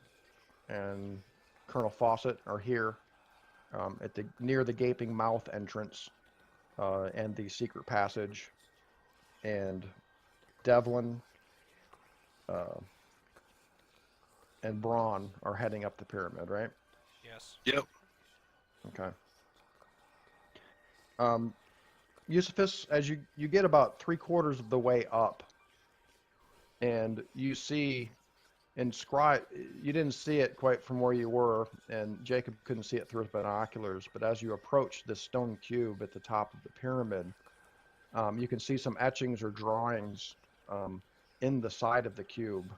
and Colonel Fawcett are here near the gaping mouth entrance and the secret passage. And Devlin and Braun are heading up the pyramid, right? Yes. Yep. Okay. Eusephus, as you get about 3/4 of the way up, and you see inscribed, you didn't see it quite from where you were, and Jacob couldn't see it through his binoculars, but as you approach this stone cube at the top of the pyramid, you can see some etchings or drawings in the side of the cube,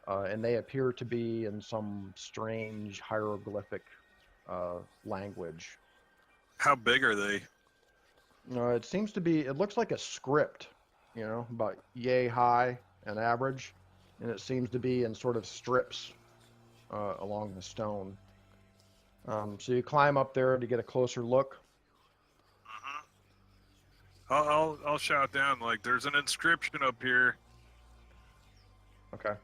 and they appear to be in some strange hieroglyphic language. How big are they? It seems to be. It looks like a script, about yay high and average, and it seems to be in sort of strips along the stone. So you climb up there to get a closer look. I'll shout down like there's an inscription up here. Okay.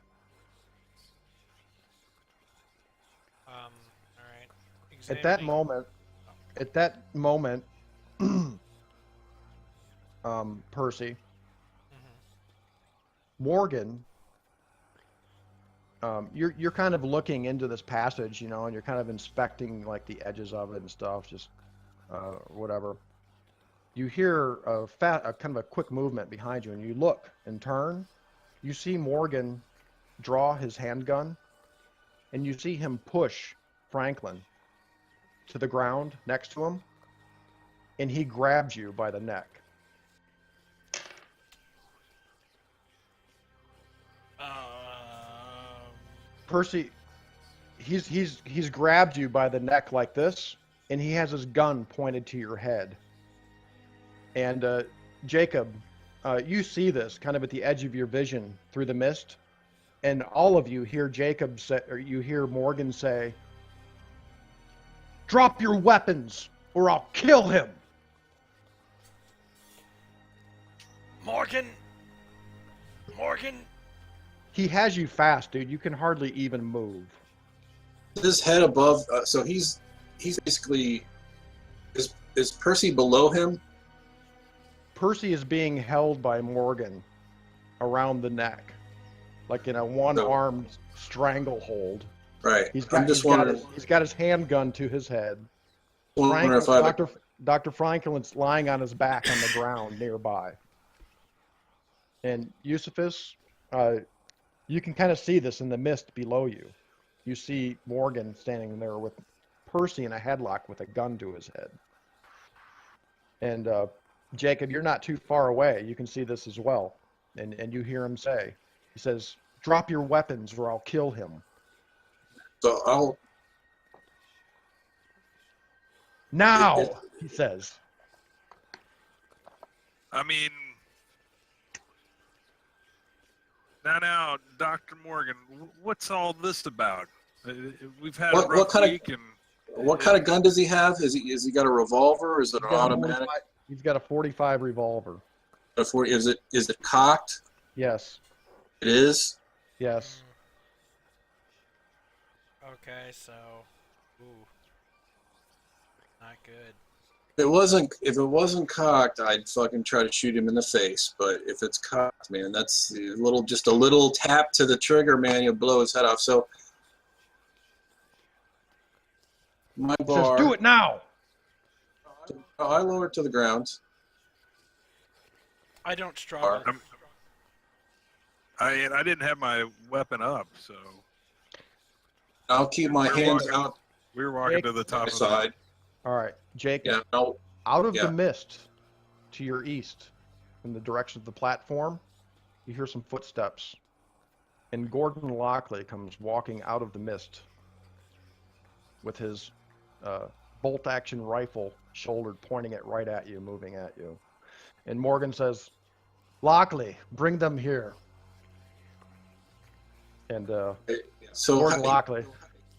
All right. At that moment, Percy, Morgan, you're kind of looking into this passage, and you're kind of inspecting like the edges of it and stuff, just whatever. You hear a kind of a quick movement behind you, and you look and turn. You see Morgan draw his handgun, and you see him push Franklin to the ground next to him, and he grabs you by the neck. Percy, he's grabbed you by the neck like this, and he has his gun pointed to your head. And Jacob, you see this kind of at the edge of your vision through the mist, and all of you hear Jacob say, or you hear Morgan say, "Drop your weapons, or I'll kill him." Morgan. He has you fast, dude. You can hardly even move. His head above. So he's basically. Is Percy below him? Percy is being held by Morgan around the neck, like in a one-armed stranglehold. Right. He's I'm just wondering. He's got his handgun to his head. Wondering if Dr. Franklin's lying on his back on the ground nearby. And Eusephus, you can kind of see this in the mist below you. You see Morgan standing there with Percy in a headlock with a gun to his head. And Jacob, you're not too far away. You can see this as well. And you hear him say, he says, "Drop your weapons or I'll kill him." So I'll. Now, he says. I mean, now, Dr. Morgan, what's all this about? We've had a rough week, and what kind of gun does he have? Is he got a revolver? Is it an automatic? He's got a .45 revolver. Is it cocked? Yes. It is. Yes. Okay, so, not good. If it wasn't cocked, I'd fucking try to shoot him in the face. But if it's cocked, man, that's just a little tap to the trigger, man, you'll blow his head off. So my bar. Says, "Do it now." I lower it to the ground. I don't struggle. I didn't have my weapon up, so I'll keep my hands out. We were walking to the top of the side. All right, Jake. Yeah. No. Out of the mist to your east, in the direction of the platform, you hear some footsteps. And Gordon Lockley comes walking out of the mist with his bolt-action rifle shouldered, pointing it right at you, moving at you. And Morgan says, "Lockley, bring them here." And so Gordon Lockley,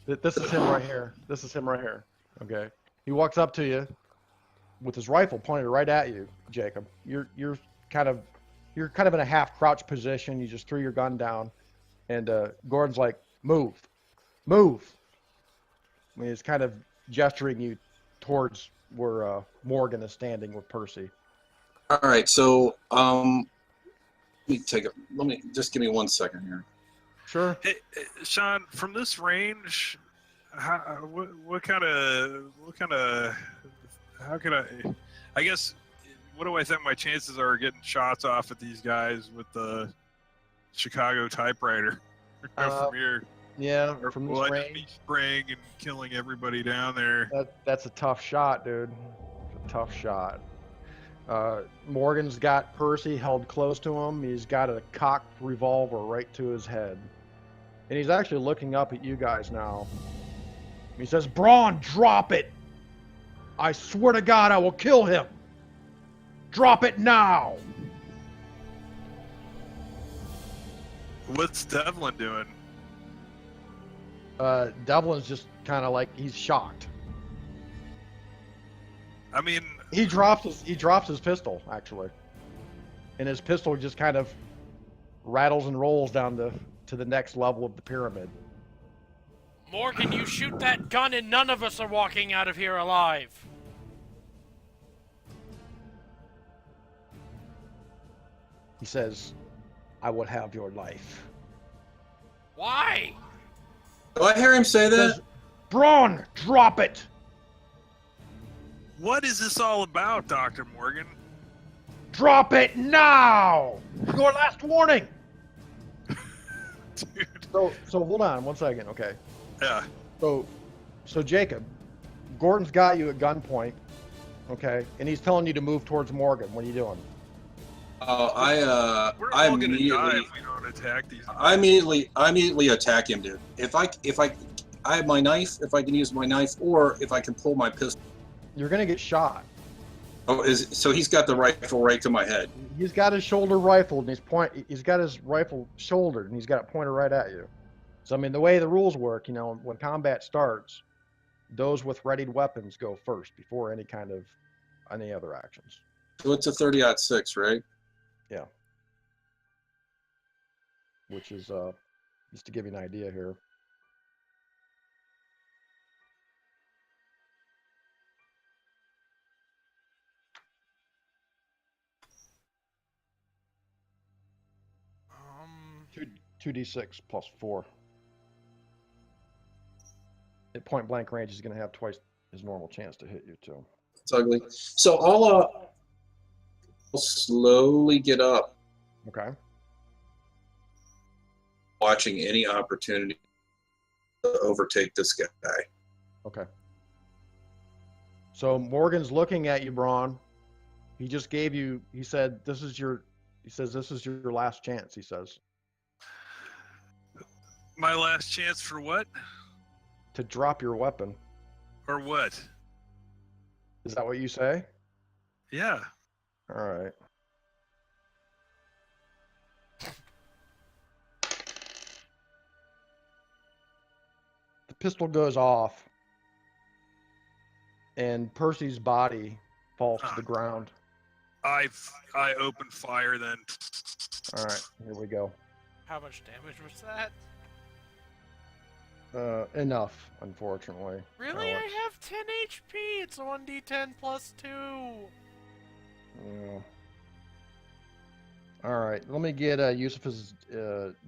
this is him right here. This is him right here. Okay. He walks up to you with his rifle pointed right at you, Jacob. You're kind of in a half crouch position. You just threw your gun down, and Gordon's like, "Move. I mean, he's kind of gesturing you towards where Morgan is standing with Percy. All right, so let me just give me 1 second here. Sure. Hey, Sean, from this range, how can I guess, what do I think my chances are getting shots off at these guys with the Chicago typewriter from here? Yeah, from this Will I range, just be spraying and killing everybody down there? that's a tough shot, dude. It's a tough shot. Morgan's got Percy held close to him. He's got a cocked revolver right to his head. And he's actually looking up at you guys now. He says, "Braun, drop it!" I swear to God, I will kill him. Drop it now. What's Devlin doing? Devlin's just kind of like he's shocked. I mean, He drops his pistol actually, and his pistol just kind of rattles and rolls down to the next level of the pyramid. Morgan, you shoot that gun and none of us are walking out of here alive. He says, "I would have your life." Why? Do I hear him say He that? says, "Braun, drop it." what is this all about, Dr. Morgan? Drop it now! Your last warning! Dude. So hold on 1 second, okay. Yeah. So Jacob, Gordon's got you at gunpoint, okay, and he's telling you to move towards Morgan. What are you doing? We're I all gonna die immediately, if we don't attack these. I immediately attack him, dude. If I have my knife, if I can use my knife, or if I can pull my pistol. You're gonna get shot. Oh, so he's got the rifle right to my head. He's got his shoulder rifled, and he's got his rifle shouldered, and he's got it pointed right at you. So I mean, the way the rules work, you know, when combat starts, those with readied weapons go first before any other actions. So it's a 30-06, right? Yeah. Which is just to give you an idea here. Two D6 plus 4. At point blank range, he's going to have twice his normal chance to hit you too. It's ugly. So I'll slowly get up, Okay. watching any opportunity to overtake this guy. Okay. So Morgan's looking at you, Braun. He just gave you. He says this is your last chance. He says My last chance for what? to drop your weapon. Or what? Is that what you say? Yeah. All right. The pistol goes off, and Percy's body falls to the ground. I open fire then. All right, here we go. How much damage was that? Enough, unfortunately. Really? Alex. I have 10 HP. It's a 1d10 plus 2. Yeah. All right, let me get Yusuf's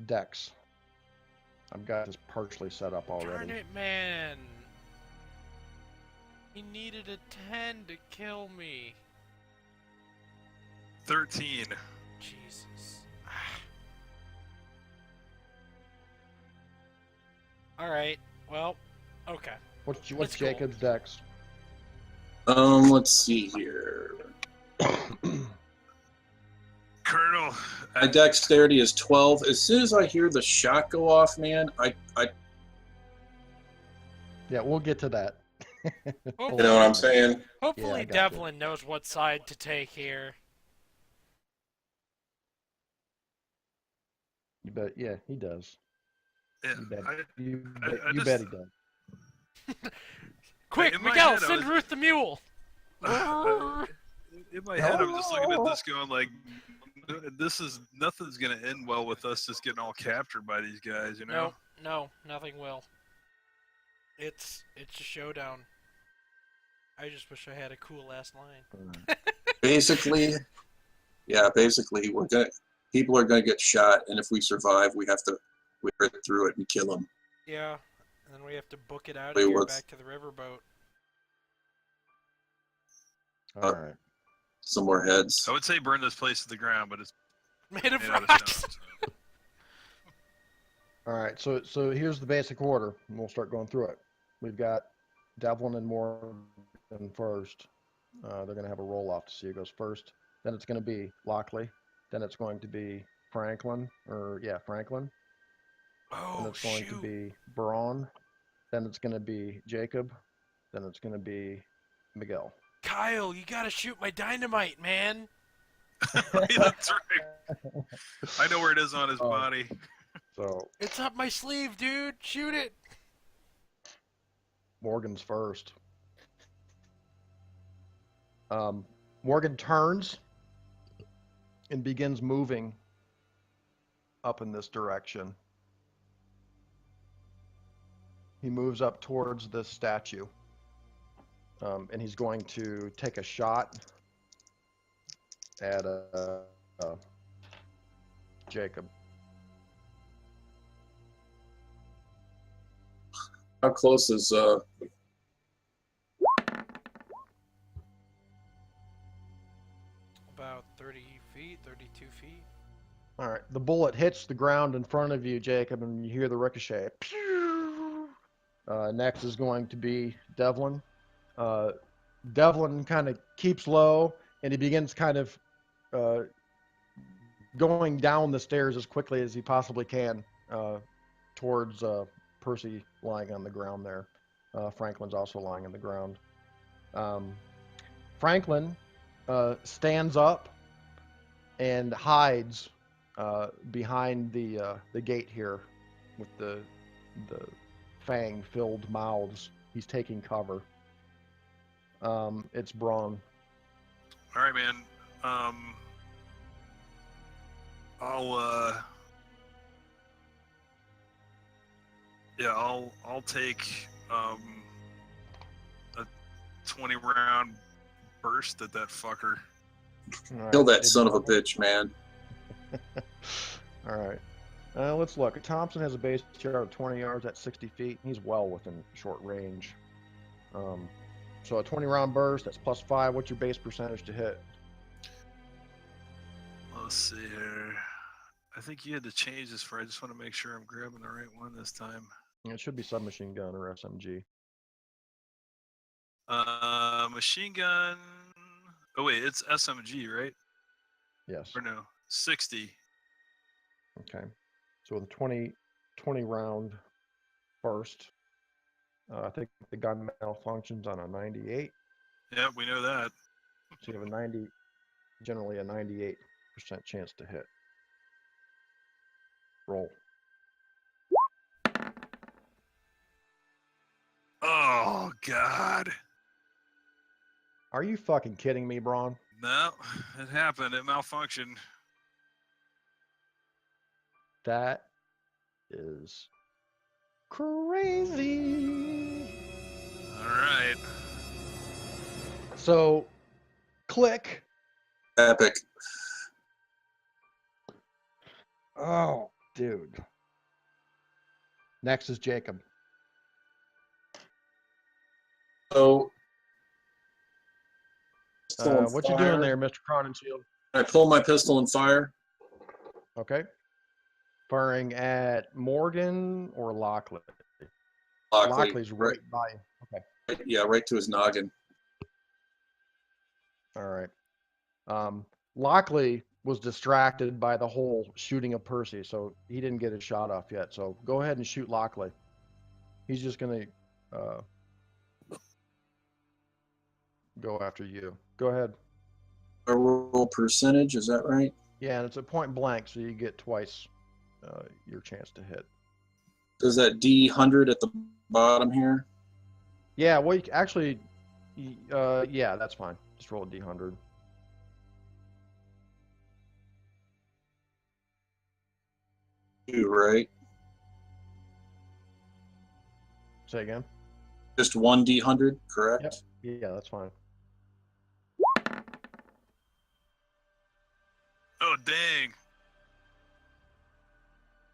dex. I've got this partially set up already. Darn it, man. He needed a 10 to kill me. 13. Jesus. Alright, well, okay. What's That's cool. Jacob's dex? Let's see here. Colonel. My dexterity is 12. As soon as I hear the shot go off, man, I Yeah, we'll get to that. you know what I'm saying? Hopefully Yeah, I got Devlin knows what side to take here. You bet. Yeah, he does. Yeah, You bet. I You bet he does. Quick, in my Miguel, head, I send was- Ruth the mule! in my head, I'm just looking at this going like, nothing's gonna end well with us just getting all captured by these guys, you know? No, nothing will. It's a showdown. I just wish I had a cool last line. Basically, people are gonna get shot, and if we survive, we rip through it and kill them. Yeah, and then we have to book it out Wait, of here what's- back to the riverboat. All right. Some more heads. I would say burn this place to the ground, but it's Made of made out of rocks! stone. So. All right. So here's the basic order, and we'll start going through it. We've got Devlin and Morgan first. They're going to have a roll off to see who goes first. Then it's going to be Lockley. Then it's going to be Franklin. Franklin. Oh, Then it's going to shoot. be Braun. Then it's going to be Jacob. Then it's going to be Miguel. Kyle, you gotta shoot my dynamite, man. That's right. I know where it is on his body. So It's up my sleeve, dude. Shoot it. Morgan's first. Morgan turns and begins moving up in this direction. He moves up towards the statue. And he's going to take a shot at Jacob. How close is About 30 feet, 32 feet. All right. The bullet hits the ground in front of you, Jacob, and you hear the ricochet. Next is going to be Devlin. Devlin kind of keeps low, and he begins kind of going down the stairs as quickly as he possibly can towards Percy lying on the ground there. Franklin's also lying on the ground. Franklin stands up and hides behind the gate here with the fang-filled mouths. He's taking cover. It's Braun. All right, man. I'll take a 20-round burst at that fucker. All right. kill that son of a bitch, man? All right. Let's look. Thompson has a base yard of 20 yards at 60 feet. He's well within short range. So a 20-round burst, that's +5. What's your base percentage to hit? Let's see here. I think you had to change this for. I just want to make sure I'm grabbing the right one this time. It should be submachine gun or SMG. Machine gun. Oh wait, it's SMG, right? Yes. Or no, 60. Okay. So with a 20 round burst, I think the gun malfunctions on a 98. Yeah, we know that. So you have generally a 98% chance to hit. Roll. Oh God. Are you fucking kidding me, Braun? No, it happened. It malfunctioned. That is crazy. All right. So, click. Epic. Oh, dude. Next is Jacob. So, What you doing there, Mr. Cronenshield? I pull my pistol and fire. Okay. Firing at Morgan or Lockley? Lockley's right by. Okay. Yeah, right to his noggin. All right. Lockley was distracted by the whole shooting of Percy, so he didn't get his shot off yet. So go ahead and shoot Lockley. He's just going to go after you. Go ahead. A roll percentage, is that right? Yeah, and it's a point blank, so you get twice your chance to hit. Does that D100 at the bottom here? Yeah, well, actually, yeah, that's fine. Just roll a D100. Two, right? Say again? Just one D100, correct? Yep. Yeah, that's fine. Oh dang.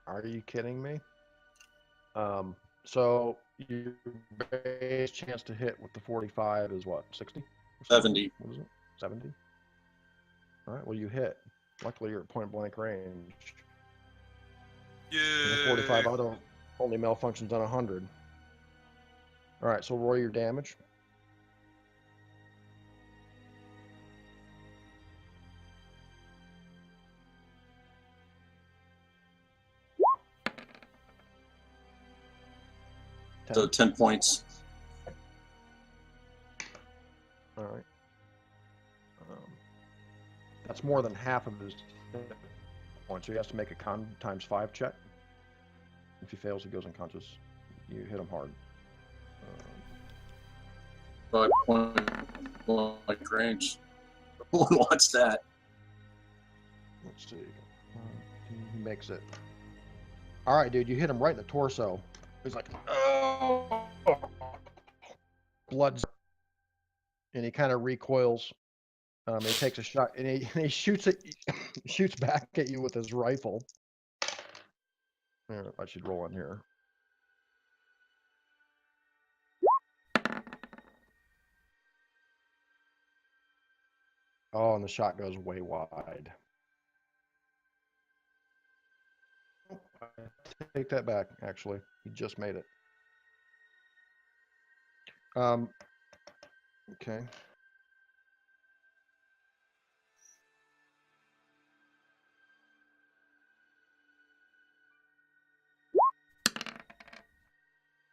Are you kidding me? So your base chance to hit with the 45 is what? 60? 70. What is it? 70? All right, well, you hit. Luckily, you're at point blank range. Yeah. The 45 auto only malfunctions on 100. All right, so roll your damage. So 10 points. that's more than half of his hit points. So he has to make a con times 5 check. If he fails, he goes unconscious. You hit him hard. 5-point blank range. No one wants that. Let's see. He makes it. All right, dude, you hit him right in the torso. He's like, oh, blood, and he kind of recoils. He takes a shot, and he shoots it, shoots back at you with his rifle. I should roll in here. Oh, and the shot goes way wide. I take that back, actually. He just made it. Okay.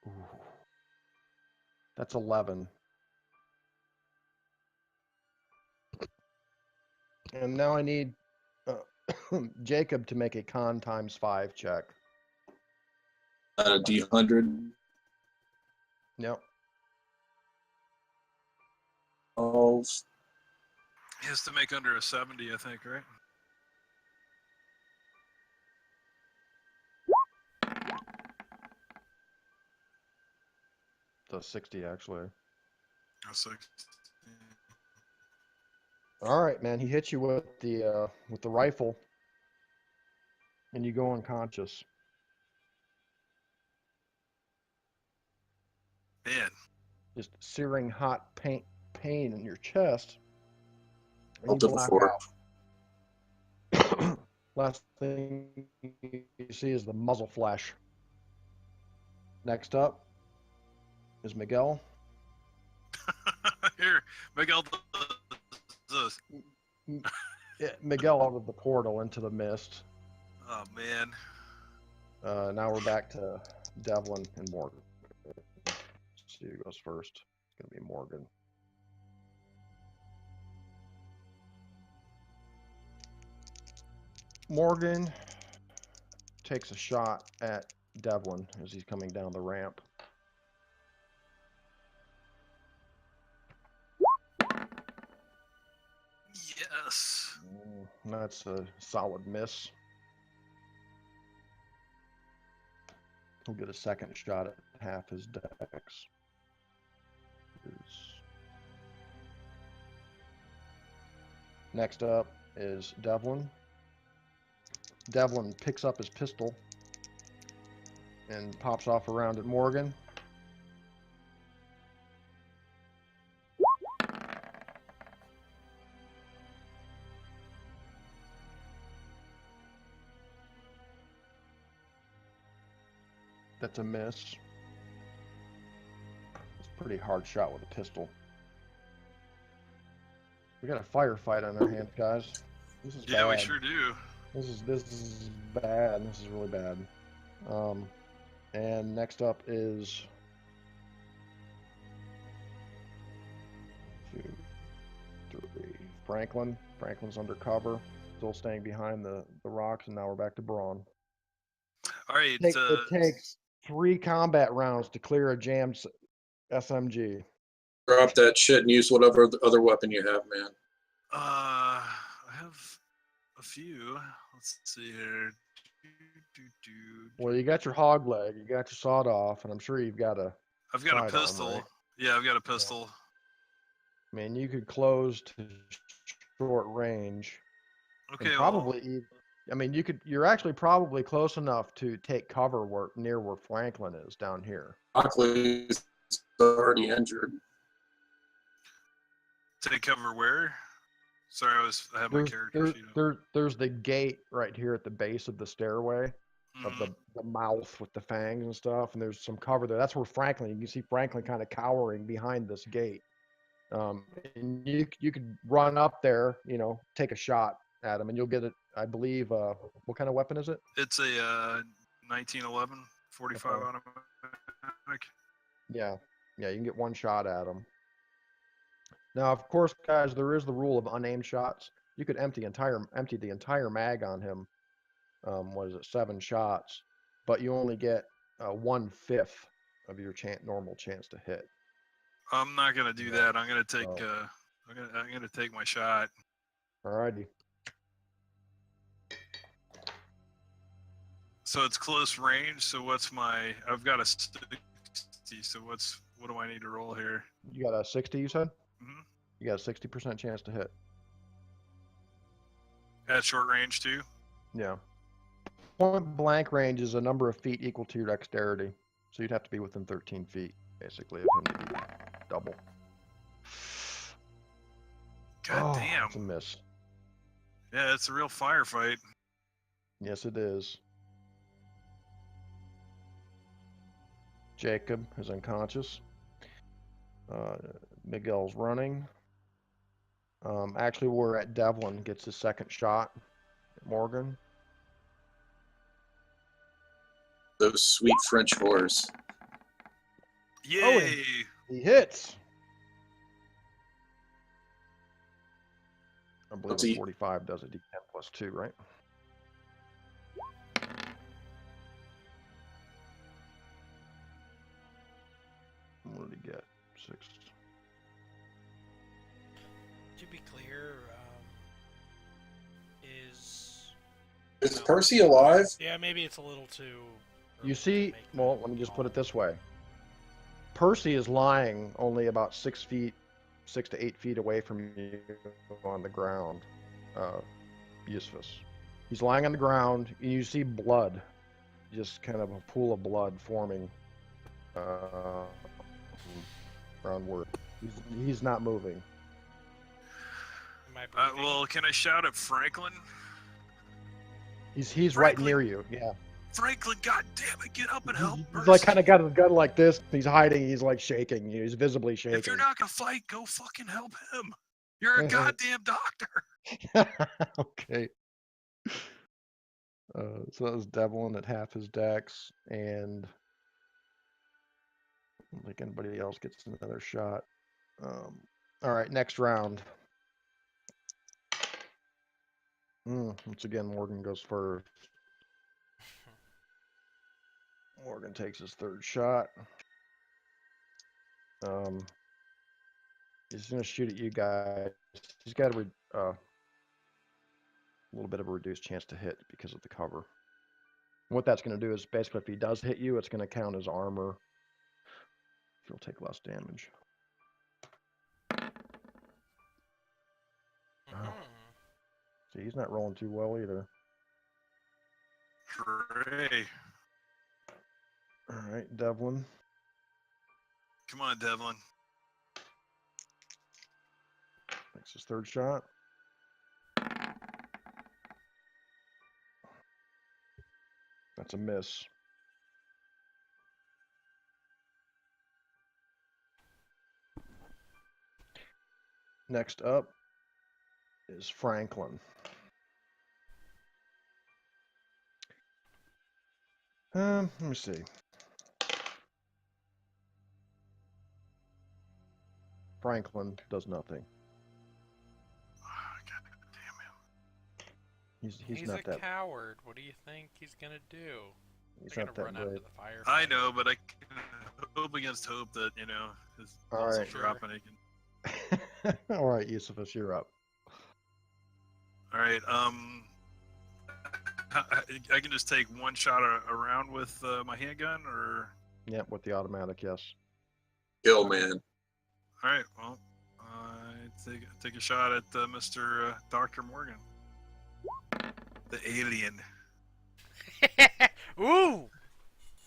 Ooh. That's 11. And now I need Jacob to make a con times 5 check. A D100. Yep. Oh, He has to make under a 70, I think, right? The 60, actually. A 60. All right, man. He hits you with the rifle, and you go unconscious. Man, Just searing hot pain in your chest. And I'll you black before. out. Last thing you see is the muzzle flash. Next up is Miguel. here, Miguel does this. Yeah, Miguel out of the portal into the mist. Oh man. Now we're back to Devlin and Morgan. Let's see who goes first. It's gonna be Morgan. Morgan takes a shot at Devlin as he's coming down the ramp. Yes. That's a solid miss. He'll get a second shot at half his dex. Next up is Devlin. Devlin picks up his pistol and pops off around at Morgan. That's a miss. It's a pretty hard shot with a pistol. We got a firefight on our hands, guys. This is Yeah, bad. we sure do. This is bad. This is really bad. And next up is 2, 3. Franklin. Franklin's undercover, still staying behind the rocks, and now we're back to Braun. All right. It takes 3 combat rounds to clear a jammed SMG. Drop that shit and use whatever other weapon you have, man. I have a few. Let's see here. Well, you got your hog leg, you got your sawed off, and I'm sure you've got a. I've got a sidearm, pistol. right? Yeah, I've got a pistol. I mean, you could close to short range. Okay. And probably, I mean, you're actually probably close enough to take cover near where Franklin is down here. Buckley's already injured. Take cover where? Sorry, I have my character sheet up. There's the gate right here at the base of the stairway of the mouth with the fangs and stuff, and there's some cover there. That's where Franklin. You can see Franklin kind of cowering behind this gate. And you could run up there, take a shot at him, and you'll get it. I believe. What kind of weapon is it? It's a 1911 45 Okay. automatic. Yeah, you can get one shot at him. Now, of course, guys, there is the rule of unaimed shots. You could empty the entire mag on him. What is it? 7 shots, but you only get 1/5 of your normal chance to hit. I'm not gonna do that. I'm gonna take. Oh. I'm gonna take my shot. Alrighty. So it's close range. So what's my? I've got a 60. So what do I need to roll here? You got a 60, you said? Mm-hmm. You got a 60% chance to hit. At short range too. Yeah. Point blank range is a number of feet equal to your dexterity. So you'd have to be within 13 feet, basically, of him to be double. God damn. It's a miss. Yeah, it's a real firefight. Yes, it is. Jacob is unconscious. Miguel's running. Actually, we're at Devlin. Gets his second shot. Morgan. Those sweet French whores. Yay! He hits. I believe What's a he- 45 does a D10 plus 2, right? What did he get? 6. To be clear, is Is Percy alive? yeah, maybe it's a little too. You early see, to make well, that let me just call. put it this way. Percy is lying only about 6 to 8 feet away from you on the ground. Yusufus. He's lying on the ground, and you see blood, just kind of a pool of blood forming around where he's not moving. Am I breathing? Well, can I shout at Franklin? He's right Franklin. near you. Yeah. Franklin, God damn it, get up and help He's Percy. like kind of got his gun like this. He's hiding. He's like shaking. He's visibly shaking. If you're not gonna fight, go fucking help him. You're a goddamn doctor. Okay. So that was Devlin at half his dex, and I don't think anybody else gets another shot. All right, next round. Once again, Morgan goes first. Morgan takes his third shot. He's gonna shoot at you guys. He's got a little bit of a reduced chance to hit because of the cover. What that's going to do is basically if he does hit you, it's going to count as armor. You'll take less damage. Mhm. See, he's not rolling too well either. Hooray. All right, Devlin. Come on, Devlin. Takes his third shot. That's a miss. Next up is Franklin. Let me see. Franklin does nothing. Oh, God damn He's He's not a that. coward. What do you think he's gonna do? He's They're not gonna that run out brave. to the fire. I know, but I can hope against hope that, his All balls right. will drop and he can. All right, Yusufus, you're up. All right. I can just take one shot around with my handgun, or. Yep, with the automatic, yes. Kill, man. All right. Well, I take a shot at Mr. Dr. Morgan, the alien. Ooh!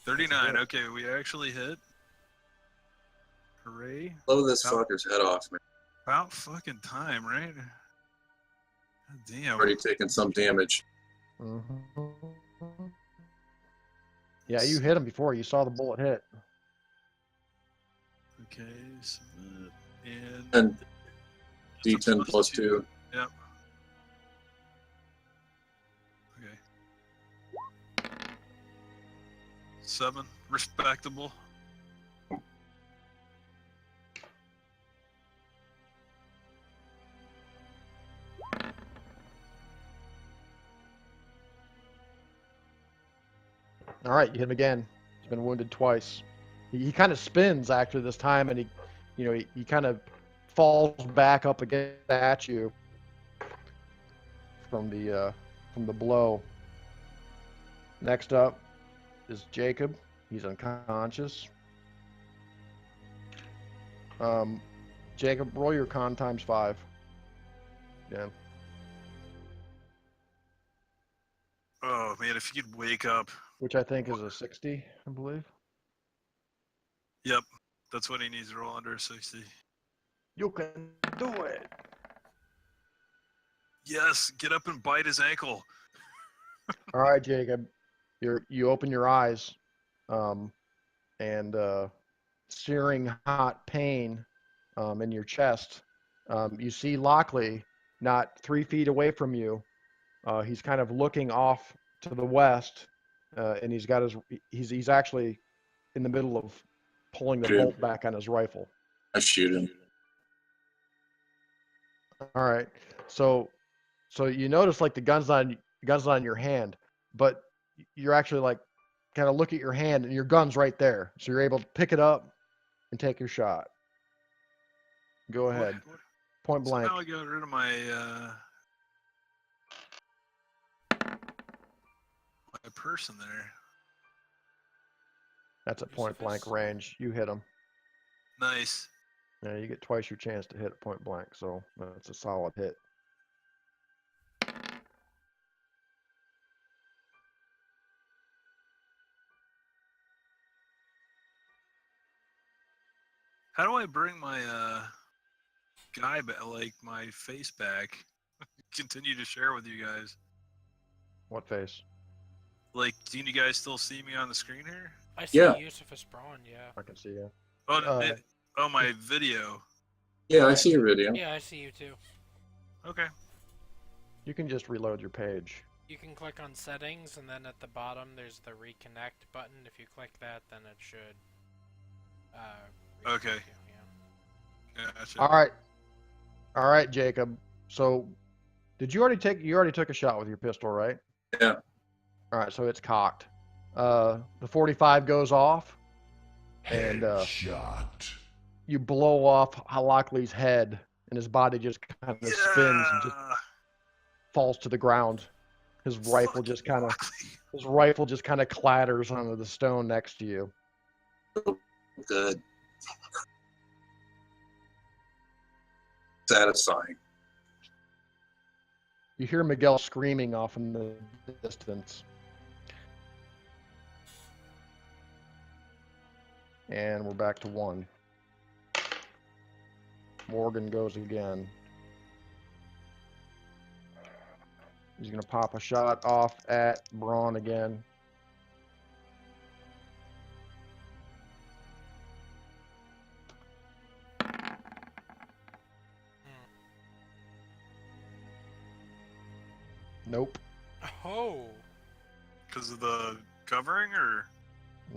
39. Okay, we actually hit. Hooray! Blow this Oh. fucker's head off, man. About fucking time, right? God damn. Already taken some damage. Yeah, you hit him before. You saw the bullet hit. Okay, submit, and And it's a D10 plus 2. Yep. Okay. 7, respectable. All right, you hit him again. He's been wounded twice. He kind of spins after this time, and he kind of falls back up again at you from the blow. Next up is Jacob. He's unconscious. Jacob, roll your con times 5. Yeah. Oh man, if you could wake up. Which I think is a 60, I believe. Yep, that's what he needs to roll under 60. You can do it. Yes, get up and bite his ankle. All right, Jacob. You open your eyes, and searing hot pain in your chest. You see Lockley not 3 feet away from you. He's kind of looking off to the west, and he's actually in the middle of pulling the bolt back on his rifle. I shoot him. All right. So you notice like the gun's on your hand, but you're actually like kind of look at your hand and your gun's right there. So you're able to pick it up and take your shot. Go ahead. Point blank. So now I got rid of my my person there. That's at point blank range. You hit him. Nice. Yeah, you get twice your chance to hit at point blank, so that's a solid hit. How do I bring my guy back, like my face back? Continue to share with you guys. What face? Like, do you guys still see me on the screen here? I see Yeah. Yusufus Braun, yeah. I can see you. Oh, my video. Yeah, I see your video. Yeah, I see you too. Okay. You can just reload your page. You can click on settings, and then at the bottom there's the reconnect button. If you click that, then it should. Reconnect Okay. you, yeah. Yeah, that's it. All right, Jacob. So, did you already took a shot with your pistol, right? Yeah. All right, so it's cocked. The 45 goes off, and Shot. you blow off Lockley's head, and his body just kind of spins and just falls to the ground. His rifle just kind of clatters onto the stone next to you. Good. Satisfying. You hear Miguel screaming off in the distance. And we're back to 1. Morgan goes again. He's going to pop a shot off at Braun again. Nope. Oh! Because of the covering, or?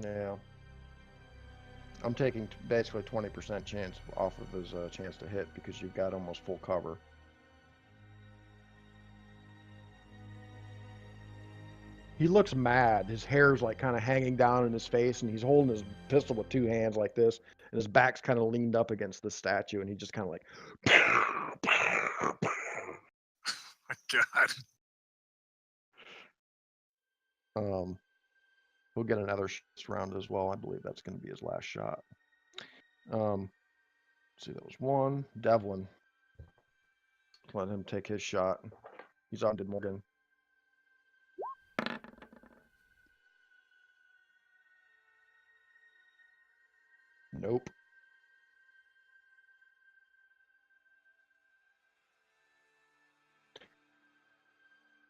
Yeah. I'm taking basically 20% chance off of his chance to hit because you've got almost full cover. He looks mad. His hair's like kind of hanging down in his face, and he's holding his pistol with 2 hands like this, and his back's kind of leaned up against the statue, and he just kind of like. My God. He'll get another round as well. I believe that's going to be his last shot. Let's see, that was 1. Devlin. Let him take his shot. He's on to Morgan. Nope.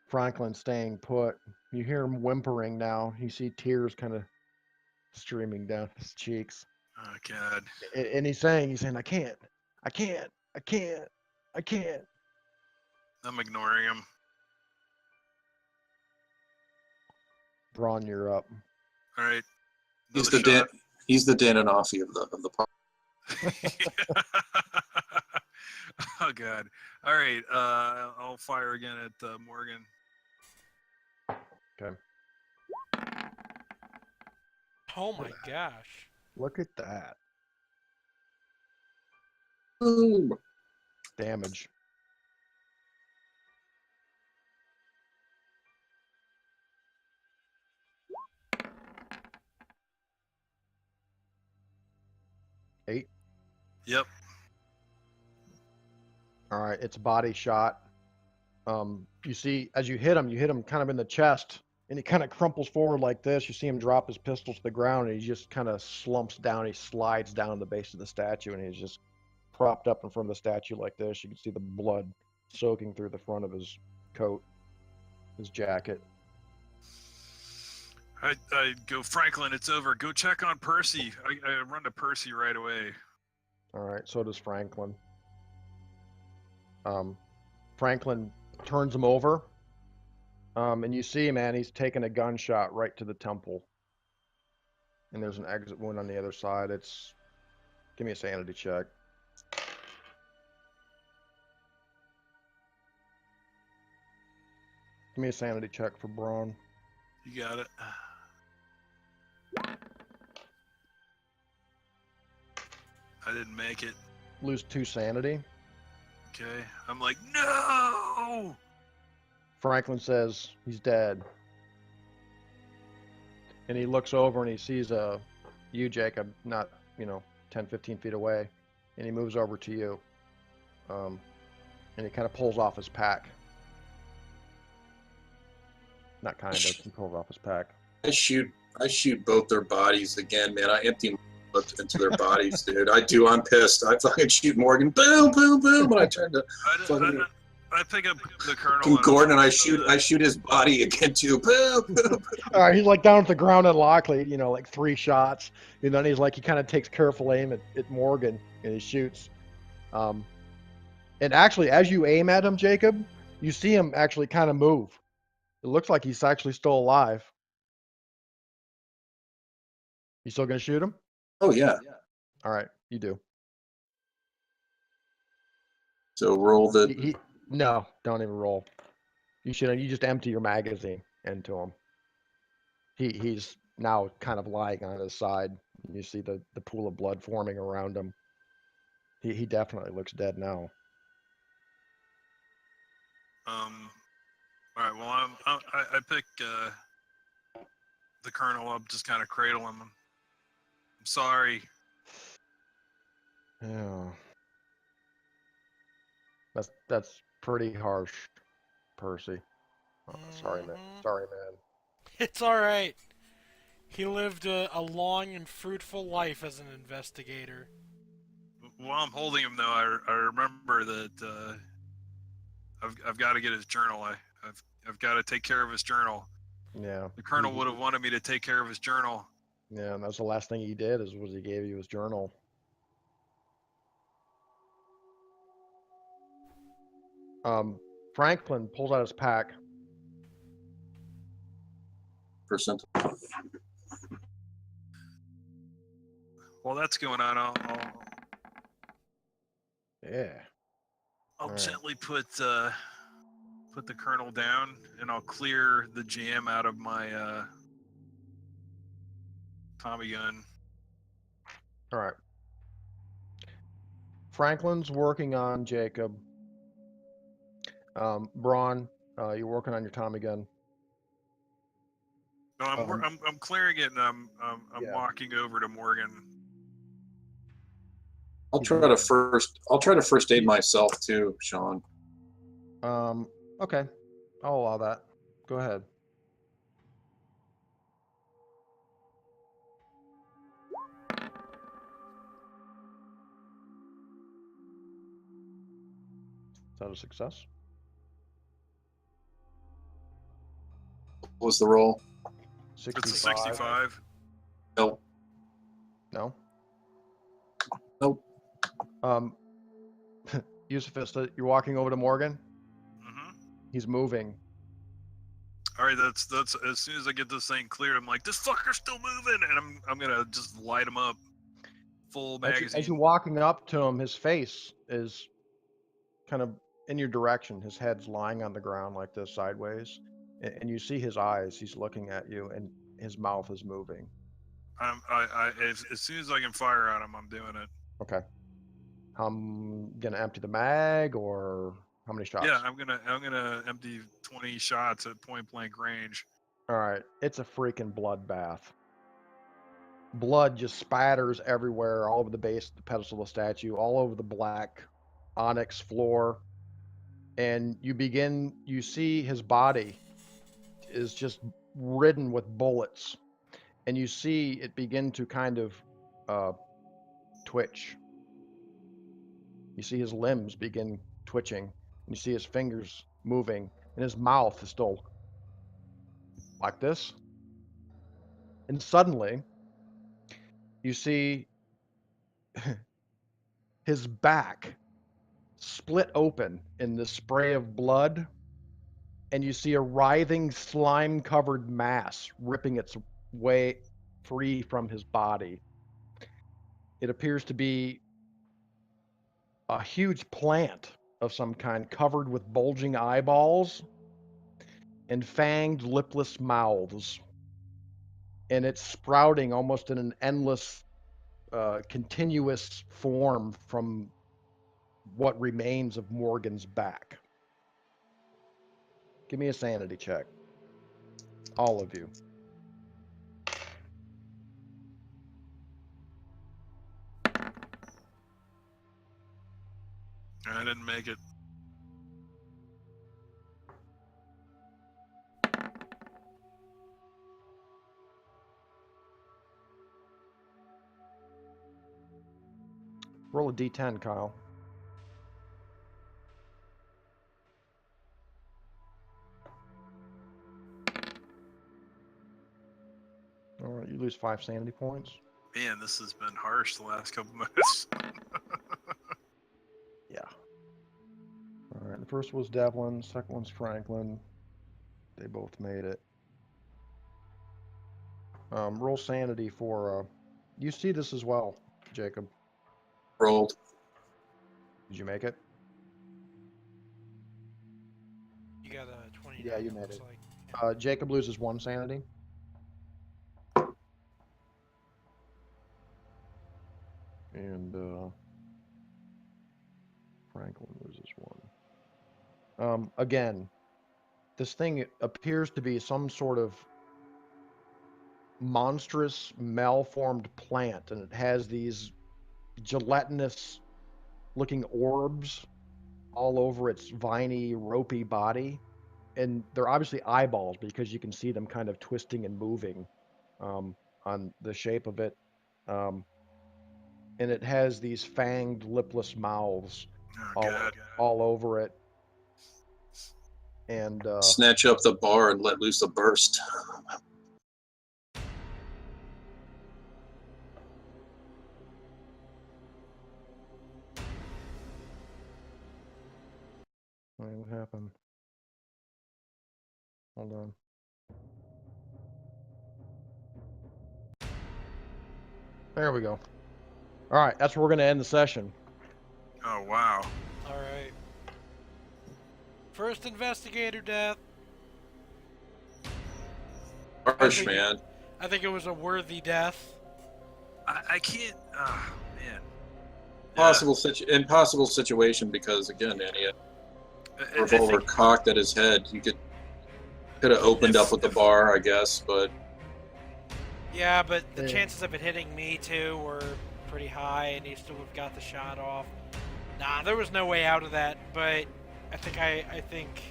Franklin staying put. You hear him whimpering now. You see tears kind of streaming down his cheeks. Oh, God. And he's saying, I can't. I'm ignoring him. Braun, you're up. All right. He's Another the shot. he's the Dananoffy of the party. Oh, God. All right. I'll fire again at Morgan. Okay. Oh my gosh. Look at that Boom. damage. Eight. Yep. All right, it's body shot. You see, as you hit him kind of in the chest, and he kind of crumples forward like this. You see him drop his pistol to the ground, and he just kind of slumps down. He slides down the base of the statue, and he's just propped up in front of the statue like this. You can see the blood soaking through the front of his coat, his jacket. I go, Franklin, it's over. Go check on Percy. I run to Percy right away. All right, so does Franklin. Franklin turns him over, and you see, man, he's taking a gunshot right to the temple. And there's an exit wound on the other side. Give me a sanity check. Give me a sanity check for Braun. You got it. I didn't make it. Lose 2 sanity. Okay. I'm like, no! Franklin says he's dead. And he looks over and he sees you, Jacob, not, 10, 15 feet away. And he moves over to you. And he kind of pulls off his pack. Not kind of, he pulls off his pack. I shoot both their bodies again, man. I empty my blood into their bodies, dude. I do. I'm pissed. I fucking shoot Morgan. Boom, boom, boom. And I turn to I pick up the colonel. fucking Gordon, and I shoot his body again too. Boom, boom. All right, he's like down at the ground and Lockley, like 3 shots. And then he kind of takes careful aim at Morgan and he shoots. And actually, as you aim at him, Jacob, you see him actually kind of move. It looks like he's actually still alive. You still gonna shoot him? Oh yeah. All right, you do. So roll the. No, don't even roll. You just empty your magazine into him. He's now kind of lying on his side. You see the pool of blood forming around him. He definitely looks dead now. All right. Well, I pick the colonel up, just kind of cradle him. I'm sorry. Yeah. That's pretty harsh, Percy. Oh, sorry, man. Sorry, man. It's alright. He lived a long and fruitful life as an investigator. While I'm holding him, though, I remember that I've got to get his journal. I've got to take care of his journal. Yeah. The colonel would have wanted me to take care of his journal. Yeah, and that's the last thing he did was he gave you his journal. Franklin pulls out his pack. Percent. While that's going on, I'll Alright. gently put the colonel down, and I'll clear the jam out of my Tommy gun. All right. Franklin's working on Jacob. Braun, you're working on your Tommy gun. No, I'm clearing it, and I'm Yeah. walking over to Morgan. I'll try to first aid myself too, Sean. Okay. I'll allow that. Go ahead. Is that a success? What was the roll? 65. It's a 65. Nope. No? Nope. Yusufista, you're walking over to Morgan. Mm-hmm. He's moving. All right, that's as soon as I get this thing cleared, I'm like, this fucker's still moving, and I'm gonna just light him up. Full magazine. As you're walking up to him, his face is kind of in your direction. His head's lying on the ground like this, sideways. And you see his eyes. He's looking at you, and his mouth is moving. As soon as I can fire on him, I'm doing it. Okay. I'm gonna empty the mag, or how many shots? Yeah, I'm gonna empty 20 shots at point blank range. All right. It's a freaking bloodbath. Blood just spatters everywhere, all over the base of the pedestal of the statue, all over the black onyx floor. And you see his body is just ridden with bullets. And you see it begin to kind of twitch. You see his limbs begin twitching. You see his fingers moving, and his mouth is still like this. And suddenly, you see his back split open in the spray of blood, and you see a writhing, slime-covered mass ripping its way free from his body. It appears to be a huge plant of some kind, covered with bulging eyeballs and fanged, lipless mouths. And it's sprouting almost in an endless, continuous form from what remains of Morgan's back. Give me a sanity check. All of you. I didn't make it. Roll a d10, Kyle. All right, you lose 5 sanity points. Man, this has been harsh the last couple minutes. Yeah. All right, the first was Devlin, second one's Franklin. They both made it. Roll sanity for, you see this as well, Jacob. Rolled. Did you make it? You got a 20. Yeah, you made looks it. like. Jacob loses 1 sanity. And Franklin loses 1. Again, this thing appears to be some sort of monstrous, malformed plant, and it has these gelatinous-looking orbs all over its viney, ropey body. And they're obviously eyeballs because you can see them kind of twisting and moving on the shape of it. And it has these fanged, lipless mouths all over it. And Snatch up the bar and let loose the burst. wait, what happened? Hold on. There we go. All right, that's where we're going to end the session. Oh, wow. All right. First investigator death. Harsh, man. I think it was a worthy death. I can't. Oh, man. Impossible situation because, again, Danny, I revolver think- cocked at his head. You could have opened up with the bar, I guess, but Yeah, but the Yeah. chances of it hitting me too were pretty high, and he still would have got the shot off. Nah, there was no way out of that. But I think.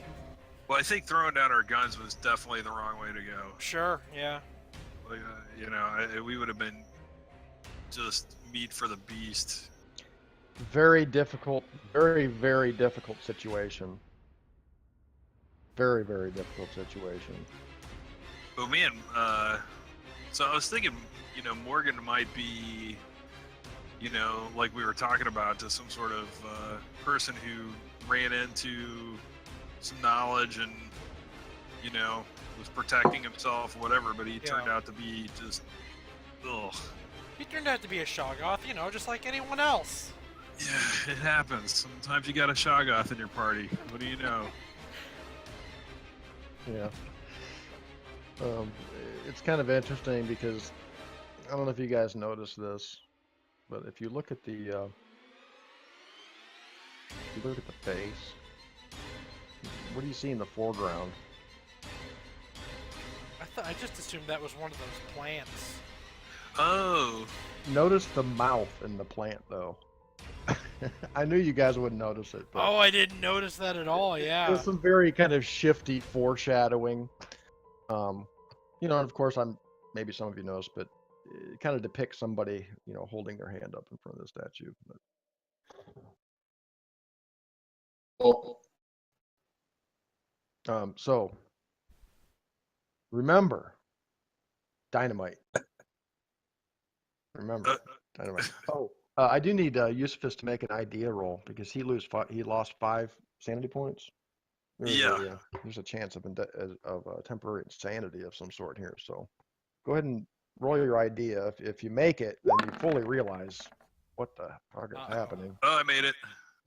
Well, I think throwing down our guns was definitely the wrong way to go. Sure, yeah. Like, we would have been just meat for the beast. Very difficult, very, very difficult situation. Very, very difficult situation. But man, so I was thinking, Morgan might be, like we were talking about, to some sort of person who ran into some knowledge and, was protecting himself or whatever, but he turned out to be just, ugh. He turned out to be a Shoggoth, just like anyone else. Yeah, it happens. Sometimes you got a Shoggoth in your party. What do you know? Yeah. It's kind of interesting because I don't know if you guys noticed this, but if you look at the face, what do you see in the foreground? I just assumed that was one of those plants. Oh, Notice the mouth in the plant, though. I knew you guys wouldn't notice it, but Oh, I didn't notice that at all. Yeah. there's some very kind of shifty foreshadowing. You know, and of course, maybe some of you noticed, but it kind of depicts somebody, you know, holding their hand up in front of the statue. But, Oh, so remember, dynamite. Remember, dynamite. Oh, I do need Eustaphus to make an idea roll because he lost 5 sanity points. yeah. There's a chance of temporary insanity of some sort here. So go ahead and roll your idea. If you make it, then you fully realize what the fuck is happening. Oh, I made it.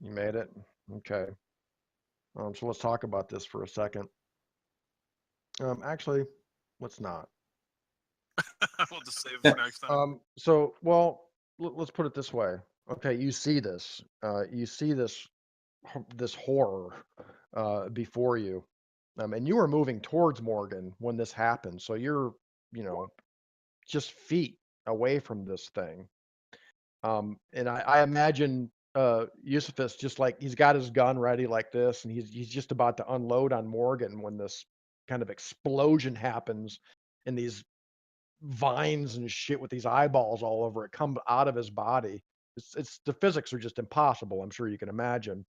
You made it? Okay. So let's talk about this for a second. Actually, let's not. We'll just save it for next time. Well, let's put it this way. Okay, you see this. You see this horror before you. And you were moving towards Morgan when this happened. So you're, you know, just feet away from this thing. And I imagine Eustaphus just like he's got his gun ready like this, and he's just about to unload on Morgan when this kind of explosion happens, and these vines and shit with these eyeballs all over it come out of his body. It's the physics are just impossible. I'm sure you can imagine,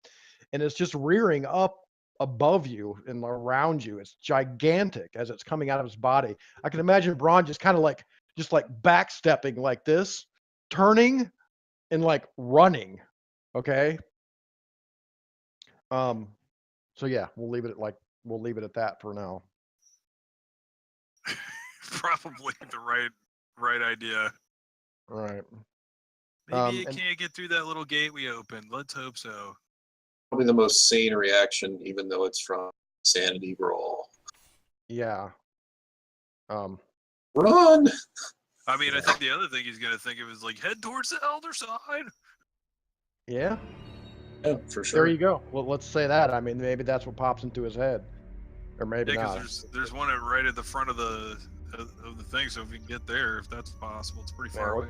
and it's just rearing up above you and around you. It's gigantic as it's coming out of his body. I can imagine Braun just kind of like backstepping like this, turning and like running. Okay. So yeah, we'll leave it at that for now. Probably the right idea. All right. Maybe it can't get through that little gate we opened. Let's hope so. probably the most sane reaction, even though it's from sanity roll. Yeah. Run! I mean, I think the other thing he's gonna think of is like head towards the elder side. Yeah. Yeah, for sure. There you go. Well, let's say that. I mean, maybe that's what pops into his head, or maybe Yeah, not. because there's one right at the front of the thing. So if we can get there, if that's possible, it's pretty far Yeah, away.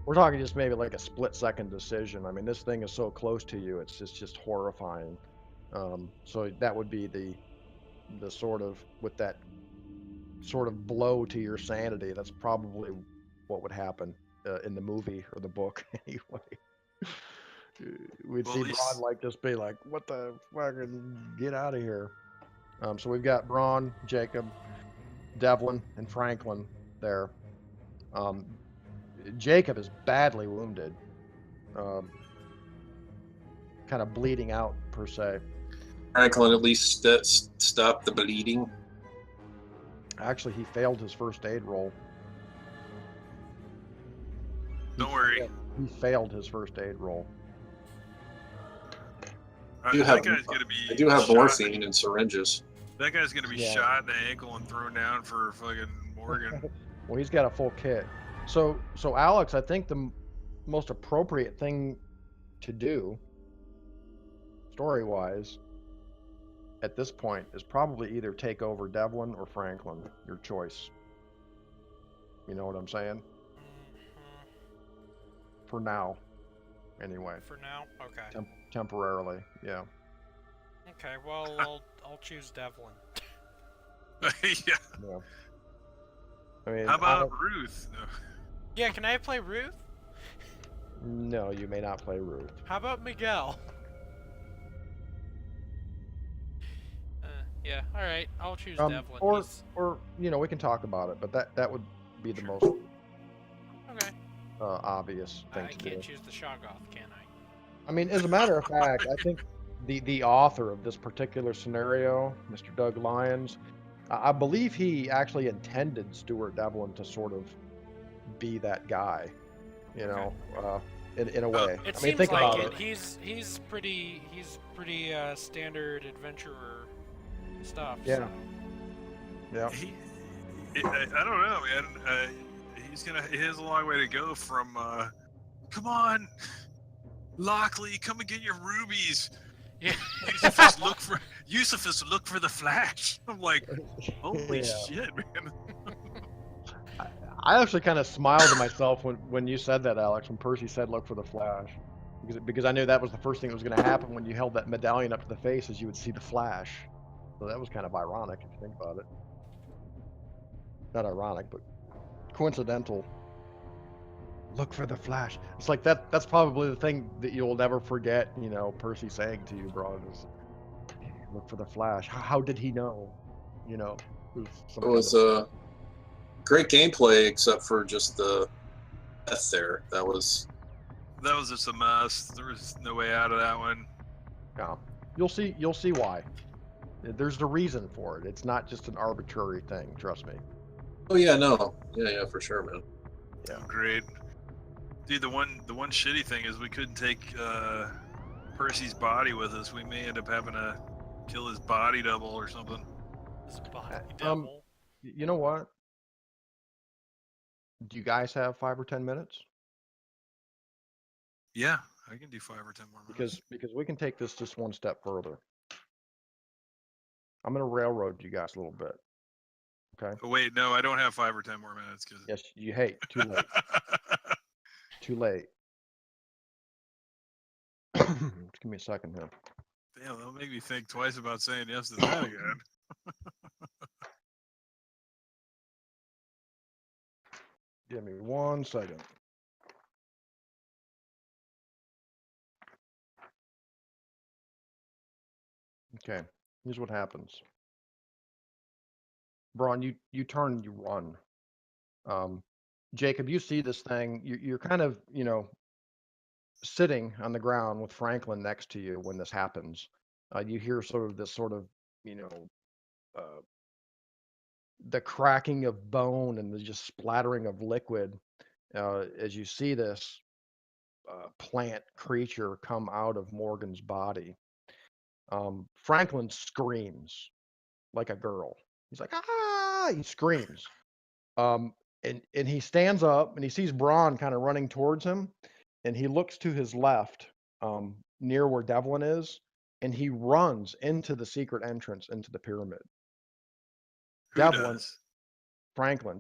We're talking just maybe like a split-second decision. I mean, this thing is so close to you; it's just horrifying. So that would be the sort of with that sort of blow to your sanity. That's probably what would happen in the movie or the book anyway. We'd Well, see at least- Braun like just be like, "What the fucking get out of here!" So we've got Braun, Jacob, Devlin, and Franklin there. Jacob is badly wounded, kind of bleeding out per se. Franklin at least stop the bleeding. Actually, he failed his first aid roll. Don't worry. He failed his first aid roll. I do have shot. morphine and syringes. That guy's gonna be shot in the ankle and thrown down for fucking Morgan. Well, he's got a full kit. So Alex, I think the most appropriate thing to do, story-wise, at this point, is probably either take over Devlin or Franklin. Your choice. You know what I'm saying? For now, anyway. For now, okay. Temporarily, yeah. Okay, well, I'll choose Devlin. Yeah. Yeah. I mean, How about Ruth? Yeah, can I play Ruth? No, you may not play Ruth. How about Miguel? Yeah, alright, I'll choose Devlin. Or you know, we can talk about it, but that would be the most Okay. obvious thing I to do. can't choose the Shoggoth, can I? I mean, as a matter of fact, I think the author of this particular scenario, Mr. Doug Lyons, I believe he actually intended Stuart Devlin to sort of be that guy, you know, in a way. It I mean, seems think like about it. He's pretty standard adventurer stuff. Yeah. So. Yeah. I don't know, man. He has a long way to go from. Come on, Lockley, come and get your rubies. Yeah. Yusufus, look for the Flash. I'm like, holy Yeah. shit, man. I actually kind of smiled to myself when you said that, Alex, when Percy said look for the Flash. Because I knew that was the first thing that was going to happen when you held that medallion up to the face, is you would see the Flash. So that was kind of ironic if you think about it. Not ironic, but coincidental. Look for the Flash. It's like that's probably the thing that you'll never forget, you know, Percy saying to you, bro, is look for the Flash. How did he know? You know, It was great gameplay, except for just the death there. That was just a mess. There was no way out of that one. Yeah. You'll see why. There's a reason for it. It's not just an arbitrary thing, trust me. Oh yeah, no. Yeah, for sure, man. Yeah. Great. Dude, the one shitty thing is we couldn't take Percy's body with us. We may end up having to kill his body double or something. His body double. You know what? Do you guys have 5 or 10 minutes? Yeah, I can do 5 or 10 more minutes. Because we can take this just one step further. I'm gonna railroad you guys a little bit. Okay. Oh wait, no, I don't have 5 or 10 more minutes because. Yes, you hate. Too late. Too late. Just give me a second here. Damn, that'll make me think twice about saying yes to that again. Give me 1 second. Okay, here's what happens. Braun, you turn and you run. Jacob, you see this thing. You're kind of, you know, sitting on the ground with Franklin next to you when this happens. You hear sort of, you know, the cracking of bone and the just splattering of liquid as you see this plant creature come out of Morgan's body. Franklin screams like a girl. He's like, ah! He screams. And he stands up and he sees Braun kind of running towards him, and he looks to his left, near where Devlin is, and he runs into the secret entrance into the pyramid. Who Devlin, does?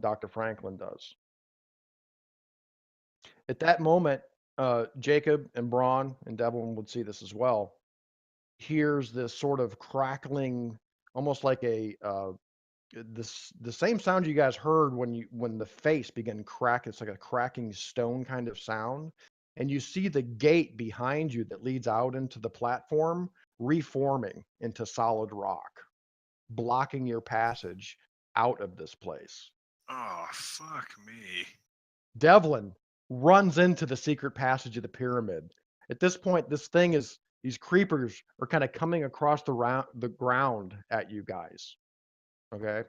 Dr. Franklin does. At that moment, Jacob and Braun and Devlin would see this as well. Hears this sort of crackling, almost like the same sound you guys heard when the face began crack. It's like a cracking stone kind of sound, and you see the gate behind you that leads out into the platform reforming into solid rock, blocking your passage out of this place. Oh, fuck me. Devlin runs into the secret passage of the pyramid. At this point, these creepers are kind of coming across the ground at you guys. Okay.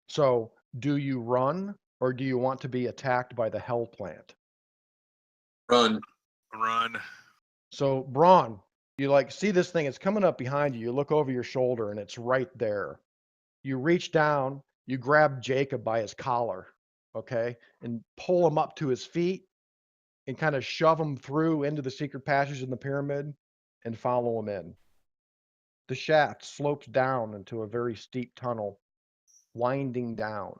So do you run, or do you want to be attacked by the hell plant? Run. So Braun, you see this thing, it's coming up behind you. You look over your shoulder and it's right there. You reach down, you grab Jacob by his collar, okay, and pull him up to his feet and kind of shove him through into the secret passage in the pyramid and follow him in. The shaft slopes down into a very steep tunnel, winding down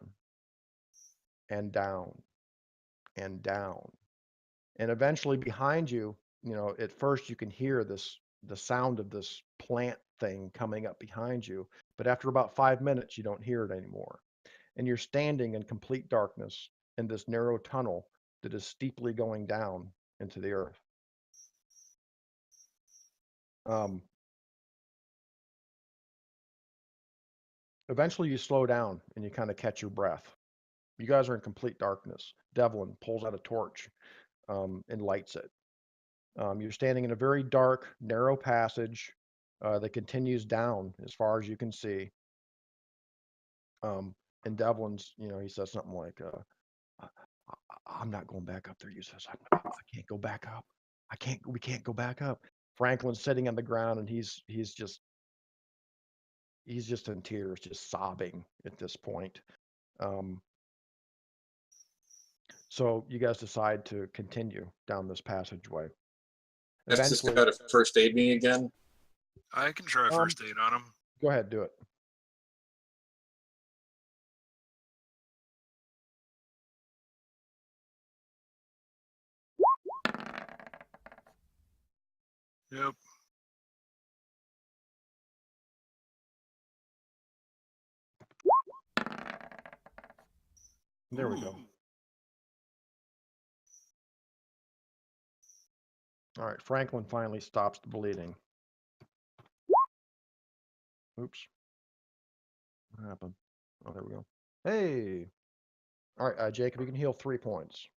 and down and down. And eventually behind you, at first you can hear the sound of this plant thing coming up behind you. But after about 5 minutes, you don't hear it anymore. And you're standing in complete darkness in this narrow tunnel that is steeply going down into the earth. Eventually you slow down and you kind of catch your breath. You guys are in complete darkness. Devlin pulls out a torch and lights it. You're standing in a very dark, narrow passage that continues down as far as you can see. And Devlin's, he says something like, I'm not going back up there. He says, I can't go back up. We can't go back up. Franklin's sitting on the ground and he's just in tears, just sobbing at this point. So you guys decide to continue down this passageway. That's just Eventually, got to first aid me again. I can try first aid on him. go ahead, do it. Yep. There we go. All right, Franklin finally stops the bleeding. Oops. What happened? Oh, there we go. Hey. All right, Jacob, you can heal 3 points,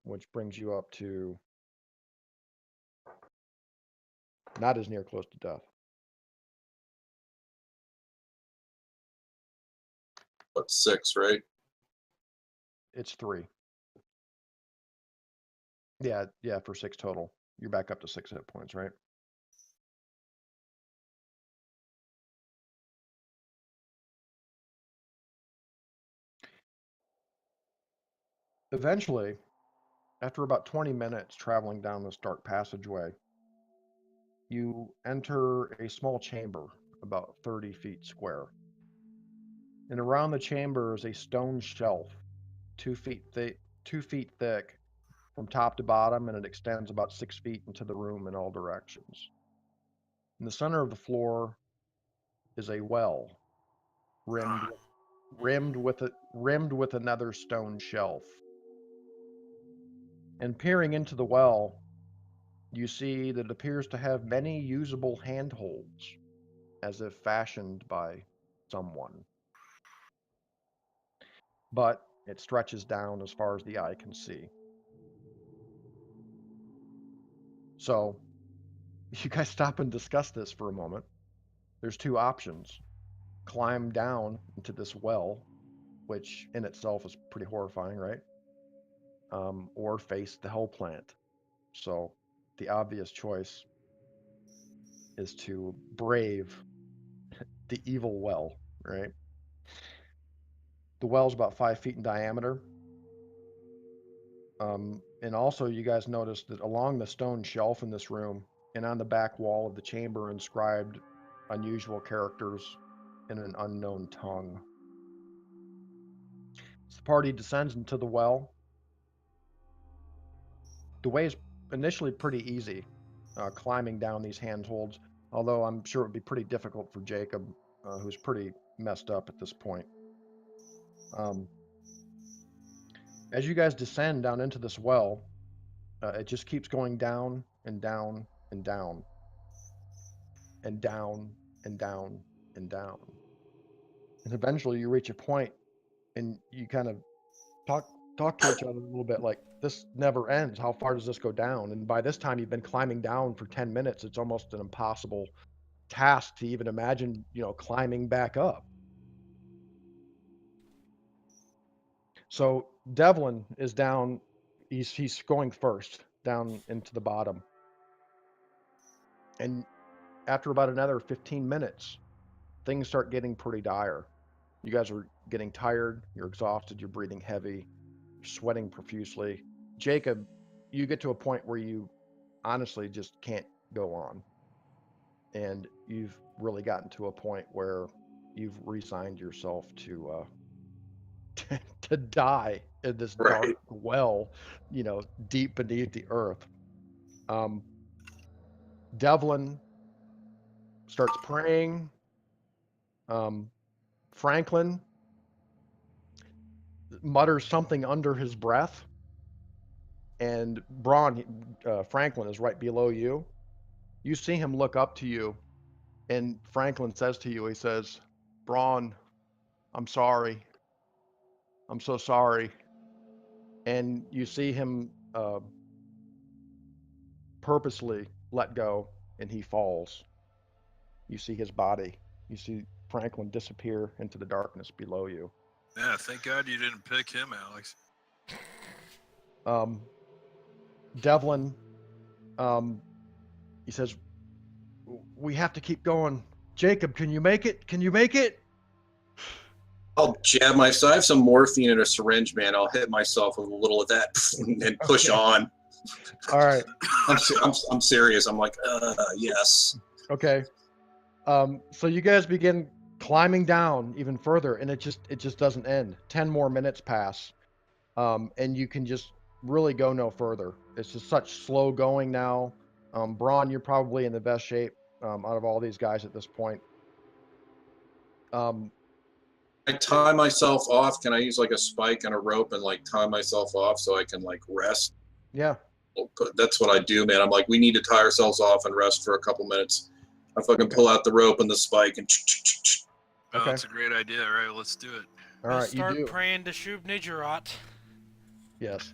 which brings you up to not as near close to death. But 6, right? It's 3. Yeah, for 6 total. You're back up to 6 hit points, right? Eventually, after about 20 minutes traveling down this dark passageway, you enter a small chamber about 30 feet square. And around the chamber is a stone shelf, 2 feet thick from top to bottom, and it extends about 6 feet into the room in all directions. In the center of the floor is a well, rimmed with another stone shelf. And peering into the well, you see that it appears to have many usable handholds, as if fashioned by someone. But it stretches down as far as the eye can see. So, you guys stop and discuss this for a moment. There's 2 options. Climb down into this well, which in itself is pretty horrifying, right? Or face the hell plant. So, the obvious choice is to brave the evil well, right? The well's about 5 feet in diameter. And also, you guys noticed that along the stone shelf in this room and on the back wall of the chamber inscribed unusual characters in an unknown tongue. As the party descends into the well, the way is initially pretty easy, climbing down these handholds, although I'm sure it would be pretty difficult for Jacob, who's pretty messed up at this point. As you guys descend down into this well, it just keeps going down and down and down and down and down and down. And eventually you reach a point and you kind of talk to each other a little bit like, this never ends. How far does this go down? And by this time you've been climbing down for 10 minutes. It's almost an impossible task to even imagine, climbing back up. So Devlin is down. He's going first down into the bottom. And after about another 15 minutes, things start getting pretty dire. You guys are getting tired. You're exhausted. You're breathing heavy. You're sweating profusely. Jacob, you get to a point where you honestly just can't go on. And you've really gotten to a point where you've resigned yourself to to die in this dark well, deep beneath the earth. Devlin starts praying. Franklin mutters something under his breath, and Franklin is right below you. You see him look up to you, and Franklin says to you, he says, "Braun, I'm sorry. I'm so sorry." And you see him purposely let go, and he falls. You see his body. You see Franklin disappear into the darkness below you. Yeah, thank God you didn't pick him, Alex. Devlin, he says, "We have to keep going. Jacob, can you make it? Can you make it?" I'll jab myself. I have some morphine in a syringe, man. I'll hit myself with a little of that and push on. All right. I'm serious. I'm like, yes. Okay. So you guys begin climbing down even further, and it just doesn't end. 10 more minutes pass, and you can just really go no further. It's just such slow going now. Braun, you're probably in the best shape out of all these guys at this point. I tie myself off. Can I use like a spike and a rope and like tie myself off so I can like rest? Yeah. That's what I do, man. I'm like, we need to tie ourselves off and rest for a couple minutes. I fucking pull out the rope and the spike and. Oh, Okay. that's a great idea. All right, let's do it. All right, you Start do. praying to Shub Nigerot. Yes.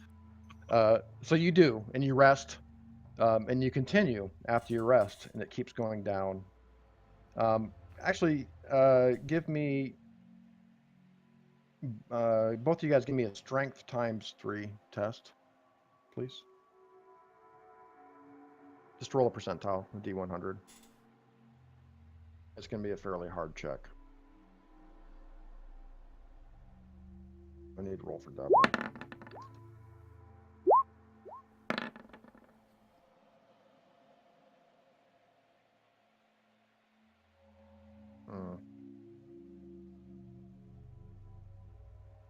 So you do, and you rest, and you continue after your rest, and it keeps going down. Actually, give me, both of you guys give me a strength ×3 test, please. Just roll a percentile, a D100. It's going to be a fairly hard check. I need to roll for double.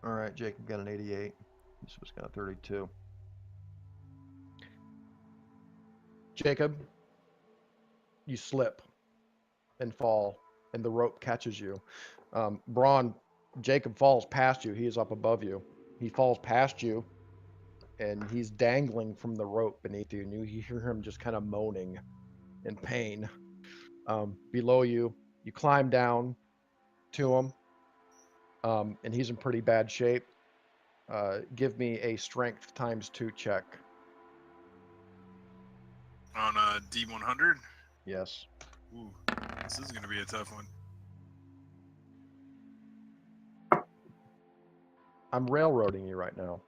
All right, Jacob got an 88. This was got a 32. Jacob, you slip and fall, and the rope catches you. Braun, Jacob falls past you. He is up above you. He falls past you, and he's dangling from the rope beneath you, and you hear him just kind of moaning in pain. Below you, you climb down to him, and he's in pretty bad shape. Give me a strength ×2 check. On a D100? Yes. Ooh, this is going to be a tough one. I'm railroading you right now.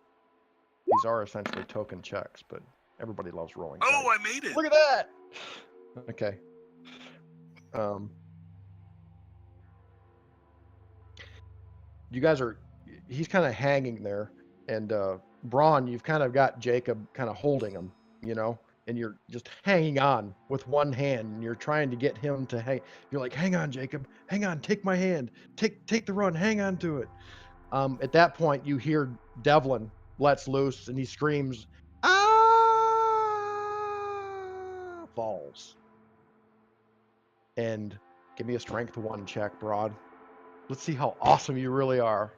These are essentially token checks, but everybody loves rolling. Oh, dice. I made it! Look at that! Okay. You guys are, he's kind of hanging there, and Braun, you've kind of got Jacob kind of holding him, you know, and you're just hanging on with one hand, and you're trying to get him to hang. You're like, hang on, Jacob, hang on, take my hand, take the run, hang on to it. At that point, you hear Devlin lets loose, and he screams, "Ah!" Falls. And give me a strength 1 check, Broad. Let's see how awesome you really are.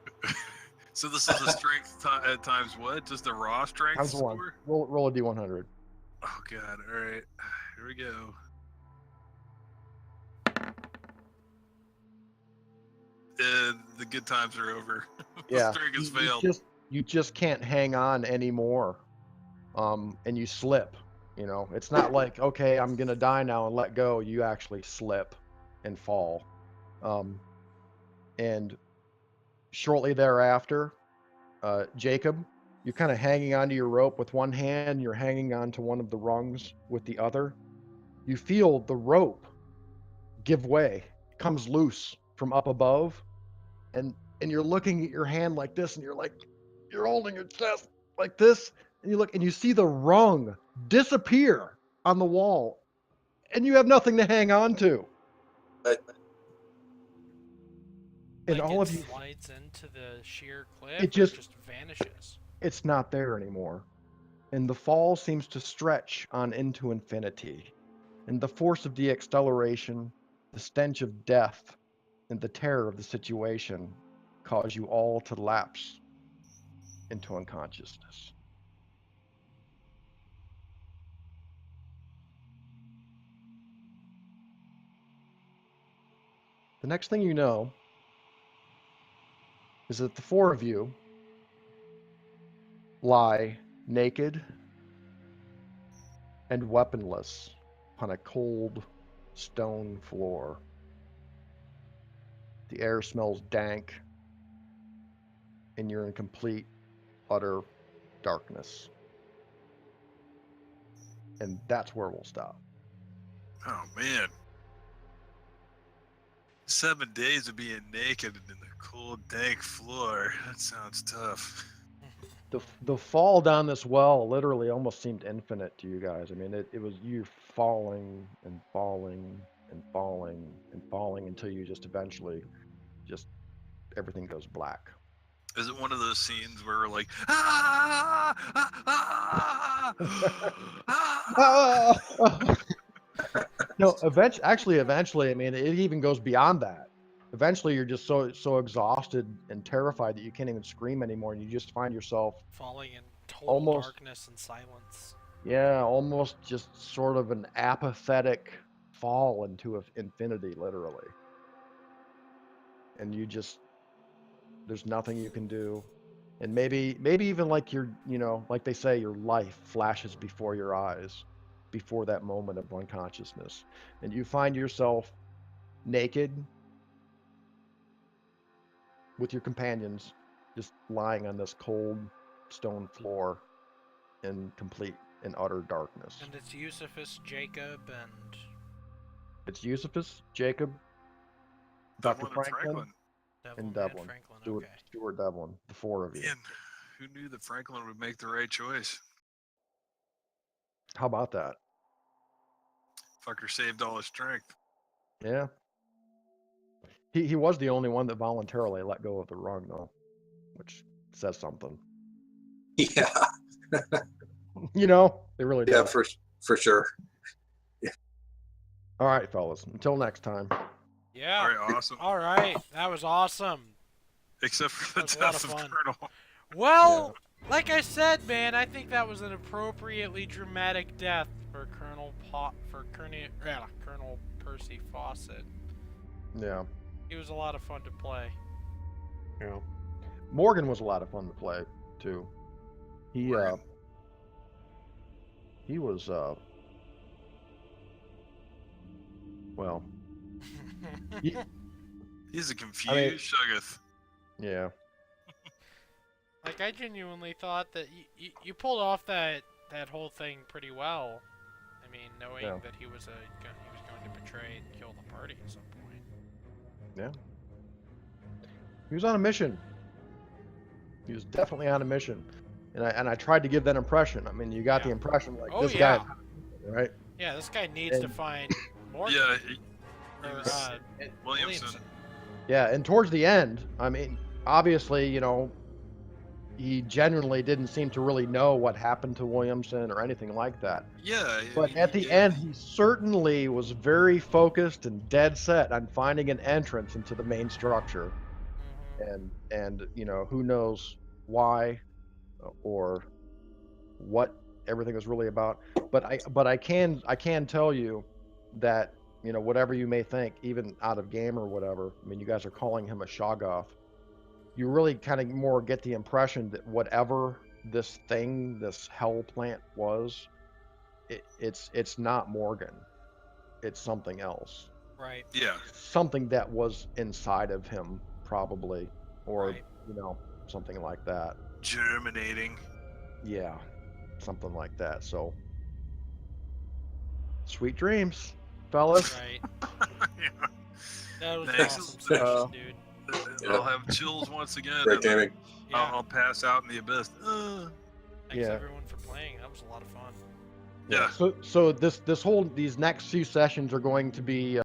So this is a strength times what? Just a raw strength ×1. score? Roll a D100. Oh, God. All right. Here we go. The good times are over. Yeah. The strength has You failed. you just can't hang on anymore. And you slip. You know, it's not like, okay, I'm gonna die now and let go. You actually slip and fall. And shortly thereafter, Jacob, you're kind of hanging onto your rope with one hand. You're hanging onto one of the rungs with the other. You feel the rope give way, comes loose from up above, and you're looking at your hand like this, and you're holding your chest like this, and you look and you see the rung disappear on the wall, and you have nothing to hang on to. And Like all it of you, slides into the sheer cliff, it or it just just vanishes. it's not there anymore. And the fall seems to stretch on into infinity. And the force of the acceleration, the stench of death, and the terror of the situation cause you all to lapse into unconsciousness. The next thing you know is that the 4 of you lie naked and weaponless on a cold stone floor. The air smells dank, and you're in complete, utter darkness. And that's where we'll stop. Oh, man. 7 days of being naked in the cold, dank floor. That sounds tough. The fall down this well literally almost seemed infinite to you guys. I mean, it was you falling and falling and falling and falling until you just eventually just everything goes black. Is it one of those scenes where we're like, ah, ah, ah, ah. No, eventually, I mean, it even goes beyond that. Eventually, you're just so exhausted and terrified that you can't even scream anymore, and you just find yourself Falling in total almost, darkness and silence. yeah, almost just sort of an apathetic fall into infinity, literally. And you just, there's nothing you can do. And maybe even like like they say, your life flashes before your eyes, before that moment of unconsciousness, and you find yourself naked with your companions, just lying on this cold stone floor in complete and utter darkness. And it's Eusephus, Jacob, and It's Eusephus, Jacob, Dr. Devlin and Franklin, Devlin and and Devlin. Franklin. Stuart, Okay. Stuart Devlin, the four of you. Man, who knew that Franklin would make the right choice? How about that? Fucker saved all his strength. Yeah. He was the only one that voluntarily let go of the rung, though, which says something. Yeah, They really yeah, do. for sure. All right, fellas. Until next time. Yeah. All right, awesome. All right. That was awesome. Except for the That was a lot death of of fun. Colonel. Well, like I said, man, I think that was an appropriately dramatic death for Colonel Percy Fawcett. Yeah. He was a lot of fun to play. Yeah. Morgan was a lot of fun to play too. He Morgan. he was well, He's a confused Shuggoth. yeah. Like, I genuinely thought that you pulled off that whole thing pretty well. I mean, knowing Yeah. that he was going to betray and kill the party at some point. Yeah. He was on a mission. He was definitely on a mission. And I tried to give that impression. I mean, you got the impression like Oh, this yeah. guy, right? Yeah, this guy needs to And- find Morgan. Yeah, or, was- Williamson. Yeah, and towards the end, I mean, obviously, he genuinely didn't seem to really know what happened to Williamson or anything like that. Yeah. But at the end, he certainly was very focused and dead set on finding an entrance into the main structure. Mhm. And who knows why or what everything was really about. But I can tell you that whatever you may think, even out of game or whatever. I mean, you guys are calling him a Shoggoth. You really kind of more get the impression that whatever this thing, this hell plant was, it's not Morgan. It's something else. Right. Yeah. Something that was inside of him, probably, or Right. something like that. Germinating. Yeah, something like that. So, sweet dreams, fellas. Right. Yeah. That was Thanks. an awesome session, dude. I'll have chills once again. Great and gaming. Yeah. I'll pass out in the abyss. Thanks Yeah. everyone for playing. That was a lot of fun. Yeah. So these next few sessions are going to be